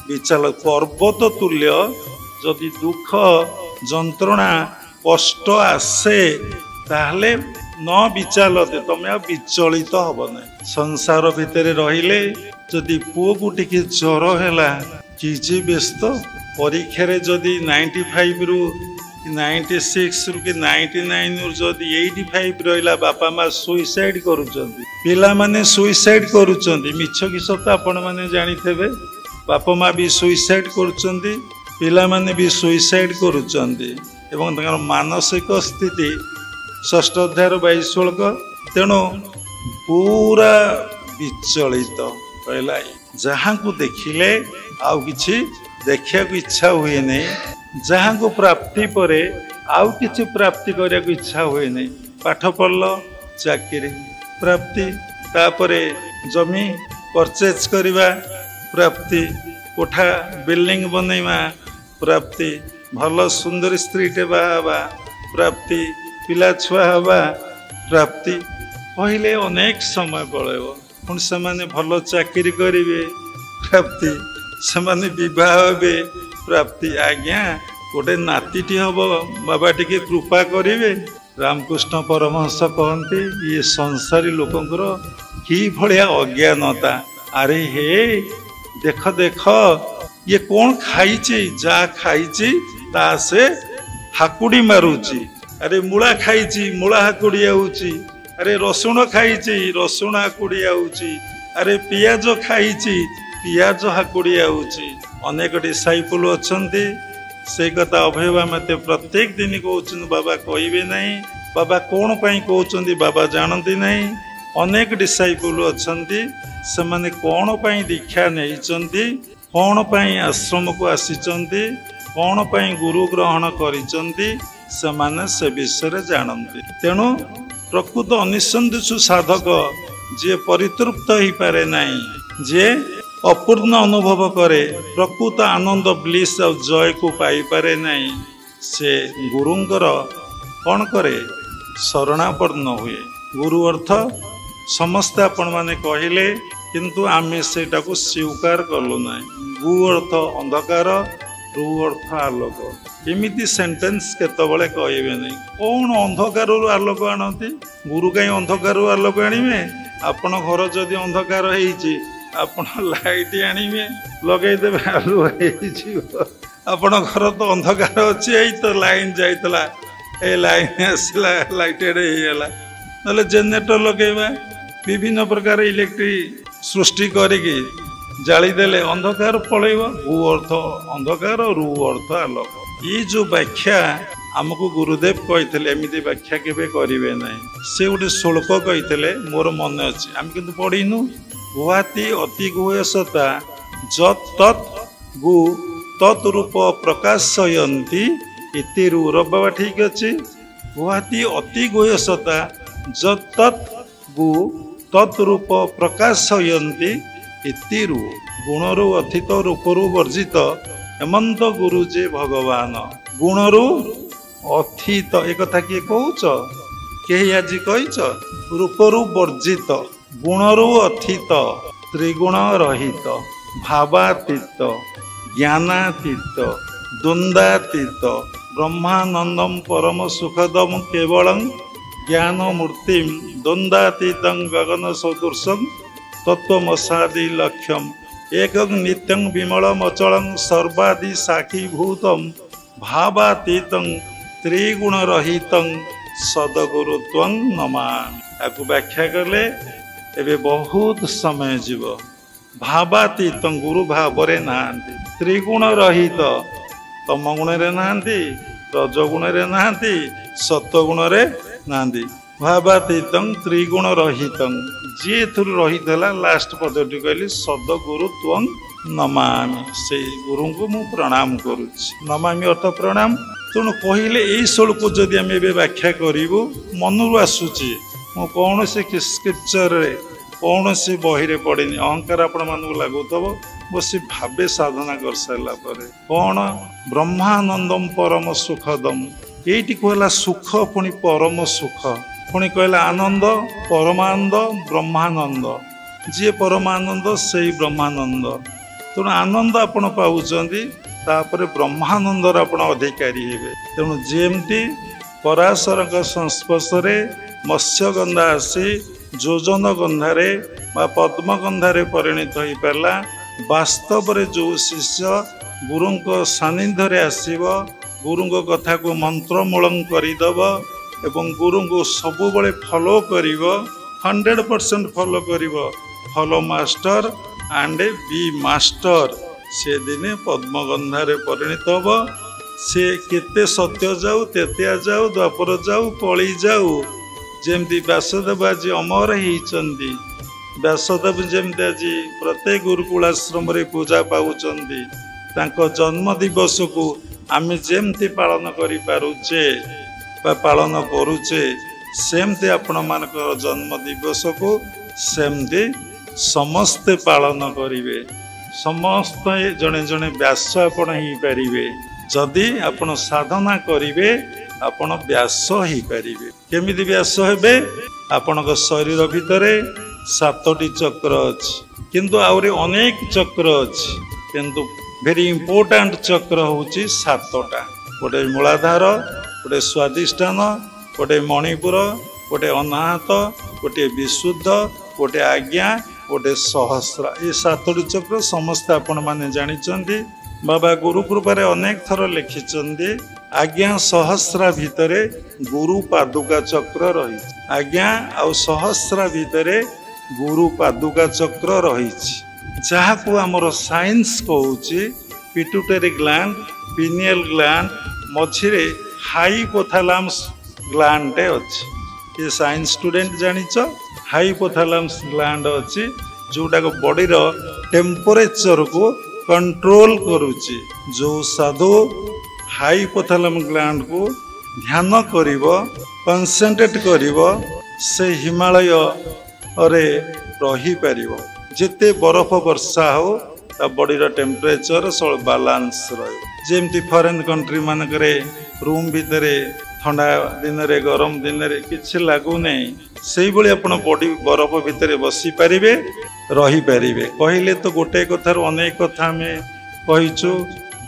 विचाल पर्वत तुल्य जदि दुख जंत्रणा कष्ट आसे ताहले न विचालते तमे आ विचलित हब ना संसार भितर रहिले जदि पुओ को टिके ज्वर हैला किछि व्यस्त परीक्षा रे जदि 95 रु 96 रु कि 99 रु जदि 85 रहिला बापा माँ सुइसाइड करूचंती पिला माने सुइसाइड करूचंती मिछ कि सत आपण माने जानिथेबे बापा माँ भी सुइसाइड करूचंती पिला माने भी सुइसाइड करूचंती एवं तंगर मानसिक स्थिति 6ठ अध्याय 22 श्लोक तेणु पूरा विचलित कहला जहाँ को देखिले आउ किछि देखिया को इच्छा हुए नहीं जहाँ को प्राप्ति परे आउ किछि प्राप्ति करिया को इच्छा हुए नहीं पाठ पढ़ल चाकरी प्राप्ति तापरे जमी परचेज करिबा प्राप्ति कोठा बिल्डिंग बनैमा प्राप्ति भल सुंदर स्त्री टे बाबा प्राप्ति पिला छुआ हवा प्राप्ति କହିଲେ ଅନେକ ସମୟ ପଳେଇବ। ପୁଣି ସେମାନେ ଭଲ ଚାକିରି କରିବେ, ପ୍ରାପ୍ତି, ସେମାନେ ବିବାହ ହେବେ, ପ୍ରାପ୍ତି। ଆଜ୍ଞା ଗୋଟେ ନାତିଟି ହବ, ବାବା ଟିକେ କୃପା କରିବେ। ରାମକୃଷ୍ଣ ପରମହଂସ କହନ୍ତି ଇଏ ସଂସାରୀ ଲୋକଙ୍କର କି ଭଳିଆ ଅଜ୍ଞାନତା। ଆରେ ହେ ଦେଖ ଦେଖ ଇଏ କ'ଣ ଖାଇଛି, ଯାହା ଖାଇଛି ତା ସେ ହାକୁଡ଼ି ମାରୁଛି। ଆରେ ମୂଳା ଖାଇଛି, ମୂଳା ହାକୁଡ଼ି ଆଉଛି। ଆରେ ରସୁଣ ଖାଇଛି, ରସୁଣ ହାକୁଡ଼ି ଆଉଛି। ଆରେ ପିଆଜ ଖାଇଛି, ପିଆଜ ହାକୁଡ଼ି ଆଉଛି। ଅନେକ ଡିସାଇପୁଲ ଅଛନ୍ତି ସେଇ କଥା ଅଭୟ ମୋତେ ପ୍ରତ୍ୟେକ ଦିନ କହୁଛନ୍ତି ବାବା କହିବେ ନାହିଁ। ବାବା କ'ଣ ପାଇଁ କହୁଛନ୍ତି ବାବା ଜାଣନ୍ତି ନାହିଁ। ଅନେକ ଡିସାଇପୁଲ ଅଛନ୍ତି ସେମାନେ କ'ଣ ପାଇଁ ଦୀକ୍ଷା ନେଇଛନ୍ତି, କ'ଣ ପାଇଁ ଆଶ୍ରମକୁ ଆସିଛନ୍ତି, କ'ଣ ପାଇଁ ଗୁରୁ ଗ୍ରହଣ କରିଛନ୍ତି, ସେମାନେ ସେ ବିଷୟରେ ଜାଣନ୍ତି। ତେଣୁ ପ୍ରକୃତ ଅନିସନ୍ଦିଛୁ ସାଧକ ଯିଏ ପରିତୃପ୍ତ ହେଇପାରେ ନାହିଁ, ଯିଏ ଅପୂର୍ଣ୍ଣ ଅନୁଭବ କରେ, ପ୍ରକୃତ ଆନନ୍ଦ ବ୍ଲିସ୍ ଆଉ ଜୟକୁ ପାଇପାରେ ନାହିଁ, ସେ ଗୁରୁଙ୍କର କ'ଣ କରେ, ଶରଣାପନ୍ନ ହୁଏ। ଗୁରୁ ଅର୍ଥ ସମସ୍ତେ ଆପଣମାନେ କହିଲେ କିନ୍ତୁ ଆମେ ସେଇଟାକୁ ସ୍ୱୀକାର କଲୁ ନାହିଁ। ଗୁ ଅର୍ଥ ଅନ୍ଧକାର, ରୁ ଅର୍ଥ ଆଲୋକ। ଏମିତି ସେଣ୍ଟେନ୍ସ କେତେବେଳେ କହିବେ ନାହିଁ। କ'ଣ ଅନ୍ଧକାରରୁ ଆଲୋକ ଆଣନ୍ତି? ଗୁରୁ କାହିଁ ଅନ୍ଧକାରରୁ ଆଲୋକ ଆଣିବେ? ଆପଣ ଘର ଯଦି ଅନ୍ଧକାର ହେଇଛି ଆପଣ ଲାଇଟ୍ ଆଣିବେ, ଲଗେଇଦେବେ, ଆଲୁଅ ହେଇଯିବ। ଆପଣ ଘର ତ ଅନ୍ଧକାର ଅଛି, ଏଇ ତ ଲାଇନ୍ ଯାଇଥିଲା, ଏ ଲାଇନ୍ ଆସିଲା, ଲାଇଟେଡ୍ ହେଇଗଲା। ନହେଲେ ଜେନେରେଟର ଲଗେଇବା, ବିଭିନ୍ନ ପ୍ରକାର ଇଲେକ୍ଟ୍ରିକ୍ ସୃଷ୍ଟି କରିକି ଜାଳିଦେଲେ ଅନ୍ଧକାର ପଳେଇବ। ଗୁ ଅର୍ଥ ଅନ୍ଧକାର, ରୁ ଅର୍ଥ ଆଲୋକ। ଏଇ ଯୋଉ ବ୍ୟାଖ୍ୟା ଆମକୁ ଗୁରୁଦେବ କହିଥିଲେ ଏମିତି ବ୍ୟାଖ୍ୟା କେବେ କରିବେ ନାହିଁ। ସେ ଗୋଟେ ଶ୍ଲୋକ କହିଥିଲେ, ମୋର ମନେ ଅଛି, ଆମେ କିନ୍ତୁ ପଢିନୁ। ଗୁହାତି ଅତି ଗୁହ୍ୟସତା ଯତ୍ ତତ୍ ଗୁ ତତ୍ ରୂପ ପ୍ରକାଶୟନ୍ତି ଇତି ରୁ। ବାବା ଠିକ ଅଛି। ଗୁହାତି ଅତି ଗୁହ୍ୟସତା ଯତ୍ ତତ୍ ଗୁ ତତ୍ ରୂପ ପ୍ରକାଶୟନ୍ତି ଇତି ରୁ। ଗୁଣରୁ ଅତୀତ, ରୂପରୁ ବର୍ଜିତ ହେମନ୍ତ ଗୁରୁ ଯେ ଭଗବାନ। ଗୁଣରୁ ଅତୀତ ଏ କଥା କିଏ କହୁଛ? କେହି ଆଜି କହିଛ? ରୂପରୁ ବର୍ଜିତ, ଗୁଣରୁ ଅତୀତ, ତ୍ରିଗୁଣ ରହିତ, ଭାବାତୀତ, ଜ୍ଞାନାତୀତ, ଦ୍ୱନ୍ଦ୍ୱାତୀତ, ବ୍ରହ୍ମାନନ୍ଦମ ପରମ ସୁଖଦମ କେବଳଂ ଜ୍ଞାନ ମୂର୍ତ୍ତିମ୍ ଦ୍ୱନ୍ଦ୍ୱାତୀତଂ ଗଗନ ସଦୃଶଂ ତତ୍ତ୍ୱମସାଦି ଲକ୍ଷ୍ୟಂ ଏକଂ ନିତ୍ୟଂ ବିମଳମ୍ ଅଚଳଂ ସର୍ବାଦି ସାକ୍ଷୀଭୂତଂ ଭାବାତୀତଂ ତ୍ରିଗୁଣ ରହିତଂ ସଦଗୁରୁତ୍ୱଂ ନମାମି। ତାକୁ ବ୍ୟାଖ୍ୟା କଲେ ଏବେ ବହୁତ ସମୟ ଯିବ। ଭାବାତୀତଂ ଗୁରୁ ଭାବରେ ନାହାନ୍ତି, ତ୍ରିଗୁଣ ରହିତ ତମ ଗୁଣରେ ନାହାନ୍ତି, ରଜଗୁଣରେ ନାହାନ୍ତି, ସତ୍ୱଗୁଣରେ ନାହାନ୍ତି। ଭାବାତୀତଂ ତ୍ରିଗୁଣ ରହିତଂ, ଯିଏ ଏଥିରୁ ରହିତ ହେଲା ଲାଷ୍ଟ ପଦଟି କହିଲି ସଦଗୁରୁ ତ୍ୱଂ ନମାମି। ସେଇ ଗୁରୁଙ୍କୁ ମୁଁ ପ୍ରଣାମ କରୁଛି। ନମାମି ଅର୍ଥ ପ୍ରଣାମ। ତେଣୁ କହିଲେ ଏଇ ଶ୍ଲୋକକୁ ଯଦି ଆମେ ଏବେ ବ୍ୟାଖ୍ୟା କରିବୁ, ମନରୁ ଆସୁଛି, ମୁଁ କୌଣସି ସ୍କ୍ରିପ୍ଚରରେ କୌଣସି ବହିରେ ପଢ଼ିନି। ଅହଙ୍କାର ଆପଣମାନଙ୍କୁ ଲାଗୁଥିବ, ବସି ଭାବେ ସାଧନା କରିସାରିଲା ପରେ କ'ଣ ବ୍ରହ୍ମାନନ୍ଦମ ପରମ ସୁଖଦମ। ଏଇଠି କହିଲା ସୁଖ, ପୁଣି ପରମ ସୁଖ, ପୁଣି କହିଲା ଆନନ୍ଦ, ପରମାନନ୍ଦ, ବ୍ରହ୍ମାନନ୍ଦ। ଯିଏ ପରମାନନ୍ଦ ସେଇ ବ୍ରହ୍ମାନନ୍ଦ। ତେଣୁ ଆନନ୍ଦ ଆପଣ ପାଉଛନ୍ତି, ତାପରେ ବ୍ରହ୍ମାନନ୍ଦର ଆପଣ ଅଧିକାରୀ ହେବେ। ତେଣୁ ଯେମିତି ପରାଶରଙ୍କ ସଂସ୍ପର୍ଶରେ ମତ୍ସ୍ୟଗନ୍ଧା ଆସି ଯୋଜନ ଗନ୍ଧାରେ ବା ପଦ୍ମଗନ୍ଧାରେ ପରିଣତ ହୋଇପାରିଲା, ବାସ୍ତବରେ ଯେଉଁ ଶିଷ୍ୟ ଗୁରୁଙ୍କ ସାନ୍ନିଧ୍ୟରେ ଆସିବ, ଗୁରୁଙ୍କ କଥାକୁ ମନ୍ତ୍ରମୂଳଂ କରିଦେବ ଏବଂ ଗୁରୁଙ୍କୁ ସବୁବେଳେ ଫଲୋ କରିବ, 100% ଫଲୋ କରିବ, follow master and B master, ସେ ଦିନେ ପଦ୍ମଗନ୍ଧାରେ ପରିଣତ ହେବ। ସେ କେତେ ସତ୍ୟ ଯାଉ, ତେତିଆ ଯାଉ, ଦ୍ୱାପର ଯାଉ, କଳି ଯାଉ, ଯେମିତି ବ୍ୟାସଦେବ ଆଜି ଅମର ହେଇଛନ୍ତି, ବ୍ୟାସଦେବ ଯେମିତି ଆଜି ପ୍ରତ୍ୟେକ ଗୁରୁକୁଳ ଆଶ୍ରମରେ ପୂଜା ପାଉଛନ୍ତି, ତାଙ୍କ ଜନ୍ମ ଦିବସକୁ ଆମେ ଯେମିତି ପାଳନ କରିପାରୁଛେ ବା ପାଳନ କରୁଛେ, ସେମିତି ଆପଣମାନଙ୍କର ଜନ୍ମ ଦିବସକୁ ସେମିତି ସମସ୍ତେ ପାଳନ କରିବେ। ସମସ୍ତେ ଜଣେ ଜଣେ ବ୍ୟାସ ଆପଣ ହେଇପାରିବେ ଯଦି ଆପଣ ସାଧନା କରିବେ ଆପଣ ବ୍ୟାସ ହେଇପାରିବେ। କେମିତି ବ୍ୟାସ ହେବେ? ଆପଣଙ୍କ ଶରୀର ଭିତରେ 7ଟି ଚକ୍ର ଅଛି, କିନ୍ତୁ ଆହୁରି ଅନେକ ଚକ୍ର ଅଛି, କିନ୍ତୁ ଭେରି ଇମ୍ପୋର୍ଟାଣ୍ଟ ଚକ୍ର ହେଉଛି 7ଟା। ଗୋଟେ ମୂଳାଧାର, ଗୋଟେ ସ୍ୱାଧିଷ୍ଠାନ, ଗୋଟେ ମଣିପୁର, ଗୋଟେ ଅନାହତ, ଗୋଟେ ବିଶୁଦ୍ଧ, ଗୋଟେ ଆଜ୍ଞା, ଗୋଟେ ସହସ୍ର। ଏ 7ଟି ଚକ୍ର ସମସ୍ତେ ଆପଣମାନେ ଜାଣିଛନ୍ତି। ବାବା ଗୁରୁ କୃପାରେ ଅନେକ ଥର ଲେଖିଛନ୍ତି ଆଜ୍ଞା ସହସ୍ରା ଭିତରେ ଗୁରୁ ପାଦୁକା ଚକ୍ର ରହିଛି। ଆଜ୍ଞା ଆଉ ସହସ୍ରା ଭିତରେ ଗୁରୁ ପାଦୁକା ଚକ୍ର ରହିଛି, ଯାହାକୁ ଆମର ସାଇନ୍ସ କହୁଛି ପିଟ୍ୟୁଟାରୀ ଗ୍ଲାଣ୍ଡ, ପିନିଏଲ ଗ୍ଲାଣ୍ଡ, ମଝିରେ ହାଇପୋଥାଲାମସ୍ ଗ୍ଲାଣ୍ଡଟେ ଅଛି। ଏ ସାଇନ୍ସ ଷ୍ଟୁଡେଣ୍ଟ ଜାଣିଛ, ହାଇପୋଥାଲାମସ୍ ଗ୍ଲାଣ୍ଡ ଅଛି, ଯେଉଁଟାକୁ ବଡ଼ିର ଟେମ୍ପରେଚରକୁ କଣ୍ଟ୍ରୋଲ କରୁଛି। ଯେଉଁ ସାଧୁ ହାଇପୋଥାଲାମ ଗ୍ଲାଣ୍ଡକୁ ଧ୍ୟାନ କରିବ, କନସେନ୍ଟ୍ରେଟ୍ କରିବ, ସେ ହିମାଳୟରେ ରହିପାରିବ। ଯେତେ ବରଫ ବର୍ଷା ହଉ ତା ବଡ଼ିର ଟେମ୍ପରେଚର ସବୁ ବାଲାନ୍ସ ରହିବ। ଯେମିତି ଫରେନ୍ କଣ୍ଟ୍ରି ମାନଙ୍କରେ ରୁମ୍ ଭିତରେ ଥଣ୍ଡା ଦିନରେ ଗରମ ଦିନରେ କିଛି ଲାଗୁନାହିଁ, ସେଇଭଳି ଆପଣ ବଡ଼ି ବରଫ ଭିତରେ ବସିପାରିବେ, ରହିପାରିବେ। କହିଲେ ତ ଗୋଟେ କଥାରୁ ଅନେକ କଥା ଆମେ କହିଛୁ,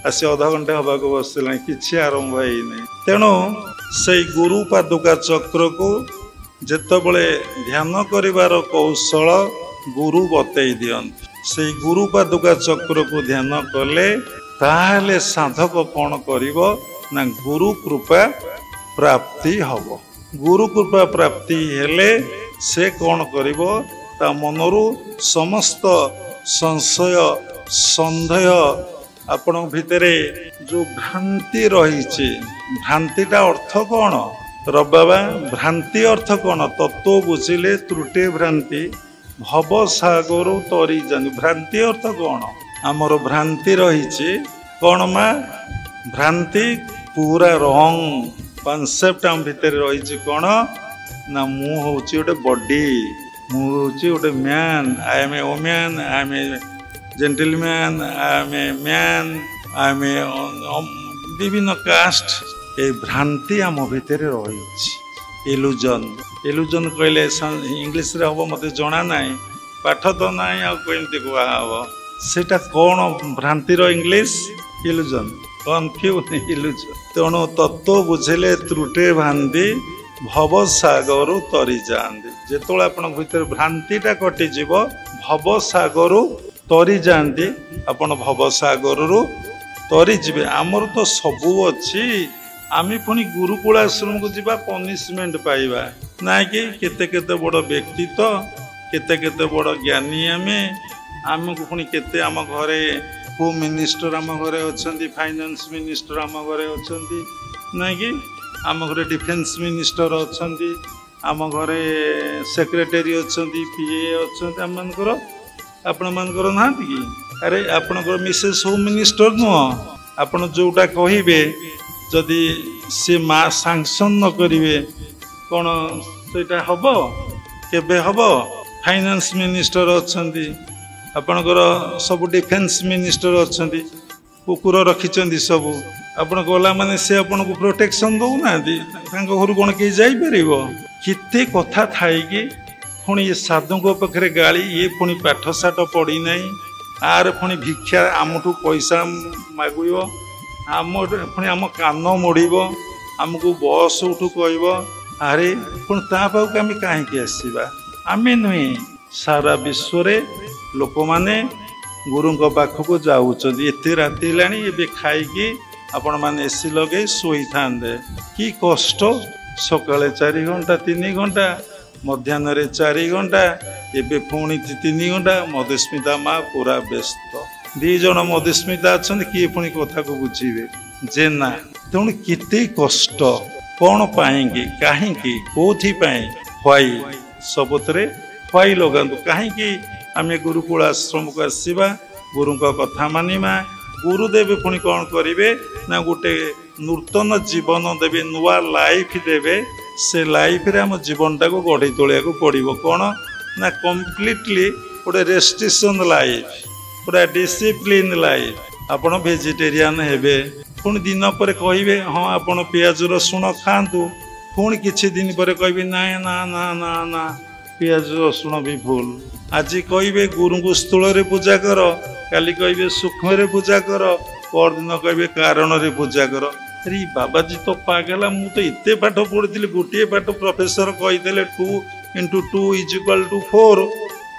ଆସି ଅଧଘଣ୍ଟେ ହେବାକୁ ବସିଲାଣି, କିଛି ଆରମ୍ଭ ହେଇନାହିଁ। ତେଣୁ ସେଇ ଗୁରୁ ପାଦୁକା ଚକ୍ରକୁ ଯେତେବେଳେ ଧ୍ୟାନ କରିବାର କୌଶଳ ଗୁରୁ ବତେଇ ଦିଅନ୍ତି, ସେଇ ଗୁରୁ ପାଦୁକା ଚକ୍ରକୁ ଧ୍ୟାନ କଲେ ତାହେଲେ ସାଧକ କ'ଣ କରିବ ନା ଗୁରୁ କୃପା ପ୍ରାପ୍ତି ହବ। ଗୁରୁ କୃପା ପ୍ରାପ୍ତି ହେଲେ ସେ କ'ଣ କରିବ, ତା ମନରୁ ସମସ୍ତ ସଂଶୟ ସନ୍ଦେହ ଆପଣଙ୍କ ଭିତରେ ଯେଉଁ ଭ୍ରାନ୍ତି ରହିଛି, ଭ୍ରାନ୍ତିଟା ଅର୍ଥ କ'ଣ? ରବାବା ଭ୍ରାନ୍ତି ଅର୍ଥ କ'ଣ? ତତ୍ତ୍ୱ ବୁଝିଲେ ତ୍ରୁଟି ଭ୍ରାନ୍ତି ଭବ ସାଗରୁ ତରି ଯାନ୍ତି। ଭ୍ରାନ୍ତି ଅର୍ଥ କ'ଣ? ଆମର ଭ୍ରାନ୍ତି ରହିଛି କ'ଣ ମା? ଭ୍ରାନ୍ତି ପୁରା ରଙ୍ଗ କନସେପ୍ଟ ଆମ ଭିତରେ ରହିଛି କ'ଣ ନା ମୁଁ ହେଉଛି ଗୋଟେ ବଡି, ମୁଁ ହେଉଛି ଗୋଟେ man, I am a woman, I am a gentleman, I am a man, I am a ବିଭିନ୍ନ କାଷ୍ଟ। ଏ ଭ୍ରାନ୍ତି ଆମ ଭିତରେ ରହିଛି। ଇଲୁଜନ୍, ଇଲୁଜନ୍ କହିଲେ ଇଂଲିଶରେ ହେବ ମୋତେ ଜଣା ନାହିଁ, ପାଠ ତ ନାହିଁ, ଆଉ କେମିତି କୁହାହେବ? ସେଇଟା କ'ଣ ଭ୍ରାନ୍ତିର ଇଂଲିଶ? ଇଲୁଜନ୍, କନଫ୍ୟୁଜ୍ ଇଲୁଜନ୍। ତେଣୁ ତତ୍ତ୍ୱ ବୁଝିଲେ ତ୍ରୁଟି ଭ୍ରାନ୍ତି ଭବସାଗରୁ ତରି ଯାଆନ୍ତି। ଯେତେବେଳେ ଆପଣଙ୍କ ଭିତରେ ଭ୍ରାନ୍ତିଟା କଟିଯିବ, ଭବସାଗରୁ ତରି ଯାଆନ୍ତି, ଆପଣ ଭବସାଗରରୁ ତରିଯିବେ। ଆମର ତ ସବୁ ଅଛି, ଆମେ ପୁଣି ଗୁରୁକୁଳ ଆଶ୍ରମକୁ ଯିବା ପନିସମେଣ୍ଟ ପାଇବା ନାଇଁକି? କେତେ କେତେ ବଡ଼ ବ୍ୟକ୍ତିତ୍ୱ, କେତେ କେତେ ବଡ଼ ଜ୍ଞାନୀ ଆମକୁ ପୁଣି କେତେ ଆମ ଘରେ ହୋମ୍ ମିନିଷ୍ଟର ଆମ ଘରେ ଅଛନ୍ତି, ଫାଇନାନ୍ସ ମିନିଷ୍ଟର ଆମ ଘରେ ଅଛନ୍ତି ନାଇଁକି? ଆମ ଘରେ ଡିଫେନ୍ସ ମିନିଷ୍ଟର ଅଛନ୍ତି, ଆମ ଘରେ ସେକ୍ରେଟାରୀ ଅଛନ୍ତି, PA ଅଛନ୍ତି ଆମମାନଙ୍କର। ଆପଣମାନଙ୍କର ନାହାନ୍ତି କି? ଆରେ ଆପଣଙ୍କର ମିସେସ୍ ହୋମ୍ ମିନିଷ୍ଟର ନୁହଁ? ଆପଣ ଯେଉଁଟା କହିବେ ଯଦି ସେ ମା ସାଙ୍କସନ୍ ନ କରିବେ କ'ଣ ସେଇଟା ହେବ? କେବେ ହେବ? ଫାଇନାନ୍ସ ମିନିଷ୍ଟର ଅଛନ୍ତି, ଆପଣଙ୍କର ସବୁ ଡିଫେନ୍ସ ମିନିଷ୍ଟର ଅଛନ୍ତି, କୁକୁର ରଖିଛନ୍ତି ସବୁ। ଆପଣ ଗଲା ମାନେ ସେ ଆପଣଙ୍କୁ ପ୍ରୋଟେକ୍ସନ୍ ଦେଉନାହାନ୍ତି, ତାଙ୍କ ଘରୁ କ'ଣ କେହି ଯାଇପାରିବ? କେତେ କଥା ଥାଇକି ପୁଣି ଏ ସାଧୁଙ୍କ ପାଖରେ ଗାଳି, ଇଏ ପୁଣି ପାଠଶାଠ ପଢ଼ିନାହିଁ, ଆର ପୁଣି ଭିକ୍ଷା ଆମଠୁ ପଇସା ମାଗିବ, ପୁଣି ଆମ କାନ ମୋଡ଼ିବ, ଆମକୁ ବସ୍ ଉଠୁ କହିବ। ଆରେ ପୁଣି ତା ପାଖକୁ ଆମେ କାହିଁକି ଆସିବା? ଆମେ ନୁହେଁ, ସାରା ବିଶ୍ୱରେ ଲୋକମାନେ ଗୁରୁଙ୍କ ପାଖକୁ ଯାଉଛନ୍ତି। ଏତେ ରାତି ହେଲାଣି, ଏବେ ଖାଇକି ଆପଣମାନେ AC ଲଗେଇ ଶୋଇଥାନ୍ତେ। କି କଷ୍ଟ! ସକାଳେ 4 ଘଣ୍ଟା 3 ଘଣ୍ଟା, ମଧ୍ୟାହ୍ନରେ 4 ଘଣ୍ଟା, ଏବେ ପୁଣି 3 ଘଣ୍ଟା। ମଧୁସ୍ମିତା ମା ପୁରା ବ୍ୟସ୍ତ। 2 ଜଣ ମଧୁସ୍ମିତା ଅଛନ୍ତି, କିଏ ପୁଣି କଥାକୁ ବୁଝିବେ ଯେ ନା। ତେଣୁ କେତେ କଷ୍ଟ, କ'ଣ ପାଇଁକି, କାହିଁକି, କେଉଁଥିପାଇଁ? ହ୍ୱାଇ, ସବୁଥିରେ ହ୍ୱାଇ ଲଗାନ୍ତୁ। କାହିଁକି ଆମେ ଗୁରୁକୁଳ ଆଶ୍ରମକୁ ଆସିବା, ଗୁରୁଙ୍କ କଥା ମାନିବା। ଗୁରୁଦେବ ପୁଣି କ'ଣ କରିବେ ନା ଗୋଟେ ନୂତନ ଜୀବନ ଦେବେ, ନୂଆ ଲାଇଫ୍ ଦେବେ। ସେ ଲାଇଫ୍ରେ ଆମ ଜୀବନଟାକୁ ଗଢ଼ି ତୋଳିବାକୁ ପଡ଼ିବ। କ'ଣ ନା କମ୍ପ୍ଲିଟଲି ଗୋଟେ ରେଷ୍ଟ୍ରିକ୍ସନ୍ ଲାଇଫ୍, ପୁରା ଡିସିପ୍ଲିନ୍ ଲାଇଫ୍। ଆପଣ ଭେଜିଟେରିଆନ୍ ହେବେ, ପୁଣି ଦିନ ପରେ କହିବେ ହଁ ଆପଣ ପିଆଜ ରସୁଣ ଖାଆନ୍ତୁ, ପୁଣି କିଛି ଦିନ ପରେ କହିବେ ନାଇଁ ନା ନା ନା ନା ପିଆଜ ରସୁଣ ବି ଭୁଲ। ଆଜି କହିବେ ଗୁରୁଙ୍କୁ ସ୍ଥୂଳରେ ପୂଜା କର, କାଲି କହିବେ ସୂକ୍ଷ୍ମରେ ପୂଜା କର, ପରଦିନ କହିବେ କାରଣରେ ପୂଜା କର। ଆରେ ବାବାଜୀ ତ ପାଗଲା, ମୁଁ ତ ଏତେ ପାଠ ପଢ଼ିଥିଲି, ଗୋଟିଏ ପାଠ ପ୍ରଫେସର କହିଦେଲେ 2 × 2 = 4,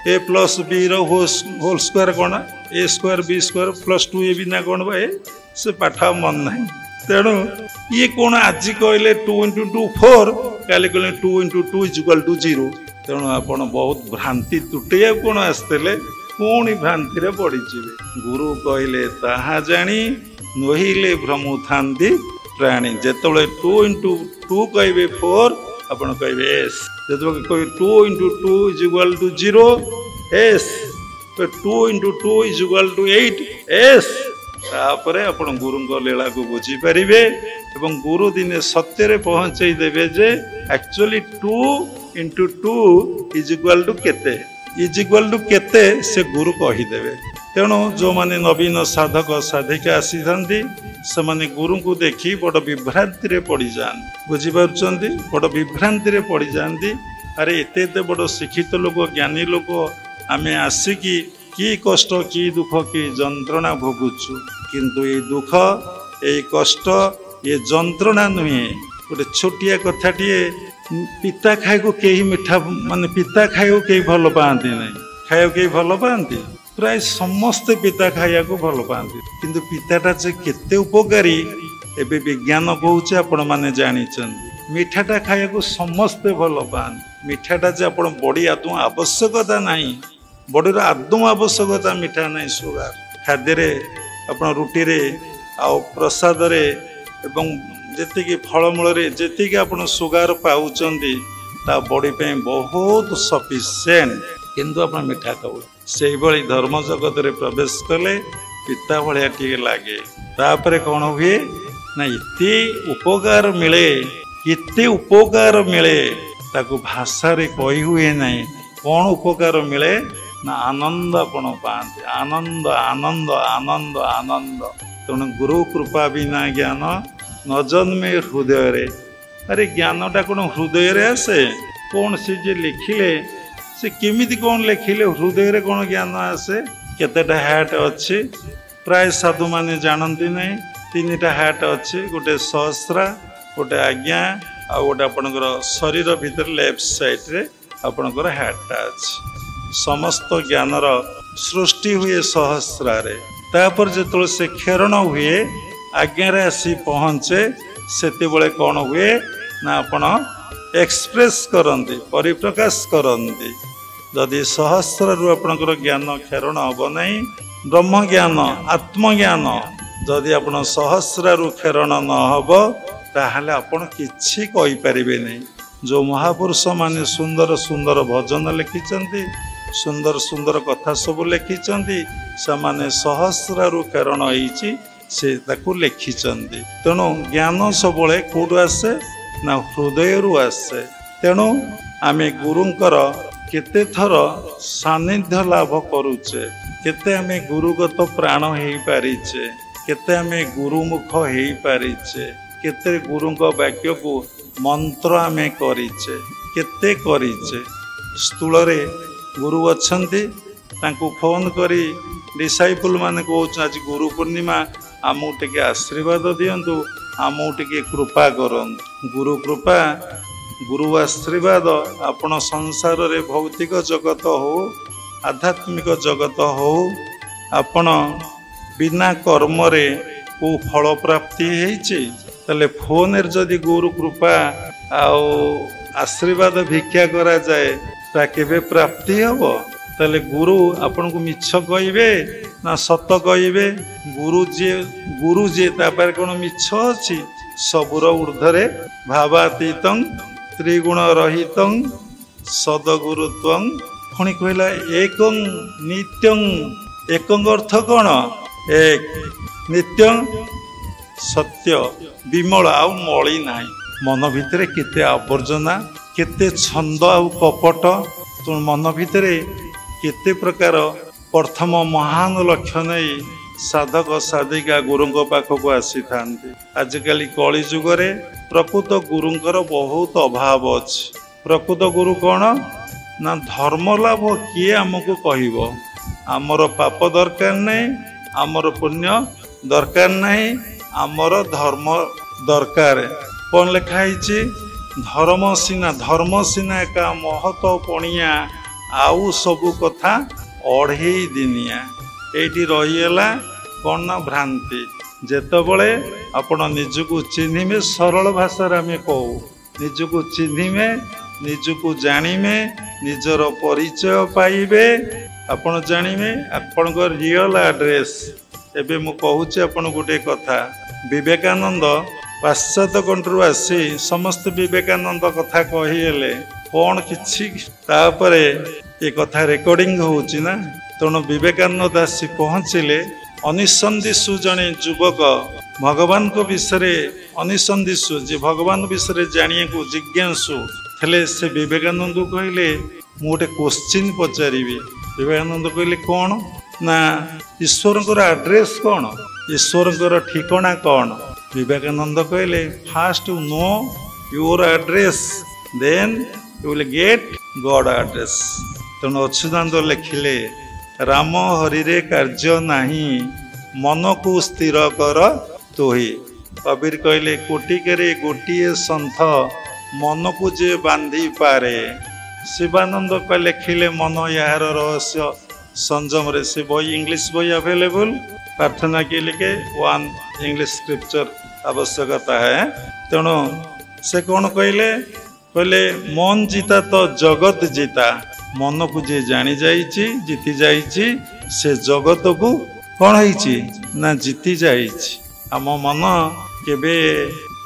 a plus Veer whole square କ'ଣ a² b² + 2ab ନା କ'ଣ ବା ସେ ପାଠ ଆଉ ମନ ନାହିଁ। ତେଣୁ ଇଏ କ'ଣ ଆଜି କହିଲେ 2 × 2 4, କାଲି କହିଲେ 2 × 2 = 0। ତେଣୁ ଆପଣ ବହୁତ ଭ୍ରାନ୍ତି ତୁଟେଇବାକୁ କ'ଣ ଆସିଥିଲେ, ପୁଣି ଭ୍ରାନ୍ତିରେ ପଡ଼ିଯିବେ। ଗୁରୁ କହିଲେ ତାହା ଜାଣି ନୋହିଲେ ଭ୍ରମୁଥାନ୍ତି ପ୍ରାଣୀ। ଯେତେବେଳେ 2 × 2 କହିବେ 4, ଆପଣ କହିବେ ଏସ୍। ଯେତେବେଳେ କହିବେ 2 × 2 = 0 ଏସ୍, 2 × 2 = 8 ଏସ୍। ତାପରେ ଆପଣ ଗୁରୁଙ୍କ ଲୀଳାକୁ ବୁଝିପାରିବେ ଏବଂ ଗୁରୁ ଦିନେ ସତ୍ୟରେ ପହଞ୍ଚେଇ ଦେବେ ଯେ ଆକ୍ଚୁଆଲି 2 × 2 = କେତେ, କେତେ ସେ ଗୁରୁ କହିଦେବେ। ତେଣୁ ଯେଉଁମାନେ ନବୀନ ସାଧକ ସାଧିକା ଆସିଥାନ୍ତି ସେମାନେ ଗୁରୁଙ୍କୁ ଦେଖି ବଡ଼ ବିଭ୍ରାନ୍ତିରେ ପଡ଼ିଯାଆନ୍ତି। ବୁଝିପାରୁଛନ୍ତି? ବଡ଼ ବିଭ୍ରାନ୍ତିରେ ପଡ଼ିଯାଆନ୍ତି। ଆରେ ଏତେ ଏତେ ବଡ଼ ଶିକ୍ଷିତ ଲୋକ, ଜ୍ଞାନୀ ଲୋକ, ଆମେ ଆସିକି କି କଷ୍ଟ, କି ଦୁଃଖ, କି ଯନ୍ତ୍ରଣା ଭୋଗୁଛୁ। କିନ୍ତୁ ଏଇ ଦୁଃଖ, ଏଇ କଷ୍ଟ, ଏ ଯନ୍ତ୍ରଣା ନୁହେଁ। ଗୋଟେ ଛୋଟିଆ କଥାଟିଏ, ପିତା ଖାଇବାକୁ କେହି ମିଠା, ମାନେ ପିତା ଖାଇବାକୁ କେହି ଭଲ ପାଆନ୍ତି ନାହିଁ। ଖାଇବାକୁ କେହି ଭଲ ପାଆନ୍ତି? ପ୍ରାୟ ସମସ୍ତେ ପିତା ଖାଇବାକୁ ଭଲ ପାଆନ୍ତି। କିନ୍ତୁ ପିତାଟା ଯେ କେତେ ଉପକାରୀ ଏବେ ବିଜ୍ଞାନ କହୁଛି, ଆପଣମାନେ ଜାଣିଛନ୍ତି। ମିଠାଟା ଖାଇବାକୁ ସମସ୍ତେ ଭଲ ପାଆନ୍ତି। ମିଠାଟା ଯେ ଆପଣ ବଡ଼ି ଆଦୌ ଆବଶ୍ୟକତା ନାହିଁ, ବଡ଼ିର ଆଦୌ ଆବଶ୍ୟକତା ମିଠା ନାହିଁ। ସୁଗାର ଖାଦ୍ୟରେ, ଆପଣ ରୁଟିରେ ଆଉ ପ୍ରସାଦରେ ଏବଂ ଯେତିକି ଫଳମୂଳରେ ଯେତିକି ଆପଣ ସୁଗାର ପାଉଛନ୍ତି ତା ବଡ଼ି ପାଇଁ ବହୁତ ସଫିସିଏଣ୍ଟ। କିନ୍ତୁ ଆପଣ ମିଠା ଖାଉ। ସେଇଭଳି ଧର୍ମ ଜଗତରେ ପ୍ରବେଶ କଲେ ପିତା ଭଳିଆ ଟିକେ ଲାଗେ। ତାପରେ କ'ଣ ହୁଏ ନା ଏତେ ଉପକାର ମିଳେ, ଏତେ ଉପକାର ମିଳେ ତାକୁ ଭାଷାରେ କହି ହୁଏ ନାହିଁ। କ'ଣ ଉପକାର ମିଳେ ନା ଆନନ୍ଦ ଆପଣ ପାଆନ୍ତି। ଆନନ୍ଦ ଆନନ୍ଦ ଆନନ୍ଦ ଆନନ୍ଦ। ତେଣୁ ଗୁରୁ କୃପା ବିନା ଜ୍ଞାନ ନ ଜନ୍ମେ ହୃଦୟରେ। ଆରେ ଜ୍ଞାନଟା କ'ଣ ହୃଦୟରେ ଆସେ? କ'ଣ ସେ ଯେ ଲେଖିଲେ, ସେ କେମିତି କ'ଣ ଲେଖିଲେ ହୃଦୟରେ କ'ଣ ଜ୍ଞାନ ଆସେ? କେତେଟା ହାର୍ଟ ଅଛି ପ୍ରାୟ ସାଧୁମାନେ ଜାଣନ୍ତି ନାହିଁ। 3ଟା ହାର୍ଟ ଅଛି, ଗୋଟେ ସହସ୍ରା, ଗୋଟେ ଆଜ୍ଞା, ଆଉ ଗୋଟେ ଆପଣଙ୍କର ଶରୀର ଭିତରେ ଲେଫ୍ଟ ସାଇଡ଼୍ରେ ଆପଣଙ୍କର ହାର୍ଟଟା ଅଛି। ସମସ୍ତ ଜ୍ଞାନର ସୃଷ୍ଟି ହୁଏ ସହସ୍ରାରେ। ତାପରେ ଯେତେବେଳେ ସେ କ୍ଷରଣ ହୁଏ, ଆଜ୍ଞାରେ ଆସି ପହଞ୍ଚେ, ସେତେବେଳେ କ'ଣ ହୁଏ ନା ଆପଣ ଏକ୍ସପ୍ରେସ୍ କରନ୍ତି, ପରିପ୍ରକାଶ କରନ୍ତି। ଯଦି ସହସ୍ରରୁ ଆପଣଙ୍କର ଜ୍ଞାନ କ୍ଷରଣ ହେବ ନାହିଁ, ବ୍ରହ୍ମଜ୍ଞାନ, ଆତ୍ମଜ୍ଞାନ ଯଦି ଆପଣ ସହସ୍ରରୁ କ୍ଷରଣ ନ ହେବ, ତାହେଲେ ଆପଣ କିଛି କହିପାରିବେ ନାହିଁ। ଯେଉଁ ମହାପୁରୁଷ ମାନେ ସୁନ୍ଦର ସୁନ୍ଦର ଭଜନ ଲେଖିଛନ୍ତି, ସୁନ୍ଦର ସୁନ୍ଦର କଥା ସବୁ ଲେଖିଛନ୍ତି, ସେମାନେ ସହସ୍ରରୁ କ୍ଷରଣ ହେଇଛି ସେ ତାକୁ ଲେଖିଛନ୍ତି। ତେଣୁ ଜ୍ଞାନ ସବୁବେଳେ କେଉଁଠୁ ଆସେ ନା ହୃଦୟରୁ ଆସେ। ତେଣୁ ଆମେ ଗୁରୁଙ୍କର କେତେ ଥର ସାନ୍ନିଧ୍ୟ ଲାଭ କରୁଛେ, କେତେ ଆମେ ଗୁରୁଗତ ପ୍ରାଣ ହେଇପାରିଛେ, କେତେ ଆମେ ଗୁରୁମୁଖ ହେଇପାରିଛେ, କେତେ ଗୁରୁଙ୍କ ବାକ୍ୟକୁ ମନ୍ତ୍ର ଆମେ କରିଛେ, କେତେ କରିଛେ। ସ୍ଥୂଳରେ ଗୁରୁ ଅଛନ୍ତି, ତାଙ୍କୁ ଫୋନ୍ କରି ଡିସାଇପୁଲ ମାନେ କହୁଛନ୍ତି ଆଜି ଗୁରୁ ପୂର୍ଣ୍ଣିମା, ଆମକୁ ଟିକେ ଆଶୀର୍ବାଦ ଦିଅନ୍ତୁ, ଆମକୁ ଟିକେ କୃପା କରନ୍ତୁ। ଗୁରୁ କୃପା, ଗୁରୁ ଆଶୀର୍ବାଦ ଆପଣ ସଂସାରରେ ଭୌତିକ ଜଗତ ହଉ, ଆଧ୍ୟାତ୍ମିକ ଜଗତ ହଉ, ଆପଣ ବିନା କର୍ମରେ କେଉଁ ଫଳ ପ୍ରାପ୍ତି ହେଇଛି? ତାହେଲେ ଫୋନରେ ଯଦି ଗୁରୁ କୃପା ଆଉ ଆଶୀର୍ବାଦ ଭିକ୍ଷା କରାଯାଏ, ତା କେବେ ପ୍ରାପ୍ତି ହେବ? ତାହେଲେ ଗୁରୁ ଆପଣଙ୍କୁ ମିଛ କହିବେ ନା ସତ କହିବେ? ଗୁରୁ ଯିଏ ତା ପାଖରେ କ'ଣ ମିଛ ଅଛି? ସବୁର ଉର୍ଦ୍ଧ୍ୱରେ ଭାବାତୀତଂ ତ୍ରିଗୁଣ ରହିତଂ ସଦଗୁରୁତ୍ୱଂ। ପୁଣି କହିଲା ଏକଂ ନିତ୍ୟଂ। ଏକଂ ଅର୍ଥ କ'ଣ? ଏକ, ନିତ୍ୟଂ ସତ୍ୟ, ବିମଳ, ଆଉ ମଳି ନାହିଁ। ମନ ଭିତରେ କେତେ ଆବର୍ଜନା, କେତେ ଛନ୍ଦ ଆଉ କପଟ। ମନ ଭିତରେ କେତେ ପ୍ରକାର ପ୍ରଥମ ମହାନ ଲକ୍ଷ୍ୟ ନେଇ ସାଧକ ସାଧିକା ଗୁରୁଙ୍କ ପାଖକୁ ଆସିଥାନ୍ତି। ଆଜିକାଲି କଳି ଯୁଗରେ ପ୍ରକୃତ ଗୁରୁଙ୍କର ବହୁତ ଅଭାବ ଅଛି। ପ୍ରକୃତ ଗୁରୁ କ'ଣ ନା ଧର୍ମ ଲାଭ କିଏ ଆମକୁ କହିବ? ଆମର ପାପ ଦରକାର ନାହିଁ, ଆମର ପୁଣ୍ୟ ଦରକାର ନାହିଁ, ଆମର ଧର୍ମ ଦରକାର। କ'ଣ ଲେଖା ହେଇଛି? ଧର୍ମ ସିନା ଏକା ମହତ ପଣିଆ, ଆଉ ସବୁ କଥା ଅଢ଼େଇ ଦିନିଆ। ଏଇଠି ରହିଗଲା କ'ଣ ନା ଭ୍ରାନ୍ତି। ଯେତେବେଳେ ଆପଣ ନିଜକୁ ଚିହ୍ନିବେ, ସରଳ ଭାଷାରେ ଆମେ କହୁ, ନିଜକୁ ଚିହ୍ନିବେ, ନିଜକୁ ଜାଣିବେ, ନିଜର ପରିଚୟ ପାଇବେ, ଆପଣ ଜାଣିବେ ଆପଣଙ୍କ ରିଅଲ ଆଡ୍ରେସ୍। ଏବେ ମୁଁ କହୁଛି ଆପଣ ଗୋଟେ କଥା, ବିବେକାନନ୍ଦ ପାଶ୍ଚାତ୍ୟ କଣ୍ଟ୍ରିରୁ ଆସି ସମସ୍ତେ ବିବେକାନନ୍ଦ କଥା କହିଲେ କ'ଣ କିଛି ତାପରେ ଏ କଥା ରେକର୍ଡିଂ ହେଉଛି ନା। ତେଣୁ ବିବେକାନନ୍ଦ ଆସି ପହଞ୍ଚିଲେ। ଅନିସନ୍ଦିସୁ ଜଣେ ଯୁବକ ଭଗବାନଙ୍କ ବିଷୟରେ ଅନିସନ୍ଦିସୁ, ଯେ ଭଗବାନ ବିଷୟରେ ଜାଣିବାକୁ ଜିଜ୍ଞାସୁ ଥିଲେ, ସେ ବିବେକାନନ୍ଦକୁ କହିଲେ ମୁଁ ଗୋଟେ କୋଶ୍ଚିନ୍ ପଚାରିବି। ବିବେକାନନ୍ଦ କହିଲେ କ'ଣ ନା ଈଶ୍ୱରଙ୍କର ଆଡ୍ରେସ୍ କ'ଣ, ଈଶ୍ୱରଙ୍କର ଠିକଣା କ'ଣ? ବିବେକାନନ୍ଦ କହିଲେ first you know your address, then you will get god address. ତେଣୁ ଅଚ୍ୟୁତାନନ୍ଦ ଲେଖିଲେ ରାମ ହରିରେ କାର୍ଯ୍ୟ ନାହିଁ, ମନକୁ ସ୍ଥିର କର ତୋହି। କବୀର କହିଲେ କୋଟିକରେ ଗୋଟିଏ ସନ୍ଥ, ମନକୁ ଯେ ବାନ୍ଧି ପାରେ। ଶିବାନନ୍ଦ ଲେଖିଲେ ମନ ଏହାର ରହସ୍ୟ ସଂଯମରେ। ସେ ବହି ଇଂଲିଶ ବହି ଆଭେଲେବୁଲ। प्रार्थना के लिए वन इंग्लिश स्क्रिप्चर आवश्यकता है। तेणु से कौन कहले कहले मन जीता तो जगत जीता। मन को जे जानी जाइछि जीति जाइछि से जगत को कौन है ना जीति जाइछि। आम मन केबे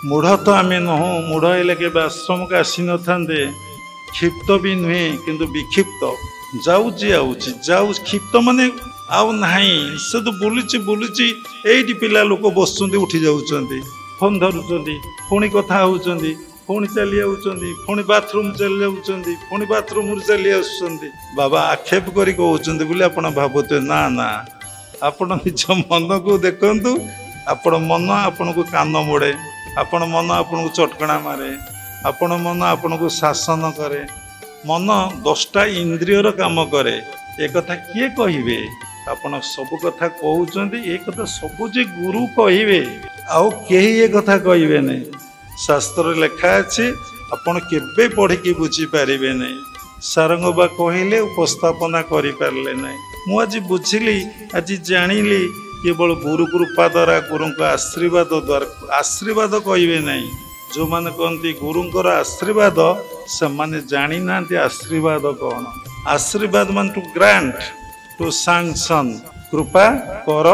मूढ़ तो आम नहु, मूढ़ हेले के आश्रम को आसी न थांदे। क्षिप्त भी नुहे किंतु विक्षिप्त जाऊँगी आऊँगी जाऊ क्षिप्त माने आउ नहीं से तो बुलुची बुलुची एटी पिला लोक बस उठी जाऊँगी फोन धरुंच पुणी कथा होउचंदी पुणी चली आउचंदी पुणी बाथरूम चली जाऊँगी पुणी बाथरूम चली आसुचंदी। बाबा आक्षेप करी कहउचंदी बोले आपण भाबुते ना ना आपण निज मन को देखंतु। आपण मन आपण को कान मोड़े, आपण मन आपण को चटकणा मारे, आपण मन आपण को शासन करे। मन 10टा इंद्रियर काम करे। ए कथा किए कहिबे? आपण सब कथा कहउचंदी ए कथा सब जे गुरु कहिबे आउ केही ए कथा कहिबे नै। शास्त्र लेखा अछि आपण केबे पढ़ी की बुझी पारिबे नै। सारंगबा कहिले उपस्थापना करि पारले नै। मु आज बुझिली आज जानिली केवल गुरु कृपा द्वारा गुरु का आशीर्वाद द्वारा। आशीर्वाद कहिबे नै। जो माने कहती गुरुंकर आशीर्वाद से माने जानी ना आशीर्वाद कौन। आशीर्वाद मान टू ग्रांट टू सैंक्शन कृपा कर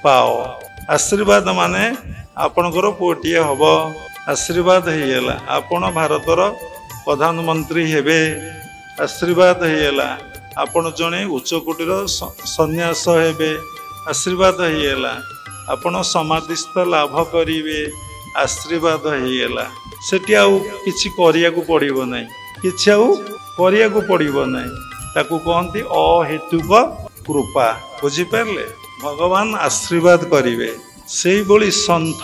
पाओ। आशीर्वाद माने आपणकर पुओटिए हम आशीर्वाद होगा आपण भारतर प्रधानमंत्री हेबे। आशीर्वाद होगा आपण जड़े उच्चकोटीर सन्यास हेबे। आशीर्वाद होगा आपण समाधिस्थ लाभ करिवे। आशीर्वाद होगा सेठी आउ किछि करियाकू पड़िबो नै, किछि आउ करियाकू पड़िबो नै। ताकू कहंती अहेतुक कृपा। बुझी पारले? भगवान आशीर्वाद करिवे। सेही बोली संथ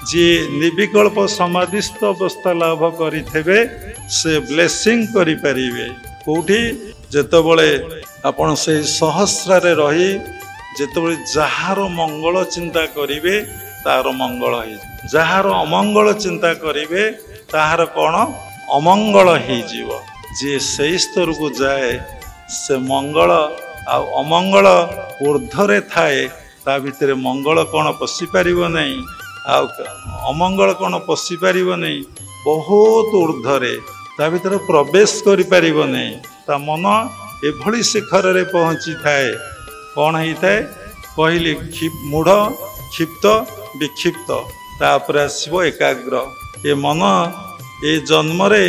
जे निर्विकल्प समाधिस्थ अवस्था लाभ करिथेबे से ब्लेसिंग करि परिवे। कोठी जेतेबेले आपण से सहस्रारे रही जेतेबेले जहार मंगल चिंता करिवे तार मंगल है। जहार अमंगल चिंता करिवे ताहार कौन अमंगल हो। जे से स्तर को जाए से मंगल आ अमंगल ऊर्ध्वरे थाए। ता भितर मंगल कौन पशि पारिबो नहीं, अमंगल कौन पशि पारिबो नहीं। बहुत ऊर्ध्वरे ता भितर प्रवेश करि पारिबो नहीं। ता मन एभली शिखर रे पहुंची थाए। कौन ही थाए कहली मूढ़ क्षिप्त विक्षिप्त तापर आसब एकाग्र। ये मन ए जन्म रे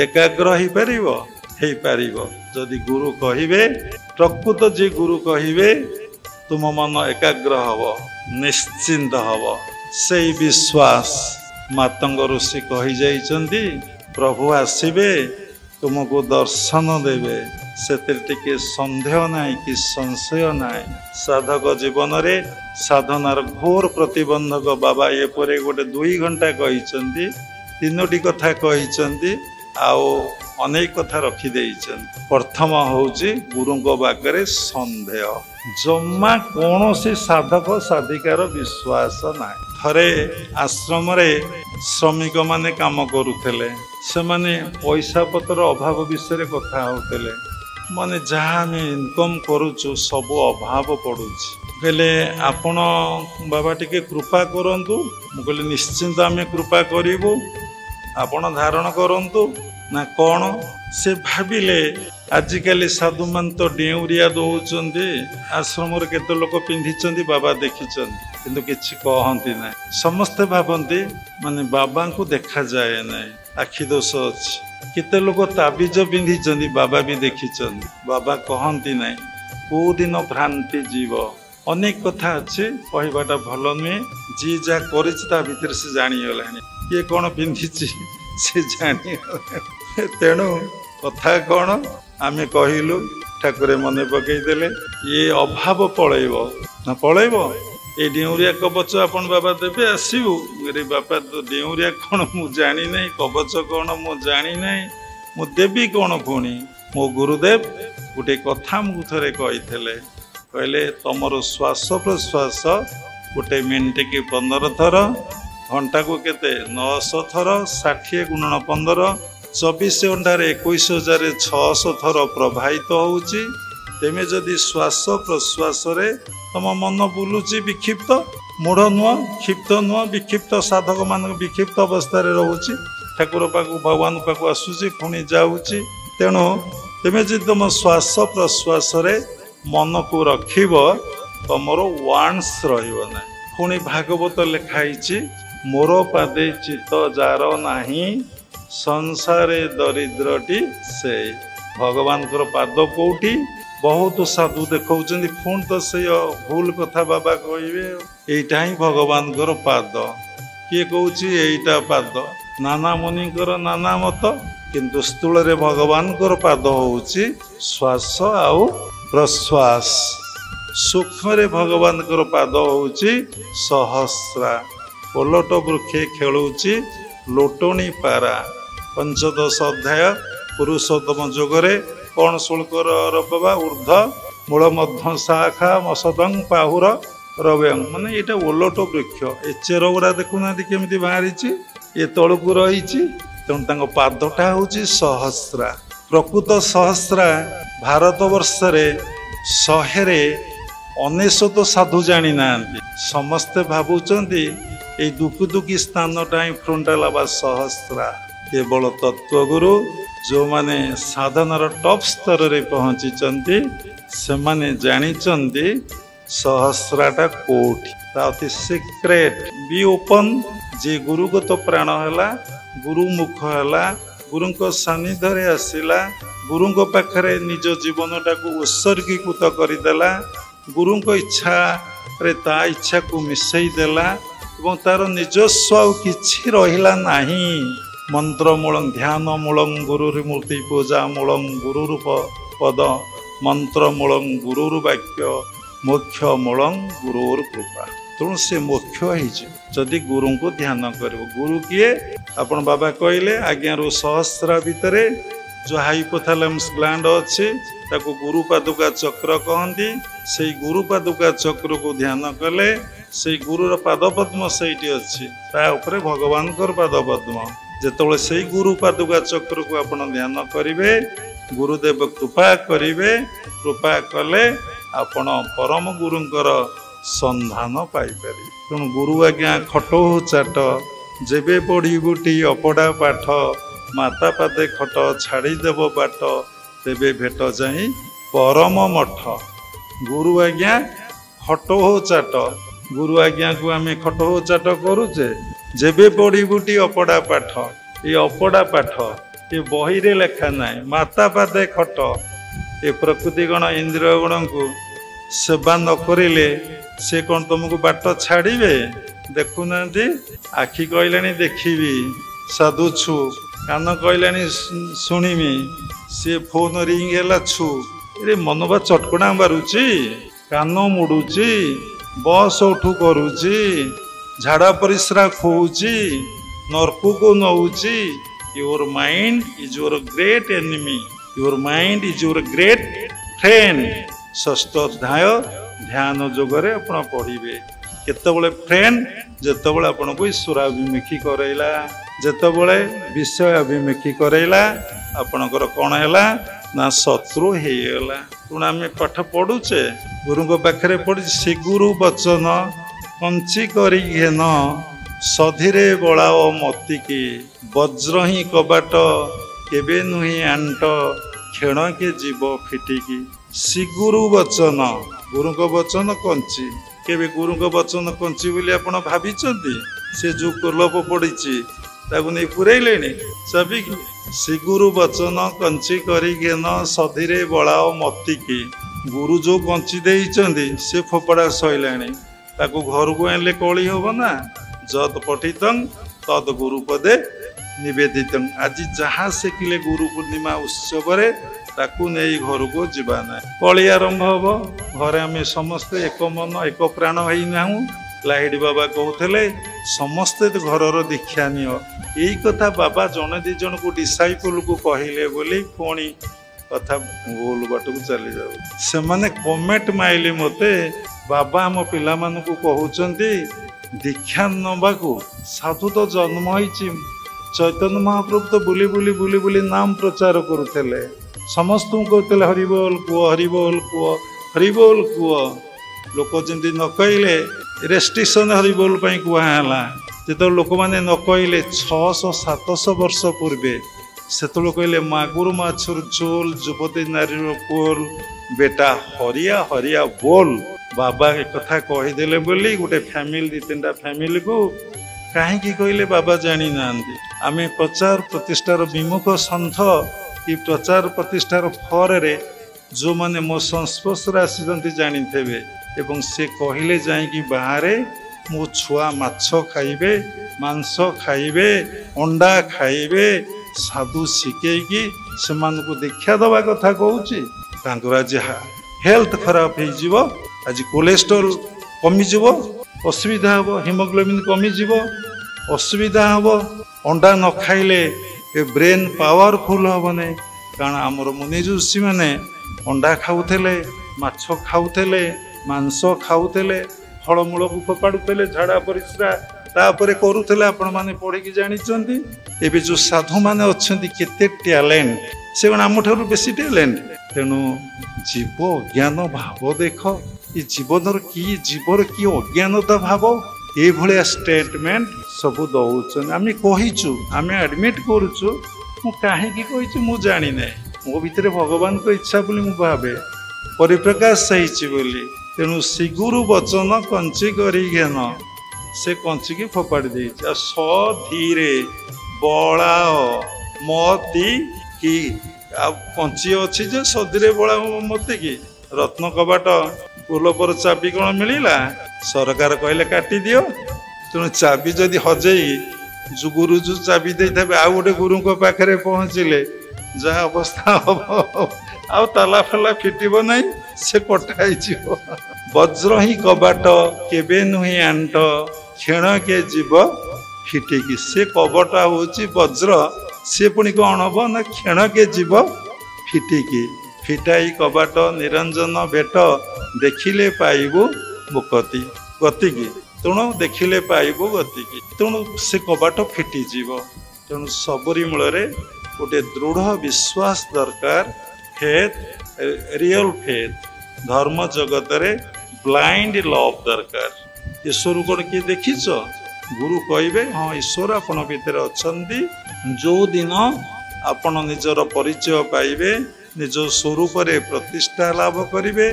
एकाग्र हो पारिबो जदि गुरु कहिबे। प्रकृत जे गुरु कहिबे तुम मन एकाग्र हब निश्चिंत हब। से विश्वास मातंग ऋषि कहि जाइछन्ति प्रभु आसिबे ତୁମକୁ ଦର୍ଶନ ଦେବେ, ସେଥିରେ ଟିକେ ସନ୍ଦେହ ନାହିଁ କି ସଂଶୟ ନାହିଁ। ସାଧକ ଜୀବନରେ ସାଧନାର ଘୋର ପ୍ରତିବନ୍ଧକ ବାବା ଏପରି ଗୋଟେ 2 ଘଣ୍ଟା କହିଛନ୍ତି, 3ଟି କଥା କହିଛନ୍ତି, ଆଉ ଅନେକ କଥା ରଖିଦେଇଛନ୍ତି। ପ୍ରଥମ ହେଉଛି ଗୁରୁଙ୍କ ପାଖରେ ସନ୍ଦେହ। ଜମା କୌଣସି ସାଧକ ସାଧିକାର ବିଶ୍ୱାସ ନାହିଁ। ଥରେ ଆଶ୍ରମରେ ଶ୍ରମିକମାନେ କାମ କରୁଥିଲେ। ସେମାନେ ପଇସା ପତ୍ର ଅଭାବ ବିଷୟରେ କଥା ହେଉଥିଲେ। ମାନେ ଯାହା ଆମେ ଇନକମ୍ କରୁଛୁ ସବୁ ଅଭାବ ପଡ଼ୁଛି। କହିଲେ ଆପଣ ବାବା ଟିକେ କୃପା କରନ୍ତୁ। ମୁଁ କହିଲି ନିଶ୍ଚିନ୍ତ ଆମେ କୃପା କରିବୁ, ଆପଣ ଧାରଣ କରନ୍ତୁ। ନା କ'ଣ? ସେ ଭାବିଲେ ଆଜିକାଲି ସାଧୁମାନେ ତ ଡେଉଁରିଆ ଦେଉଛନ୍ତି, ଆଶ୍ରମରେ କେତେ ଲୋକ ପିନ୍ଧିଛନ୍ତି ବାବା ଦେଖିଛନ୍ତି, କିନ୍ତୁ କିଛି କହନ୍ତି ନାହିଁ। ସମସ୍ତେ ଭାବନ୍ତି ମାନେ ବାବାଙ୍କୁ ଦେଖାଯାଏ ନାହିଁ, ଆଖି ଦୋଷ ଅଛି। କେତେ ଲୋକ ତାବିଜ ପିନ୍ଧିଛନ୍ତି, ବାବା ବି ଦେଖିଛନ୍ତି, ବାବା କହନ୍ତି ନାହିଁ। କେଉଁଦିନ ଭ୍ରାନ୍ତି ଯିବ। ଅନେକ କଥା ଅଛି, କହିବାଟା ଭଲ ନୁହେଁ। ଯିଏ ଯାହା କରିଛି ତା ଭିତରେ ସେ ଜାଣିଗଲାଣି, କିଏ କ'ଣ ପିନ୍ଧିଛି ସେ ଜାଣିଗଲାଣି। ତେଣୁ କଥା କ'ଣ ଆମେ କହିଲୁ, ଠାକୁରେ ମନେ ପକେଇଦେଲେ। ଇଏ ଅଭାବ ପଳେଇବ ନା ପଳେଇବ? ଏ ଡେଉଁରିଆ କବଚ ଆପଣ ବାବା ଦେବେ, ଆସିବୁ। ବାପା ତ ଡେଉଁରିଆ କ'ଣ ମୁଁ ଜାଣିନାହିଁ, କବଚ କ'ଣ ମୁଁ ଜାଣିନାହିଁ, ମୁଁ ଦେବି କ'ଣ ପୁଣି? ମୋ ଗୁରୁଦେବ ଗୋଟେ କଥା ମୁଁ ଥରେ କହିଥିଲେ, କହିଲେ ତମର ଶ୍ୱାସ ପ୍ରଶ୍ୱାସ ଗୋଟେ ମିନିଟକି 15 ଥର, ଘଣ୍ଟାକୁ କେତେ 900 ଥର, 60 ଗୁଣନ 15, 24 ଘଣ୍ଟାରେ 21,600 ଥର ପ୍ରବାହିତ ହେଉଛି। ତେମେ ଯଦି ଶ୍ୱାସ ପ୍ରଶ୍ୱାସରେ ତମ ମନ ବୁଲୁଛି ବିକ୍ଷିପ୍ତ, ମୂଢ଼ ନୁହଁ, କ୍ଷିପ୍ତ ନୁହଁ, ବିକ୍ଷିପ୍ତ ସାଧକମାନଙ୍କ ବିକ୍ଷିପ୍ତ ଅବସ୍ଥାରେ ରହୁଛି, ଠାକୁର ପାଖକୁ ଭଗବାନଙ୍କ ପାଖକୁ ଆସୁଛି ପୁଣି ଯାଉଛି। ତେଣୁ ତେମେ ଯଦି ତମ ଶ୍ୱାସ ପ୍ରଶ୍ୱାସରେ ମନକୁ ରଖିବ, ତମର ୱାନ୍ସ ରହିବ ନାହିଁ। ପୁଣି ଭାଗବତ ଲେଖା ହେଇଛି, ମୋର ପାଦେ ଚିତ ଯାର ନାହିଁ, ସଂସାରେ ଦରିଦ୍ରଟି ସେ। ଭଗବାନଙ୍କର ପାଦ କୋଉଠି? ବହୁତ ସାଧୁ ଦେଖାଉଛନ୍ତି, ପୁଣି ତ ସେଇ ଭୁଲ କଥା ବାବା କହିବେ। ଏଇଟା ହିଁ ଭଗବାନଙ୍କର ପାଦ। କିଏ କହୁଛି ଏଇଟା ପାଦ? ନାନା ମୁନିଙ୍କର ନାନା ମତ, କିନ୍ତୁ ସ୍ଥୂଳରେ ଭଗବାନଙ୍କର ପାଦ ହେଉଛି ଶ୍ୱାସ ଆଉ ପ୍ରଶ୍ୱାସ। ସୂକ୍ଷ୍ମରେ ଭଗବାନଙ୍କର ପାଦ ହେଉଛି ସହସ୍ରା। ଓଲଟ ବୃକ୍ଷେ ଖେଳୁଛି ଲୋଟଣୀ ପାରା। 15 ଅଧ୍ୟାୟ ପୁରୁଷୋତ୍ତମ ଯୋଗରେ କ'ଣ ଶୁଳ୍କର ବାବା? ଉର୍ଦ୍ଧ ମୂଳ ମଧ୍ୟ ଶାଖା ମସଦଂ ପାହୁର ରବ୍ୟଂ। ମାନେ ଏଇଟା ଓଲଟ ବୃକ୍ଷ। ଏ ଚେର ଗୁଡ଼ା ଦେଖୁନାହାନ୍ତି କେମିତି ବାହାରିଛି, ଏ ତଳକୁ ରହିଛି। ତେଣୁ ତାଙ୍କ ପାଦଟା ହେଉଛି ସହସ୍ରା। ପ୍ରକୃତ ସହସ୍ରା ଭାରତବର୍ଷରେ 100ରେ 99 ସାଧୁ ଜାଣିନାହାନ୍ତି। ସମସ୍ତେ ଭାବୁଛନ୍ତି ଏଇ ଦୁଃଖୀ ସ୍ଥାନଟା ହିଁ ଫ୍ରଣ୍ଟାଲ ବା ସହସ୍ରା। କେବଳ ତତ୍ତ୍ୱଗୁରୁ ଯେଉଁମାନେ ସାଧନାର ଟପ୍ ସ୍ତରରେ ପହଞ୍ଚିଛନ୍ତି, ସେମାନେ ଜାଣିଛନ୍ତି ସହସ୍ରାଟା କୋଉଠି। ତା ଅତି ସିକ୍ରେଟ୍ ବି ଓପନ୍। ଯିଏ ଗୁରୁଗତ ପ୍ରାଣ ହେଲା, ଗୁରୁମୁଖ ହେଲା, ଗୁରୁଙ୍କ ସାନ୍ନିଧ୍ୟରେ ଆସିଲା, ଗୁରୁଙ୍କ ପାଖରେ ନିଜ ଜୀବନଟାକୁ ଉତ୍ସର୍ଗୀକୃତ କରିଦେଲା, ଗୁରୁଙ୍କ ଇଚ୍ଛାରେ ତା ଇଚ୍ଛାକୁ ମିଶାଇ ଦେଲା ଏବଂ ତାର ନିଜସ୍ୱ ଆଉ କିଛି ରହିଲା ନାହିଁ। ମନ୍ତ୍ର ମୂଳଂ ଧ୍ୟାନ ମୂଳଂ ଗୁରୁର ମୂର୍ତ୍ତି ପୂଜା ମୂଳଂ ଗୁରୁର ପଦ, ମନ୍ତ୍ର ମୂଳଂ ଗୁରୁର ବାକ୍ୟ, ମୋକ୍ଷ ମୂଳଂ ଗୁରୁର କୃପା। ତେଣୁ ସେ ମୋକ୍ଷ ହେଇଯିବ ଯଦି ଗୁରୁଙ୍କୁ ଧ୍ୟାନ କରିବ। ଗୁରୁ କିଏ? ଆପଣ ବାବା କହିଲେ ଆଜ୍ଞାରୁ ସହସ୍ରା ଭିତରେ ଯେଉଁ ହାଇପୋଥାଲାମସ୍ ଗ୍ଲାଣ୍ଡ ଅଛି, ତାକୁ ଗୁରୁ ପାଦୁକା ଚକ୍ର କହନ୍ତି। ସେଇ ଗୁରୁ ପାଦୁକା ଚକ୍ରକୁ ଧ୍ୟାନ କଲେ, ସେଇ ଗୁରୁର ପାଦପଦ୍ମ ସେଇଠି ଅଛି, ତା ଉପରେ ଭଗବାନଙ୍କର ପାଦପଦ୍ମ। ଯେତେବେଳେ ସେଇ ଗୁରୁ ପାଦୁକା ଚକ୍ରକୁ ଆପଣ ଧ୍ୟାନ କରିବେ, ଗୁରୁଦେବ କୃପା କରିବେ। କୃପା କଲେ ଆପଣ ପରମ ଗୁରୁଙ୍କର ସନ୍ଧାନ ପାଇପାରିବେ। ତେଣୁ ଗୁରୁ ଆଜ୍ଞା ଖଟଉ ଚାଟ, ଯେବେ ପଢ଼ିବୁଟି ଅପଡ଼ା ପାଠ, ମାତା ପାଦେ ଖଟ ଛାଡ଼ିଦେବ ବାଟ, ତେବେ ଭେଟ ଯାଇ ପରମ ମଠ। ଗୁରୁ ଆଜ୍ଞା ଖଟଉ ଚାଟ। ଗୁରୁ ଆଜ୍ଞାକୁ ଆମେ ଖଟଉ ଚାଟ କରୁଛେ। ଯେବେ ପଢ଼ିବୁଟି ଅପଡ଼ା ପାଠ, ଏ ଅପଡ଼ା ପାଠ ଏ ବହିରେ ଲେଖା ନାହିଁ। ମାତା ପାଦେ ଖଟ। ଏ ପ୍ରକୃତି ଗଣ ଇନ୍ଦ୍ରିୟ ଗଣଙ୍କୁ ସେବା ନ କରିଲେ ସେ କ'ଣ ତୁମକୁ ବାଟ ଛାଡ଼ିବେ? ଦେଖୁନାହାନ୍ତି, ଆଖି କହିଲାଣି ଦେଖିବି, ସାଧୁଛୁ କାନ କହିଲାଣି ଶୁଣିମି, ସିଏ ଫୋନ ରିଙ୍ଗ ହେଲା ଛୁ, ଏ ମନ ବା ଚଟକଣା ମାରୁଛି, କାନ ମୁଡୁଛି, ବସ୍ ଉଠୁ କରୁଛି, ଝାଡ଼ା ପରିସ୍ରା ଖୋଉଛି, ନର୍କକୁ ନଉଛି। Your mind is your great enemy, your mind is your great friend. ଷଷ୍ଠ ଅଧ୍ୟାୟ ଧ୍ୟାନ ଯୋଗରେ ଆପଣ ପଢ଼ିବେ। କେତେବେଳେ ଫ୍ରେଣ୍ଡ? ଯେତେବେଳେ ଆପଣଙ୍କୁ ଈଶ୍ୱରାଭିମୁଖୀ କରାଇଲା, ଯେତେବେଳେ ବିଷୟ ଅଭିମୁଖୀ କରାଇଲା, ଆପଣଙ୍କର କ'ଣ ହେଲା ନା ଶତ୍ରୁ ହେଇଗଲା। ତେଣୁ ଆମେ ପାଠ ପଢ଼ୁଛେ, ଗୁରୁଙ୍କ ପାଖରେ ପଢ଼ୁଛେ, ସେ ଗୁରୁ ବଚନ କଞ୍ଚି କରି ଘେନ, ସଧିରେ ବଳାଅ ମତିକି, ବଜ୍ର ହିଁ କବାଟ କେବେ ନୁହେଁ ଆଣ୍ଟ, କ୍ଷଣକେ ଯିବ ଫିଟିକି। ଶ୍ରୀଗୁରୁ ବଚନ, ଗୁରୁଙ୍କ ବଚନ କଞ୍ଚି। କେବେ ଗୁରୁଙ୍କ ବଚନ କଞ୍ଚି ବୋଲି ଆପଣ ଭାବିଛନ୍ତି? ସେ ଯେଉଁ କୋଲପ ପଡ଼ିଛି ତାକୁ ନେଇ ପୁରେଇଲେଣି ଚାବିକି। ଶ୍ରୀଗୁରୁ ବଚନ କଞ୍ଚି କରି ଘେନ, ସଧିରେ ବଳାଅ ମତିକି। ଗୁରୁ ଯେଉଁ କଞ୍ଚି ଦେଇଛନ୍ତି ସେ ଫୋପଡ଼ା ସଇଲାଣି, ତାକୁ ଘରକୁ ଆଣିଲେ କଳି ହବ ନା। ଯତ୍ ପଠିତଂ ତଦ୍ ଗୁରୁପଦେ ନିବେଦିତଂ। ଆଜି ଯାହା ଶିଖିଲେ ଗୁରୁ ପୂର୍ଣ୍ଣିମା ଉତ୍ସବରେ ତାକୁ ନେଇ ଘରକୁ ଯିବା ନାହିଁ, କଳି ଆରମ୍ଭ ହବ। ଘରେ ଆମେ ସମସ୍ତେ ଏକ ମନ ଏକ ପ୍ରାଣ ହେଇନାହୁଁ। ଲାହିଡ଼ି ବାବା କହୁଥିଲେ ସମସ୍ତେ ଘରର ଦୀକ୍ଷା ନିଅ। ଏଇ କଥା ବାବା ଜଣେ ଦୁଇ ଜଣକୁ ଡିସାଇପଲକୁ କହିଲେ ବୋଲି ପୁଣି କଥା ଭୁଲ ବାଟକୁ ଚାଲିଯାଉ। ସେମାନେ କମେଣ୍ଟ ମାଇଲେ ମୋତେ, ବାବା ଆମ ପିଲାମାନଙ୍କୁ କହୁଛନ୍ତି ଦୀକ୍ଷା ନେବାକୁ। ସାଧୁ ତ ଜନ୍ମ ହେଇଛି, ଚୈତନ୍ୟ ମହାପ୍ରଭୁ ତ ବୁଲି ବୁଲି ବୁଲି ବୁଲି ନାମ ପ୍ରଚାର କରୁଥିଲେ, ସମସ୍ତଙ୍କୁ କହୁଥିଲେ ହରିବୋଲ କୁହ, ହରିବୋଲ କୁହ, ହରିବୋଲ କୁହ। ଲୋକ ଯେମିତି ନ କହିଲେ ରେଷ୍ଟ୍ରିକ୍ସନ୍ ହରିବୋଲ ପାଇଁ କୁହାହେଲା। ଯେତେବେଳେ ଲୋକମାନେ ନ କହିଲେ 600-700 ବର୍ଷ ପୂର୍ବେ, ସେତେବେଳେ କହିଲେ ମାଗୁର ମାଛର ଝୋଲ, ଯୁବତୀ ନାରୀର କୋଲ, ବେଟା ହରିଆ ହରିଆ ବୋଲ। ବାବା ଏକଥା କହିଦେଲେ ବୋଲି ଗୋଟେ ଫ୍ୟାମିଲି, 2-3ଟା ଫ୍ୟାମିଲିକୁ କାହିଁକି କହିଲେ ବାବା ଜାଣିନାହାନ୍ତି। ଆମେ ପ୍ରଚାର ପ୍ରତିଷ୍ଠାର ବିମୁଖ ସନ୍ଥ, କି ପ୍ରଚାର ପ୍ରତିଷ୍ଠାର ଫରରେ ଯେଉଁମାନେ ମୋ ସଂସ୍ପର୍ଶରେ ଆସିଛନ୍ତି ଜାଣିଥିବେ। ଏବଂ ସେ କହିଲେ ଯାଇକି ବାହାରେ ମୋ ଛୁଆ ମାଛ ଖାଇବେ, ମାଂସ ଖାଇବେ, ଅଣ୍ଡା ଖାଇବେ। ସାଧୁ ଶିଖେଇକି ସେମାନଙ୍କୁ ଦୀକ୍ଷା ଦେବା କଥା କହୁଛି। ତାଙ୍କର ଆଜି ହେଲ୍ଥ ଖରାପ ହେଇଯିବ, ଆଜି କୋଲେଷ୍ଟ୍ରଲ କମିଯିବ, ଅସୁବିଧା ହେବ, ହିମୋଗ୍ଲୋବିନ୍ କମିଯିବ, ଅସୁବିଧା ହେବ। ଅଣ୍ଡା ନ ଖାଇଲେ ଏ ବ୍ରେନ୍ ପାୱାରଫୁଲ୍ ହେବ ନାହିଁ। କାରଣ ଆମର ମୁନି ଋଷିମାନେ ଅଣ୍ଡା ଖାଉଥିଲେ, ମାଛ ଖାଉଥିଲେ, ମାଂସ ଖାଉଥିଲେ, ଫଳମୂଳକୁ ଫୋପାଡ଼ୁଥିଲେ, ଝାଡ଼ା ପରିସ୍ରା ତାପରେ କରୁଥିଲେ। ଆପଣମାନେ ପଢ଼ିକି ଜାଣିଛନ୍ତି। ଏବେ ଯେଉଁ ସାଧୁମାନେ ଅଛନ୍ତି କେତେ ଟ୍ୟାଲେଣ୍ଟ, ସେ କ'ଣ ଆମଠାରୁ ବେଶୀ ଟ୍ୟାଲେଣ୍ଟ? ତେଣୁ ଜୀବ ଅଜ୍ଞାନ ଭାବ ଦେଖ, ଏ ଜୀବନର ଜୀବର କି ଅଜ୍ଞାନତା ଭାବ, ଏଇଭଳିଆ ଷ୍ଟେଟମେଣ୍ଟ ସବୁ ଦେଉଛନ୍ତି। ଆମେ କହିଛୁ, ଆମେ ଆଡ଼ମିଟ୍ କରୁଛୁ। ମୁଁ କାହିଁକି କହିଛି ମୁଁ ଜାଣିନାହିଁ। ମୋ ଭିତରେ ଭଗବାନଙ୍କ ଇଚ୍ଛା ବୋଲି ମୁଁ ଭାବେ, ପରିପ୍ରକାଶ ହେଇଛି ବୋଲି। ତେଣୁ ଶ୍ରୀଗୁରୁ ବଚନ କଞ୍ଚି କରି ଘେନ, ସେ କଞ୍ଚିକି ଫୋପାଡ଼ି ଦେଇଛି। ଆଉ ସଧୀରେ ବଳାଅ ମତି କି, ଆଉ କଞ୍ଚି ଅଛି ଯେ ସଧୀରେ ବଳାଅ ମତି କି। ରତ୍ନ କବାଟ ଗୋଲପର ଚାବି କ'ଣ ମିଳିଲା? ସରକାର କହିଲେ କାଟିଦିଅ। ତେଣୁ ଚାବି ଯଦି ହଜେଇ ଗୁରୁ ଯେଉଁ ଚାବି ଦେଇଥିବେ ଆଉ ଗୋଟେ ଗୁରୁଙ୍କ ପାଖରେ ପହଞ୍ଚିଲେ ଯାହା ଅବସ୍ଥା ହବ, ଆଉ ତାଲା ଫାଲା ଫିଟିବ ନାହିଁ, ସେ କଟା ହେଇଯିବ। ବଜ୍ର ହିଁ କବାଟ କେବେ ନୁହେଁ ଆଣ୍ଟ, କ୍ଷଣକେ ଯିବ ଫିଟିକି। ସେ କବାଟ ହେଉଛି ବଜ୍ର, ସେ ପୁଣି କ'ଣ ହବ ନା କ୍ଷଣକେ ଯିବ ଫିଟିକି। ଫିଟାଇ କବାଟ ନିରଞ୍ଜନ ଭେଟ, ଦେଖିଲେ ପାଇବୁ ମୁକତି ଗତିକି। ତେଣୁ ଦେଖିଲେ ପାଇବୁ ଗତିକି। ତେଣୁ ସେ କବାଟ ଫିଟିଯିବ। ତେଣୁ ସବୁରି ମୂଳରେ ଗୋଟେ ଦୃଢ଼ ବିଶ୍ୱାସ ଦରକାର, ଫେଥ୍, ରିଅଲ ଫେଥ୍। ଧର୍ମ ଜଗତରେ ବ୍ଲାଇଣ୍ଡ ଲଭ୍ ଦରକାର। ଈଶ୍ୱରକୁ କ'ଣ କିଏ ଦେଖିଛ? ଗୁରୁ କହିବେ ହଁ ଈଶ୍ୱର ଆପଣ ଭିତରେ ଅଛନ୍ତି। ଯେଉଁଦିନ ଆପଣ ନିଜର ପରିଚୟ ପାଇବେ, ନିଜ ସ୍ୱରୂପରେ ପ୍ରତିଷ୍ଠା ଲାଭ କରିବେ,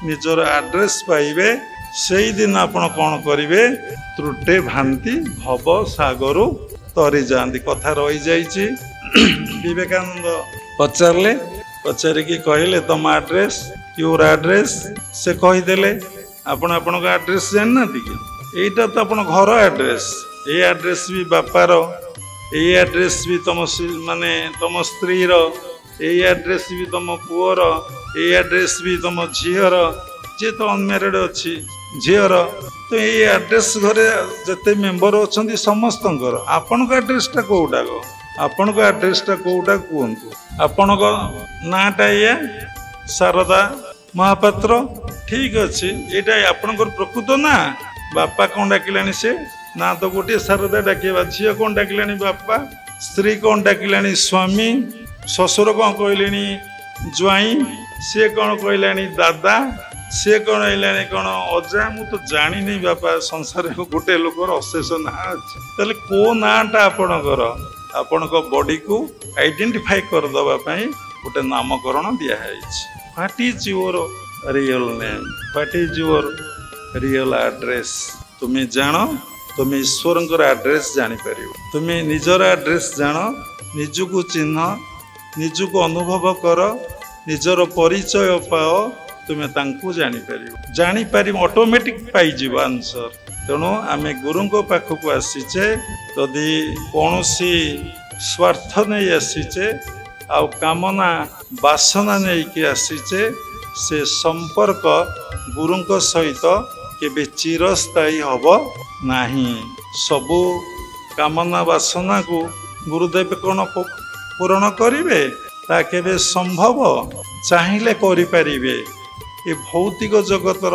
ନିଜର ଆଡ୍ରେସ୍ ପାଇବେ, ସେଇଦିନ ଆପଣ କ'ଣ କରିବେ? ତ୍ରୁଟେ ଭାନ୍ତି ଭବ ସାଗରୁ ତରି ଯାଆନ୍ତି। କଥା ରହିଯାଇଛି। ବିବେକାନନ୍ଦ ପଚାରିଲେ, ପଚାରିକି କହିଲେ ତମ ଆଡ୍ରେସ୍, ୟୁର ଆଡ୍ରେସ୍। ସେ କହିଦେଲେ ଆପଣ ଆପଣଙ୍କ ଆଡ୍ରେସ୍ ଜାଣିନାହାନ୍ତି କି? ଏଇଟା ତ ଆପଣ ଘର ଆଡ୍ରେସ୍। ଏଇ ଆଡ୍ରେସ୍ ବି ବାପାର, ଏଇ ଆଡ୍ରେସ୍ ବି ମାନେ ତମ ସ୍ତ୍ରୀର, ଏଇ ଆଡ୍ରେସ୍ ବି ତମ ପୁଅର, ଏଇ ଆଡ୍ରେସ୍ ବି ତମ ଝିଅର, ଯିଏ ତ ଅନମ୍ୟାରେଡ୍ ଅଛି ଝିଅର। ତ ଏଇ ଆଡ୍ରେସ୍ ଘରେ ଯେତେ ମେମ୍ବର ଅଛନ୍ତି ସମସ୍ତଙ୍କର। ଆପଣଙ୍କ ଆଡ୍ରେସ୍ଟା କୋଉଟା ଗୋ? ଆପଣଙ୍କ ଆଡ୍ରେସ୍ଟା କୋଉଟା କୁହନ୍ତୁ? ଆପଣଙ୍କ ନାଁଟା ଏଇଆ ଶାରଦା ମହାପାତ୍ର, ଠିକ୍ ଅଛି। ଏଇଟା ଆପଣଙ୍କର ପ୍ରକୃତ ନାଁ? ବାପା କ'ଣ ଡାକିଲାଣି ସେ? ନା ତ ଗୋଟିଏ ଶାରଦା ଡାକିବା। ଝିଅ କ'ଣ ଡାକିଲାଣି ବାପା, ସ୍ତ୍ରୀ କ'ଣ ଡାକିଲାଣି ସ୍ୱାମୀ, ଶ୍ୱଶୁର କ'ଣ କହିଲେଣି ଜ୍ୱାଇଁ, ସିଏ କ'ଣ କହିଲାଣି ଦାଦା, ସିଏ କ'ଣ ହେଲାଣି କ'ଣ ଅଜା। ମୁଁ ତ ଜାଣିନି ବାପା, ସଂସାରରେ ଗୋଟେ ଲୋକର ଅଶେଷ ନାଁ ଅଛି। ତାହେଲେ କୋଉ ନାଁଟା ଆପଣଙ୍କର? ଆପଣଙ୍କ ବଡିକୁ ଆଇଡେଣ୍ଟିଫାଇ କରିଦେବା ପାଇଁ ଗୋଟେ ନାମକରଣ ଦିଆହେଇଛି। What is your real name? What is your real address? ତୁମେ ଜାଣ, ତୁମେ ଈଶ୍ୱରଙ୍କର ଆଡ୍ରେସ୍ ଜାଣିପାରିବ। ତୁମେ ନିଜର ଆଡ୍ରେସ୍ ଜାଣ, ନିଜକୁ ଚିହ୍ନ, ନିଜକୁ ଅନୁଭବ କର, ନିଜର ପରିଚୟ ପାଅ, ତୁମେ ତାଙ୍କୁ ଜାଣିପାରିବ, ଅଟୋମେଟିକ୍ ପାଇଯିବ ଆନ୍ସର। ତେଣୁ ଆମେ ଗୁରୁଙ୍କ ପାଖକୁ ଆସିଛେ, ଯଦି କୌଣସି ସ୍ୱାର୍ଥ ନେଇ ଆସିଛେ ଆଉ କାମନା ବାସନା ନେଇକି ଆସିଛେ, ସେ ସମ୍ପର୍କ ଗୁରୁଙ୍କ ସହିତ କେବେ ଚିରସ୍ଥାୟୀ ହେବ ନାହିଁ। ସବୁ କାମନା ବାସନାକୁ ଗୁରୁଦେବ କ'ଣ ପୂରଣ କରିବେ? ତା କେବେ ସମ୍ଭବ? ଚାହିଁଲେ କରିପାରିବେ। ଏ ଭୌତିକ ଜଗତର,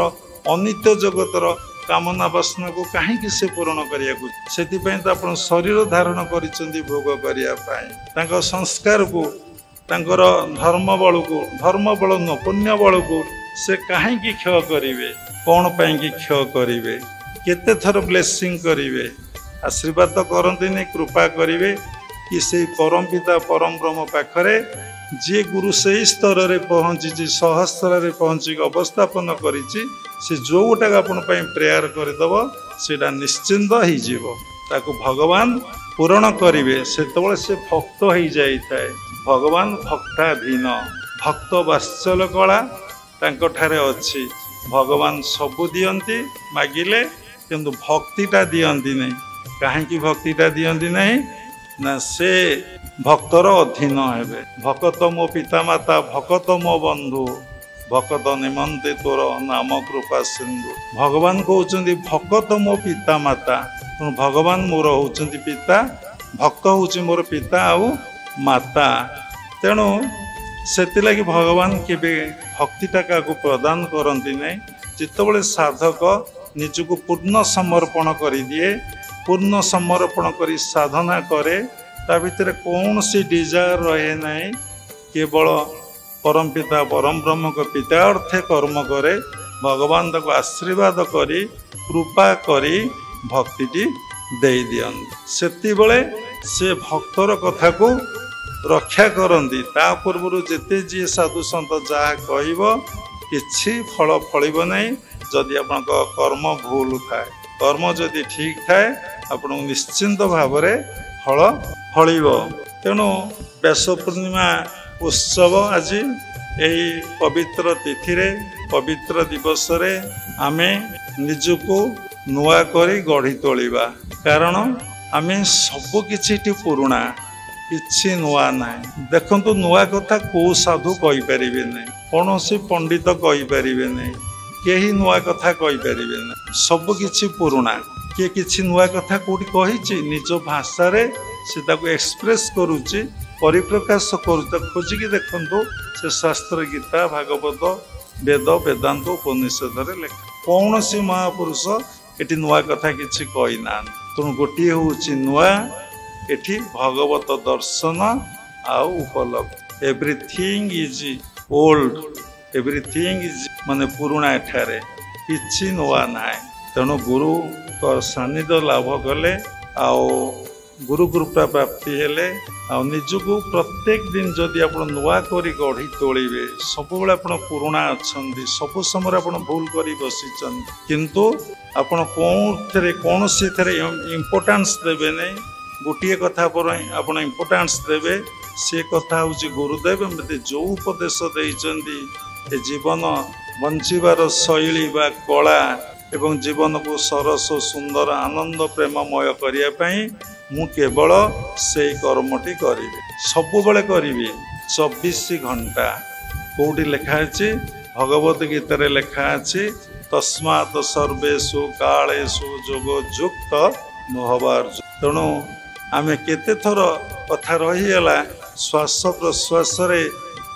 ଅନିତ୍ୟ ଜଗତର କାମନା ବାସନାକୁ କାହିଁକି ସେ ପୂରଣ କରିବାକୁ? ସେଥିପାଇଁ ତ ଆପଣ ଶରୀର ଧାରଣ କରିଛନ୍ତି ଭୋଗ କରିବା ପାଇଁ। ତାଙ୍କ ସଂସ୍କାରକୁ, ତାଙ୍କର ଧର୍ମ ବଳ ନୁହଁ ପୁଣ୍ୟ ବଳକୁ ସେ କାହିଁକି କ୍ଷୟ କରିବେ? କ'ଣ ପାଇଁକି କ୍ଷୟ କରିବେ? କେତେ ଥର ବ୍ଲେସିଂ କରିବେ? ଆଶୀର୍ବାଦ କରନ୍ତିନି, କୃପା କରିବେ କି ସେଇ ପରମ ପିତା ପରମ ବ୍ରହ୍ମ ପାଖରେ ଯିଏ ଗୁରୁ ସେଇ ସ୍ତରରେ ପହଞ୍ଚିଛି, ସହସ୍ରରେ ପହଞ୍ଚିକି ଅବସ୍ଥାପନ କରିଛି, ସେ ଯେଉଁଟାକୁ ଆପଣ ପାଇଁ ପ୍ରେୟାର କରିଦେବ ସେଇଟା ନିଶ୍ଚିନ୍ତ ହେଇଯିବ। ତାକୁ ଭଗବାନ ପୂରଣ କରିବେ। ସେତେବେଳେ ସେ ଭକ୍ତ ହେଇଯାଇଥାଏ। ଭଗବାନ ଭକ୍ତାଧୀନ, ଭକ୍ତ ବାତ୍ସଲ୍ୟ କଳା ତାଙ୍କଠାରେ ଅଛି। ଭଗବାନ ସବୁ ଦିଅନ୍ତି ମାଗିଲେ, କିନ୍ତୁ ଭକ୍ତିଟା ଦିଅନ୍ତି ନାହିଁ। କାହିଁକି ଭକ୍ତିଟା ଦିଅନ୍ତି ନାହିଁ? ନା ସେ ଭକ୍ତର ଅଧୀନ ହେବେ। ଭକତ ମୋ ପିତାମାତା, ଭକତ ମୋ ବନ୍ଧୁ, ଭକତ ନିମନ୍ତେ ତୋର ନାମ କୃପା ସିନ୍ଧୁ। ଭଗବାନ କହୁଛନ୍ତି ଭକତ ମୋ ପିତାମାତା। ତେଣୁ ଭଗବାନ ମୋର ହେଉଛନ୍ତି ପିତା, ଭକ୍ତ ହେଉଛି ମୋର ପିତା ଆଉ ମାତା। ତେଣୁ ସେଥିଲାଗି ଭଗବାନ କେବେ ଭକ୍ତିଟା କାହାକୁ ପ୍ରଦାନ କରନ୍ତି ନାହିଁ। ଯେତେବେଳେ ସାଧକ ନିଜକୁ ପୂର୍ଣ୍ଣ ସମର୍ପଣ କରିଦିଏ, ପୂର୍ଣ୍ଣ ସମର୍ପଣ କରି ସାଧନା କରେ, ତା ଭିତରେ କୌଣସି ଡିଜାୟାର ରହେ ନାହିଁ। କେବଳ ପରମ ପିତା ପରମ ବ୍ରହ୍ମଙ୍କ ପିତା ଅର୍ଥେ କର୍ମ କରେ। ଭଗବାନ ତାକୁ ଆଶୀର୍ବାଦ କରି, କୃପା କରି ଭକ୍ତିଟି ଦେଇ ଦିଅନ୍ତି। ସେତେବେଳେ ସେ ଭକ୍ତର କଥାକୁ ରକ୍ଷା କରନ୍ତି। ତା ପୂର୍ବରୁ ଯେତେ ଯିଏ ସାଧୁ ସନ୍ଥ ଯାହା କହିବ, କିଛି ଫଳ ଫଳିବ ନାହିଁ। ଯଦି ଆପଣଙ୍କ କର୍ମ ଭୁଲ ଥାଏ, କର୍ମ ଯଦି ଠିକ୍ ଥାଏ, ଆପଣଙ୍କୁ ନିଶ୍ଚିନ୍ତ ଭାବରେ ଫଳ ଫଳିବ। ତେଣୁ ବ୍ୟାସ ପୂର୍ଣ୍ଣିମା ଉତ୍ସବ ଆଜି ଏହି ପବିତ୍ର ତିଥିରେ, ପବିତ୍ର ଦିବସରେ ଆମେ ନିଜକୁ ନୂଆ କରି ଗଢ଼ି ତୋଳିବା। କାରଣ ଆମେ ସବୁ କିଛିଟି ପୁରୁଣା, କିଛି ନୂଆ ନାହିଁ। ଦେଖନ୍ତୁ, ନୂଆ କଥା କେଉଁ ସାଧୁ କହିପାରିବେ ନାହିଁ, କୌଣସି ପଣ୍ଡିତ କହିପାରିବେ ନାହିଁ, କେହି ନୂଆ କଥା କହିପାରିବେ ନାହିଁ। ସବୁ କିଛି ପୁରୁଣା। କିଏ କିଛି ନୂଆ କଥା କେଉଁଠି କହିଛି? ନିଜ ଭାଷାରେ ସେ ତାକୁ ଏକ୍ସପ୍ରେସ୍ କରୁଛି, ପରିପ୍ରକାଶ କରୁଛି। ତାକୁ ଖୋଜିକି ଦେଖନ୍ତୁ, ସେ ଶାସ୍ତ୍ର, ଗୀତା, ଭାଗବତ, ବେଦ, ବେଦାନ୍ତ, ଉପନିଷଦରେ ଲେଖା। କୌଣସି ମହାପୁରୁଷ ଏଠି ନୂଆ କଥା କିଛି କହିନାହାନ୍ତି। ତେଣୁ ଗୋଟିଏ ହେଉଛି ନୂଆ, ଏଠି ଭଗବତ ଦର୍ଶନ ଆଉ ଉପଲବ୍ଧ। Everything is old, everything is ମାନେ ପୁରୁଣା। ଏଠାରେ କିଛି ନୂଆ ନାହିଁ। ତେଣୁ ଗୁରୁଙ୍କ ସାନ୍ନିଧ୍ୟ ଲାଭ କଲେ, ଆଉ ଗୁରୁ କୃପା ପ୍ରାପ୍ତି ହେଲେ, ଆଉ ନିଜକୁ ପ୍ରତ୍ୟେକ ଦିନ ଯଦି ଆପଣ ନୂଆ କରି ଗଢ଼ି ତୋଳିବେ, ସବୁବେଳେ ଆପଣ ପୁରୁଣା ଅଛନ୍ତି, ସବୁ ସମୟରେ ଆପଣ ଭୁଲ କରି ବସିଛନ୍ତି, କିନ୍ତୁ ଆପଣ କେଉଁଥିରେ କୌଣସିଥିରେ ଇମ୍ପୋର୍ଟାନ୍ସ ଦେବେ ନାହିଁ। ଗୋଟିଏ କଥା ପାଇଁ ଆପଣ ଇମ୍ପୋର୍ଟାନ୍ସ ଦେବେ, ସେ କଥା ହେଉଛି ଗୁରୁଦେବ ମୋତେ ଯେଉଁ ଉପଦେଶ ଦେଇଛନ୍ତି, ଏ ଜୀବନ ବଞ୍ଚିବାର ଶୈଳୀ ବା କଳା ଏବଂ ଜୀବନକୁ ସରସ, ସୁନ୍ଦର, ଆନନ୍ଦ, ପ୍ରେମମୟ କରିବା ପାଇଁ ମୁଁ କେବଳ ସେଇ କର୍ମଟି କରିବି, ସବୁବେଳେ କରିବି 24 ଘଣ୍ଟା। କୋଉଠି ଲେଖା ଅଛି? ଭଗବତ ଗୀତାରେ ଲେଖା ଅଛି ତସ୍ମାତ୍ ସର୍ବେଷୁ କାଳେଷୁ ଯୋଗ ଯୁକ୍ତ ଭବାର୍ଜୁନ। ତେଣୁ ଆମେ କେତେଥର କଥା ରହିଗଲା ଶ୍ୱାସ ପ୍ରଶ୍ୱାସରେ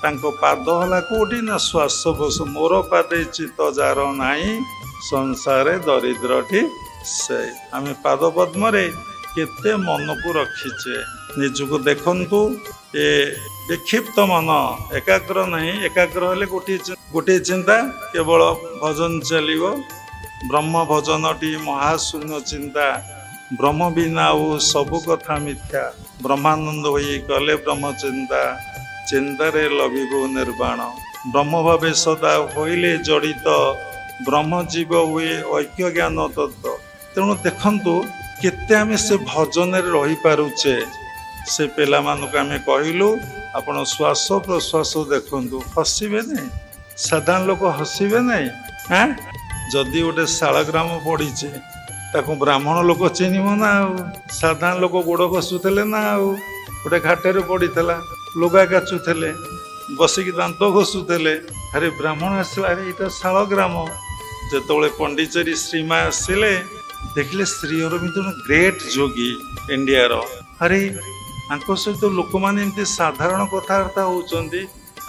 ତାଙ୍କ ପାଦ ହେଲା କୋଉଠି ନା ଶ୍ୱାସ ପ୍ରଶ୍ୱାସ। ମୋର ପାଦେ ଚିତ ଯାର ନାହିଁ ସଂସାରେ ଦରିଦ୍ରଟି ସେ। ଆମେ ପାଦ ପଦ୍ମରେ କେତେ ମନକୁ ରଖିଛେ। ନିଜକୁ ଦେଖନ୍ତୁ, ଏ ବିକ୍ଷିପ୍ତ ମନ ଏକାଗ୍ର ନାହିଁ। ଏକାଗ୍ର ହେଲେ ଗୋଟିଏ ଚିନ୍ତା କେବଳ ଭଜନ ଚାଲିବ। ବ୍ରହ୍ମ ଭଜନଟି ମହାଶୂନ୍ୟ ଚିନ୍ତା, ବ୍ରହ୍ମ ବିନା ଆଉ ସବୁ କଥା ମିଥ୍ୟା। ବ୍ରହ୍ମାନନ୍ଦ ହୋଇ କଲେ ବ୍ରହ୍ମ ଚିନ୍ତା, ଚିନ୍ତାରେ ଲଭିବ ନିର୍ବାଣ। ବ୍ରହ୍ମ ଭାବେ ସଦା ହୋଇଲେ ଜଡ଼ିତ, ବ୍ରହ୍ମ ଜୀବ ହୁଏ ଐକ୍ୟ ଜ୍ଞାନ ତତ୍ତ୍ୱ। ତେଣୁ ଦେଖନ୍ତୁ କେତେ ଆମେ ସେ ଭଜନରେ ରହିପାରୁଛେ। ସେ ପିଲାମାନଙ୍କୁ ଆମେ କହିଲୁ ଆପଣ ଶ୍ୱାସ ପ୍ରଶ୍ୱାସ ଦେଖନ୍ତୁ, ହସିବେ ନାହିଁ? ସାଧାରଣ ଲୋକ ହସିବେ ନାହିଁ? ଯଦି ଗୋଟେ ଶାଳଗ୍ରାମ ପଡ଼ିଛି ତାକୁ ବ୍ରାହ୍ମଣ ଲୋକ ଚିହ୍ନିବ ନା ଆଉ? ସାଧାରଣ ଲୋକ ଗୋଡ଼ ଘଷୁଥିଲେ ନା ଆଉ? ଗୋଟେ ଘାଟରେ ପଡ଼ିଥିଲା, ଲୁଗା କାଚୁଥିଲେ, ବସିକି ଦାନ୍ତ ଘଷୁଥିଲେ। ଆରେ ବ୍ରାହ୍ମଣ ଆସିଲା, ଆରେ ଏଇଟା ଶାଳଗ୍ରାମ। ଯେତେବେଳେ ପଣ୍ଡିଚେରୀ ଶ୍ରୀମା ଆସିଲେ ଦେଖିଲେ ଶ୍ରୀ ଅରବିନ୍ଦ ଗ୍ରେଟ୍ ଯୋଗୀ ଇଣ୍ଡିଆର। ଆରେ ଆଙ୍କ ସହିତ ଲୋକମାନେ ଏମିତି ସାଧାରଣ କଥାବାର୍ତ୍ତା ହେଉଛନ୍ତି,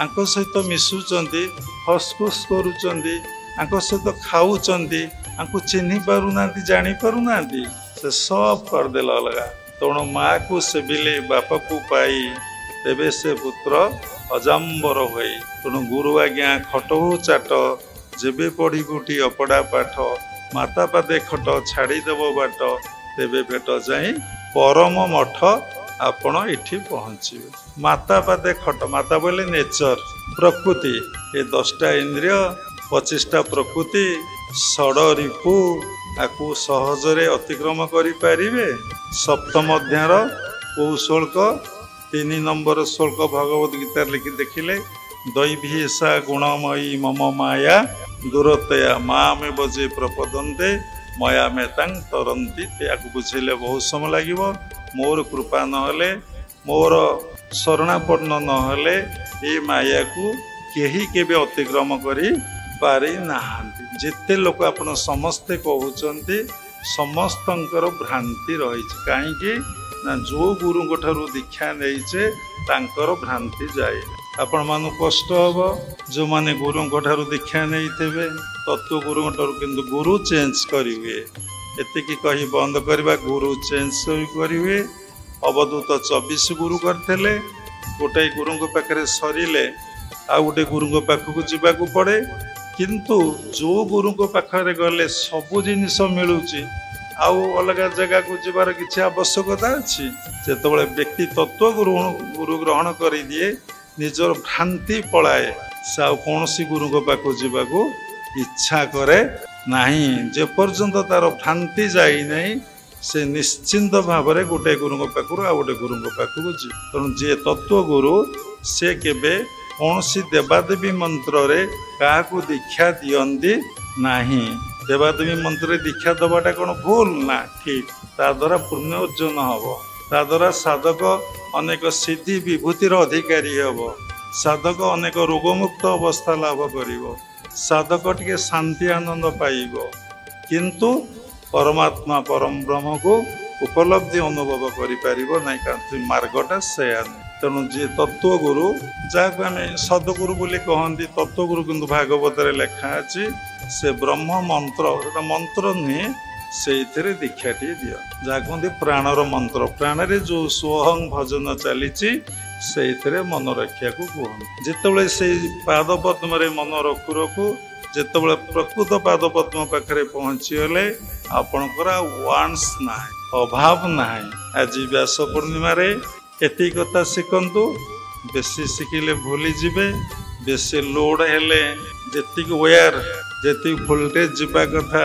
ଆଙ୍କ ସହିତ ମିଶୁଛନ୍ତି, ହସଖୁସ କରୁଛନ୍ତି, ଆଙ୍କ ସହିତ ଖାଉଛନ୍ତି, ଆଙ୍କୁ ଚିହ୍ନି ପାରୁନାହାନ୍ତି, ଜାଣିପାରୁନାହାନ୍ତି। ସେ ସବ କରିଦେଲା ଅଲଗା। ତେଣୁ ମାଆକୁ ସେବିଲେ ବାପାକୁ ପାଇ, ତେବେ ସେ ପୁତ୍ର ଅଜାମ୍ବର ହୋଇ। ତେଣୁ ଗୁରୁ ଆଜ୍ଞା ଖଟ ହଉ ଚାଟ, ଯେବେ ପଢ଼ିବୁଟି ଅପଡ଼ା ପାଠ। ମାତା ପାଦେ ଖଟ ଛାଡ଼ିଦେବ ବାଟ, ତେବେ ଭେଟ ଯାଇ ପରମ ମଠ ଆପଣ ଏଠି ପହଞ୍ଚିବେ। ମାତା ପାଦେ ଖଟ, ମାତା ବୋଇଲେ ନେଚର, ପ୍ରକୃତି। ଏ 10ଟା ଇନ୍ଦ୍ରିୟ, 25ଟା ପ୍ରକୃତି, ଷଡ଼ ରିପୁ, ଆକୁ ସହଜରେ ଅତିକ୍ରମ କରିପାରିବେ। ସପ୍ତମ ଅଧ୍ୟାୟର କୋଉ ଶ୍ଲୋକ? 3 ନମ୍ବର ଶ୍ଲୋକ ଭଗବତ ଗୀତାରେ ଲେଖି ଦେଖିଲେ, ଦୈଭୀସା ଗୁଣମୟୀ ମମ ମାୟା ଦୂରତୟା ମାମେ ବଜେ ପ୍ରପଦନ୍ତେ ମୟା ମେତାଙ୍ଗ ତରନ୍ତି। ଏହାକୁ ବୁଝେଇଲେ ବହୁତ ସମୟ ଲାଗିବ। ମୋର କୃପା ନହେଲେ, ମୋର ଶରଣାପନ୍ନ ନହେଲେ ଏ ମାୟାକୁ କେହି କେବେ ଅତିକ୍ରମ କରି ପାରିନାହାନ୍ତି। ଯେତେ ଲୋକ ଆପଣ ସମସ୍ତେ କହୁଛନ୍ତି, ସମସ୍ତଙ୍କର ଭ୍ରାନ୍ତି ରହିଛି। କାହିଁକି ନା ଯୋଉ ଗୁରୁଙ୍କ ଠାରୁ ଦୀକ୍ଷା ନେଇଛେ ତାଙ୍କର ଭ୍ରାନ୍ତି ଯାଏ। ଆପଣମାନଙ୍କୁ କଷ୍ଟ ହେବ ଯେଉଁମାନେ ଗୁରୁଙ୍କ ଠାରୁ ଦୀକ୍ଷା ନେଇଥିବେ। ତତ୍ତ୍ୱ ଗୁରୁଙ୍କ ଠାରୁ କିନ୍ତୁ ଗୁରୁ ଚେଞ୍ଜ କରିହୁଏ। ଏତିକି କହି ବନ୍ଦ କରିବା, ଗୁରୁ ଚେଞ୍ଜ କରିହୁଏ। ଅବଧୂତ 24 ଗୁରୁ କରିଥିଲେ। ଗୋଟାଏ ଗୁରୁଙ୍କ ପାଖରେ ସରିଲେ ଆଉ ଗୋଟେ ଗୁରୁଙ୍କ ପାଖକୁ ଯିବାକୁ ପଡ଼େ। କିନ୍ତୁ ଯେଉଁ ଗୁରୁଙ୍କ ପାଖରେ ଗଲେ ସବୁ ଜିନିଷ ମିଳୁଛି, ଆଉ ଅଲଗା ଜାଗାକୁ ଯିବାର କିଛି ଆବଶ୍ୟକତା ଅଛି? ଯେତେବେଳେ ବ୍ୟକ୍ତି ତତ୍ତ୍ୱ ଗୁରୁ ଗ୍ରହଣ କରିଦିଏ, ନିଜର ଭ୍ରାନ୍ତି ପଳାଏ, ସେ ଆଉ କୌଣସି ଗୁରୁଙ୍କ ପାଖକୁ ଯିବାକୁ ଇଚ୍ଛା କରେ ନାହିଁ। ଯେପର୍ଯ୍ୟନ୍ତ ତାର ଭ୍ରାନ୍ତି ଯାଇନାହିଁ, ସେ ନିଶ୍ଚିନ୍ତ ଭାବରେ ଗୋଟେ ଗୁରୁଙ୍କ ପାଖରୁ ଆଉ ଗୋଟେ ଗୁରୁଙ୍କ ପାଖକୁ ଯିବ। ତେଣୁ ଯିଏ ତତ୍ତ୍ୱ ଗୁରୁ, ସେ କେବେ କୌଣସି ଦେବାଦେବୀ ମନ୍ତ୍ରରେ କାହାକୁ ଦୀକ୍ଷା ଦିଅନ୍ତି ନାହିଁ। ଦେବାଦେବୀ ମନ୍ତ୍ରରେ ଦୀକ୍ଷା ଦେବାଟା କ'ଣ ଭୁଲ? ନା, ଠିକ୍। ତା ଦ୍ୱାରା ପୁଣ୍ୟ ଅର୍ଜନ ହେବ। ତା ଦ୍ୱାରା ସାଧକ ଅନେକ ସିଦ୍ଧି ବିଭୂତିର ଅଧିକାରୀ ହେବ। ସାଧକ ଅନେକ ରୋଗମୁକ୍ତ ଅବସ୍ଥା ଲାଭ କରିବ। ସାଧକ ଟିକେ ଶାନ୍ତି ଆନନ୍ଦ ପାଇବ। କିନ୍ତୁ ପରମାତ୍ମା ପରମ ବ୍ରହ୍ମକୁ ଉପଲବ୍ଧି ଅନୁଭବ କରିପାରିବ ନାହିଁ, କାରଣ ମାର୍ଗଟା ସେୟା ନୁହେଁ। ତେଣୁ ଯିଏ ତତ୍ତ୍ୱ ଗୁରୁ, ଯାହାକୁ ଆମେ ସଦଗୁରୁ ବୋଲି କହନ୍ତି, ତତ୍ତ୍ୱଗୁରୁ କିନ୍ତୁ ଭାଗବତରେ ଲେଖା ଅଛି, ସେ ବ୍ରହ୍ମ ମନ୍ତ୍ର, ସେଟା ମନ୍ତ୍ର ନୁହେଁ, ସେଇଥିରେ ଦୀକ୍ଷାଟିଏ ଦିଅ। ଯାହା କୁହନ୍ତି ପ୍ରାଣର ମନ୍ତ୍ର। ପ୍ରାଣରେ ଯେଉଁ ସୋହଂ ଭଜନ ଚାଲିଛି, ସେଇଥିରେ ମନ ରଖିବାକୁ କୁହନ୍ତି। ଯେତେବେଳେ ସେଇ ପାଦ ପଦ୍ମରେ ମନ ରଖୁ ରଖୁ ଯେତେବେଳେ ପ୍ରକୃତ ପାଦ ପଦ୍ମ ପାଖରେ ପହଞ୍ଚିଗଲେ, ଆପଣଙ୍କର ଆଉ ୱାନ୍ସ ନାହିଁ, ଅଭାବ ନାହିଁ। ଆଜି ବ୍ୟାସ ପୂର୍ଣ୍ଣିମାରେ ଏତିକି କଥା ଶିଖନ୍ତୁ। ବେଶୀ ଶିଖିଲେ ଭୁଲିଯିବେ। ବେଶୀ ଲୋଡ଼ ହେଲେ, ଯେତିକି ୱେୟାର, ଯେତିକି ଭୋଲ୍ଟେଜ ଯିବା କଥା,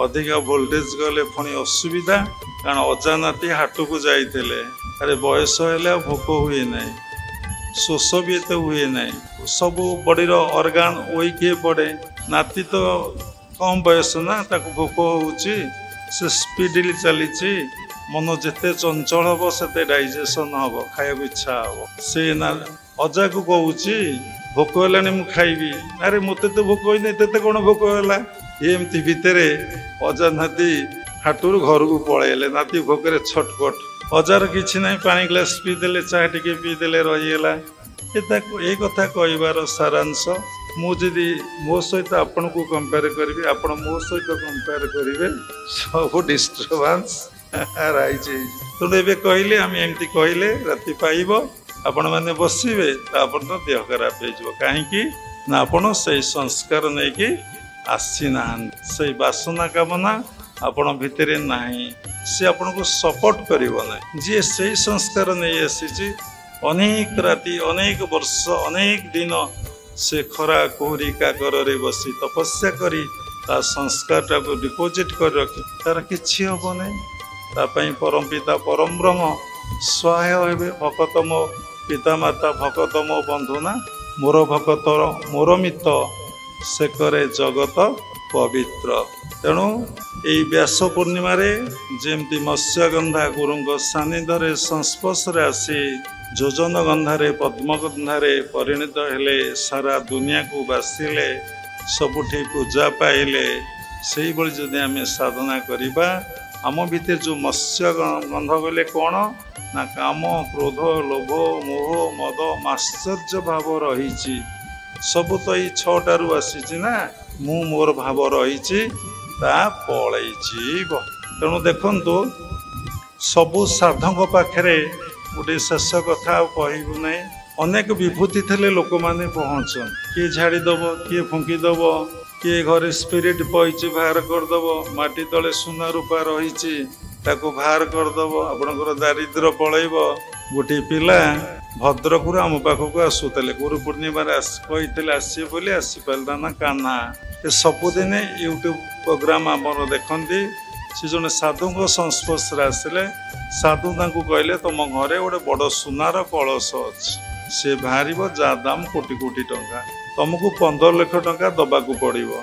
ଅଧିକା ଭୋଲ୍ଟେଜ ଗଲେ ପୁଣି ଅସୁବିଧା। କାରଣ ଅଜାନାତି ହାଟକୁ ଯାଇଥିଲେ, ଆରେ ବୟସ ହେଲେ ଆଉ ଭୋକ ହୁଏ ନାହିଁ, ଶୋଷ ବି ଏତେ ହୁଏ ନାହିଁ, ସବୁ ବଡ଼ିର ଅର୍ଗାନ ୱିକ୍ ପଡ଼େ। ନାତି ତ କମ୍ ବୟସ ନା, ତାକୁ ଭୋକ ହେଉଛି, से स्पीडली चली मन जिते चंचल हम से डाइजेशन हम खाया इच्छा हम से ना अजा को कहूँ भोक है मु खाइबी अरे मत तो भोक होनी ते कौन भोक है एमती भितर अजा नाती हाटू घर को पलैले नाती भोकरे छटपट अजार किसी ना पानी ग्लास पीदेले चाह टे पीदेले रहीगला ये कथा कहबार सारांश मुझे मो सहित आपण को कंपेयर करी आप मो सहित कंपेयर करेंगे सब डिस्टर्बांस तेणु ए कहले आम एमती कहले राति पाइब आपण मैंने बसवे तापर तो देह खराब हो कहीं ना आपण से संस्कार नहीं कि आसी ना से बासना कामना आपण भितर ना सी आपन को सपोर्ट करिवो ना जी से संस्कार नहीं आसी अनेक राति अनेक वर्ष अनेक दिन से खरा कोहरी काकर बसी तपस्या करी ता संस्कार को डिपोजिट कर रखी तार किछि हबो नै तापई परम पिता परम ब्रह्म सहाय हेबे भक्त मो पिता माता भक्त मो बंधु ना मोर भक्त मोर मित से करे जगत पवित्र तेणु यही व्यास पूर्णिमा जमती मत्स्यगंधा गुरु सानिध्य संस्पर्श आसी जोजन गंधारे पद्मगंधारे परिणत हेले सारा दुनिया को बासिले सबुठी पूजा पाइले से जदि आम साधना करवा आम भितर जो मत्स्य गंध बोले कौन ना काम क्रोध लोभ मोह मद माश्चर्य भाव रही सब तो ये छटारू आसी ना मु मोर भाव रही पलई तेणु देखु सबु साधक पाखे गोटे शेष कथा कहबू ना अनेक विभूति थे लोक मैंने पहुँचन किए झाड़ीदब किए फुंकीदब किए घरे स्पिरिट पही बाहर करदब माटी तले सुना रूपा रही बाहर करदब आपणकर दारिद्र पलैब गोटे पिला भद्रक आम पाखक आसूले गुरु पूर्णिमा कही आसवे बोली आसीपारा ना कान्हा सबुदिन यूट्यूब प्रोग्राम आमर देखती से जड़े साधु संस्पर्श आसिले साधु कहले तुम घरे गोटे बड़ सुनार कलश अच्छी से बाहर जा दाम कोटी कोटी टंका तुमको 15 लाख टंका दबाक पड़ो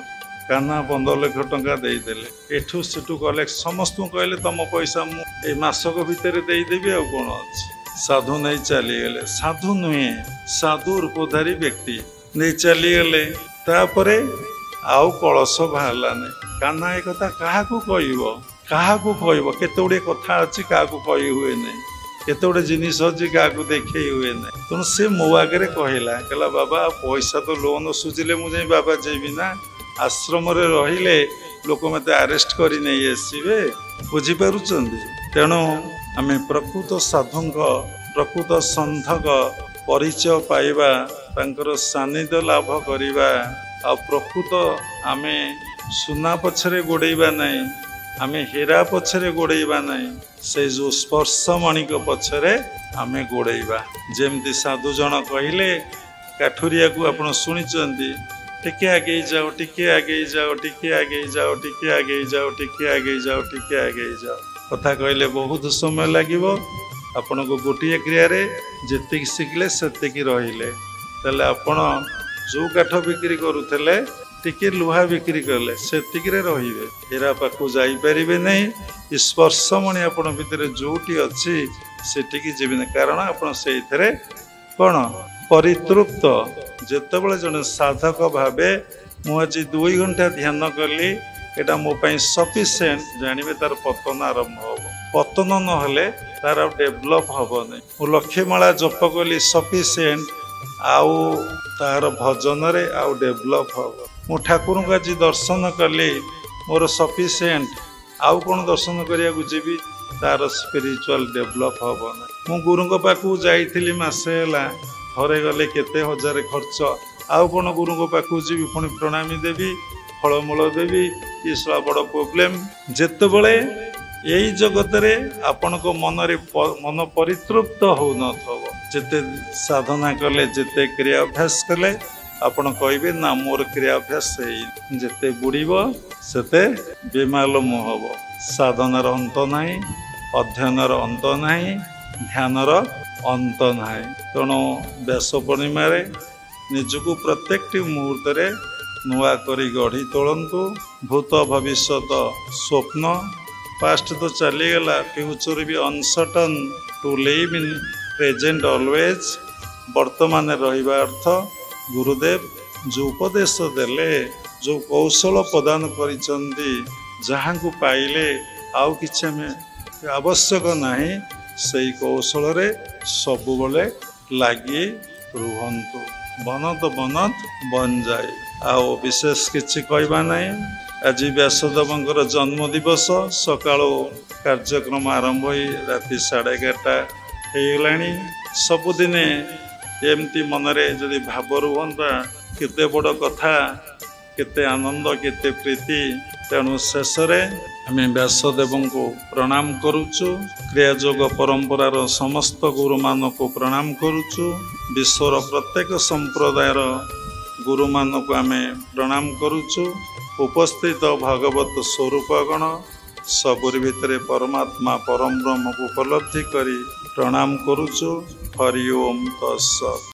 कान्हा 15 लाख टंका देदेले एठू सेठू कलेक्ट समस्त कहले तुम पैसा मुझे मसक भितर देदेवी आ कौन अच्छी साधु नहीं चलीगले साधु नुहे साधु रूपधारी व्यक्ति नहीं चलीगले तापरे आउ कलश बाहरलानी कान्हा एक कथा क्या कहब केते गुड़े कथा अच्छी क्या कही हुए नहीं केते गुड़े जिनिस अच्छी क्या देखे हुए ना तेणु सी मो आगे कहला बाबा पैसा तो लोन सुझिले मुझे बाबा जेबी ना आश्रम रहिले लोक मत आरेस्ट कर नहीं आसवे बुझीपार तेणु आम प्रकृत साधुक प्रकृत सन्थक परिचय पाइबा तांकर सानिध्य लाभ करवा आ प्रकृत आम सुना पछरे गोड़ेबा नहीं आम हीरा पछरे गोड़ेबा नहीं से जो स्पर्श मणिक पछरे आम गोड़ेबा जमती साधु जन कहले काठुरिया को आप शुणी टिके आगे जाओ टिके आगे जाओ टिके आगे जाओ टिके आगे जाओ टिके आगे जाओ टिके आगे जाओ कथा कहले बहुत समय लगे आपण को गोटे क्रिया जी शिखले से रहिले तेल आपण जो काठ बिक्री करुले टिके लुहा बिक्री कले से रे हीरा पाखु जापरे नहीं स्पर्शमणि आपण भितर जोटी अच्छी सेटिकी जीवन कारण आपण से कौन परितृप्त जितेबाला जन साधक भावे मुझे 2 घंटा ध्यान कली एटा मो सफिशिएंट जानवे तार पतन आरंभ हम पतन ना तार डेभलप हम नहीं मु लक्ष्यमाला जप कली सफिशिएंट आउ तार भजन रे आउ डेभलप हम मु ठाकुर को आज दर्शन कली मोर सफिशिएंट आउ कौन दर्शन करने जीवी तार स्पिरिचुअल डेभलप हम मु गुरु पाखु जाइली मसे थरे गले केते हजार खर्च आउ कौन गुरु पाखु जीवी पुणी प्रणामी देवी फलमूल देवी ये सब बड़ प्रोब्लेम जितेबले यही जगत रे आपण को मन परितृप्त हो न जिते साधना कले जिते क्रियाभ्यास कले आपण कहे ना मोर क्रियाभ्यास जिते बुड़ब सेते बेमालूम हम साधनार अंत नहीं अध्ययनर अंत नहीं ध्यानर अंत नहीं तेणु व्यास पूर्णिमा निजको प्रत्येक मुहूर्त नुआ करी गढ़ी तोलंतु भूत भविष्यत स्वप्न पास्ट तो चलीगला फ्यूचर भी uncertain to live in present always वर्तमान रहिबा अर्थ गुरुदेव जो उपदेश देले जो कौशल प्रदान करिसंती जहाँ को पाइले आउ किछि हमें आवश्यक नहीं सही कौशल रे सबु बेले लगी रुहंतु बनत बनत बन जाए आओ विशेष किछि कहबा नहीं आज व्यासदेवंकर जन्म दिवस सकाळो कार्यक्रम आरंभ हो राति 11:30 होगलानी सबुदिने एमती मनरे जदि भाव रुहंता केते बड़ कथा केते आनंद केते प्रीति तेणु शेष आम व्यासदेव को प्रणाम करुचु क्रियायोग परंपरार समस्त गुरु मान को प्रणाम करुचु विश्वर प्रत्येक संप्रदायर गुरु मान को आम प्रणाम करुचु उपस्थित भागवत स्वरूपगण सबुरी भितर परमात्मा परम ब्रह्म को उपलब्धि करी प्रणाम करुचु हरि ओम तत्सत्।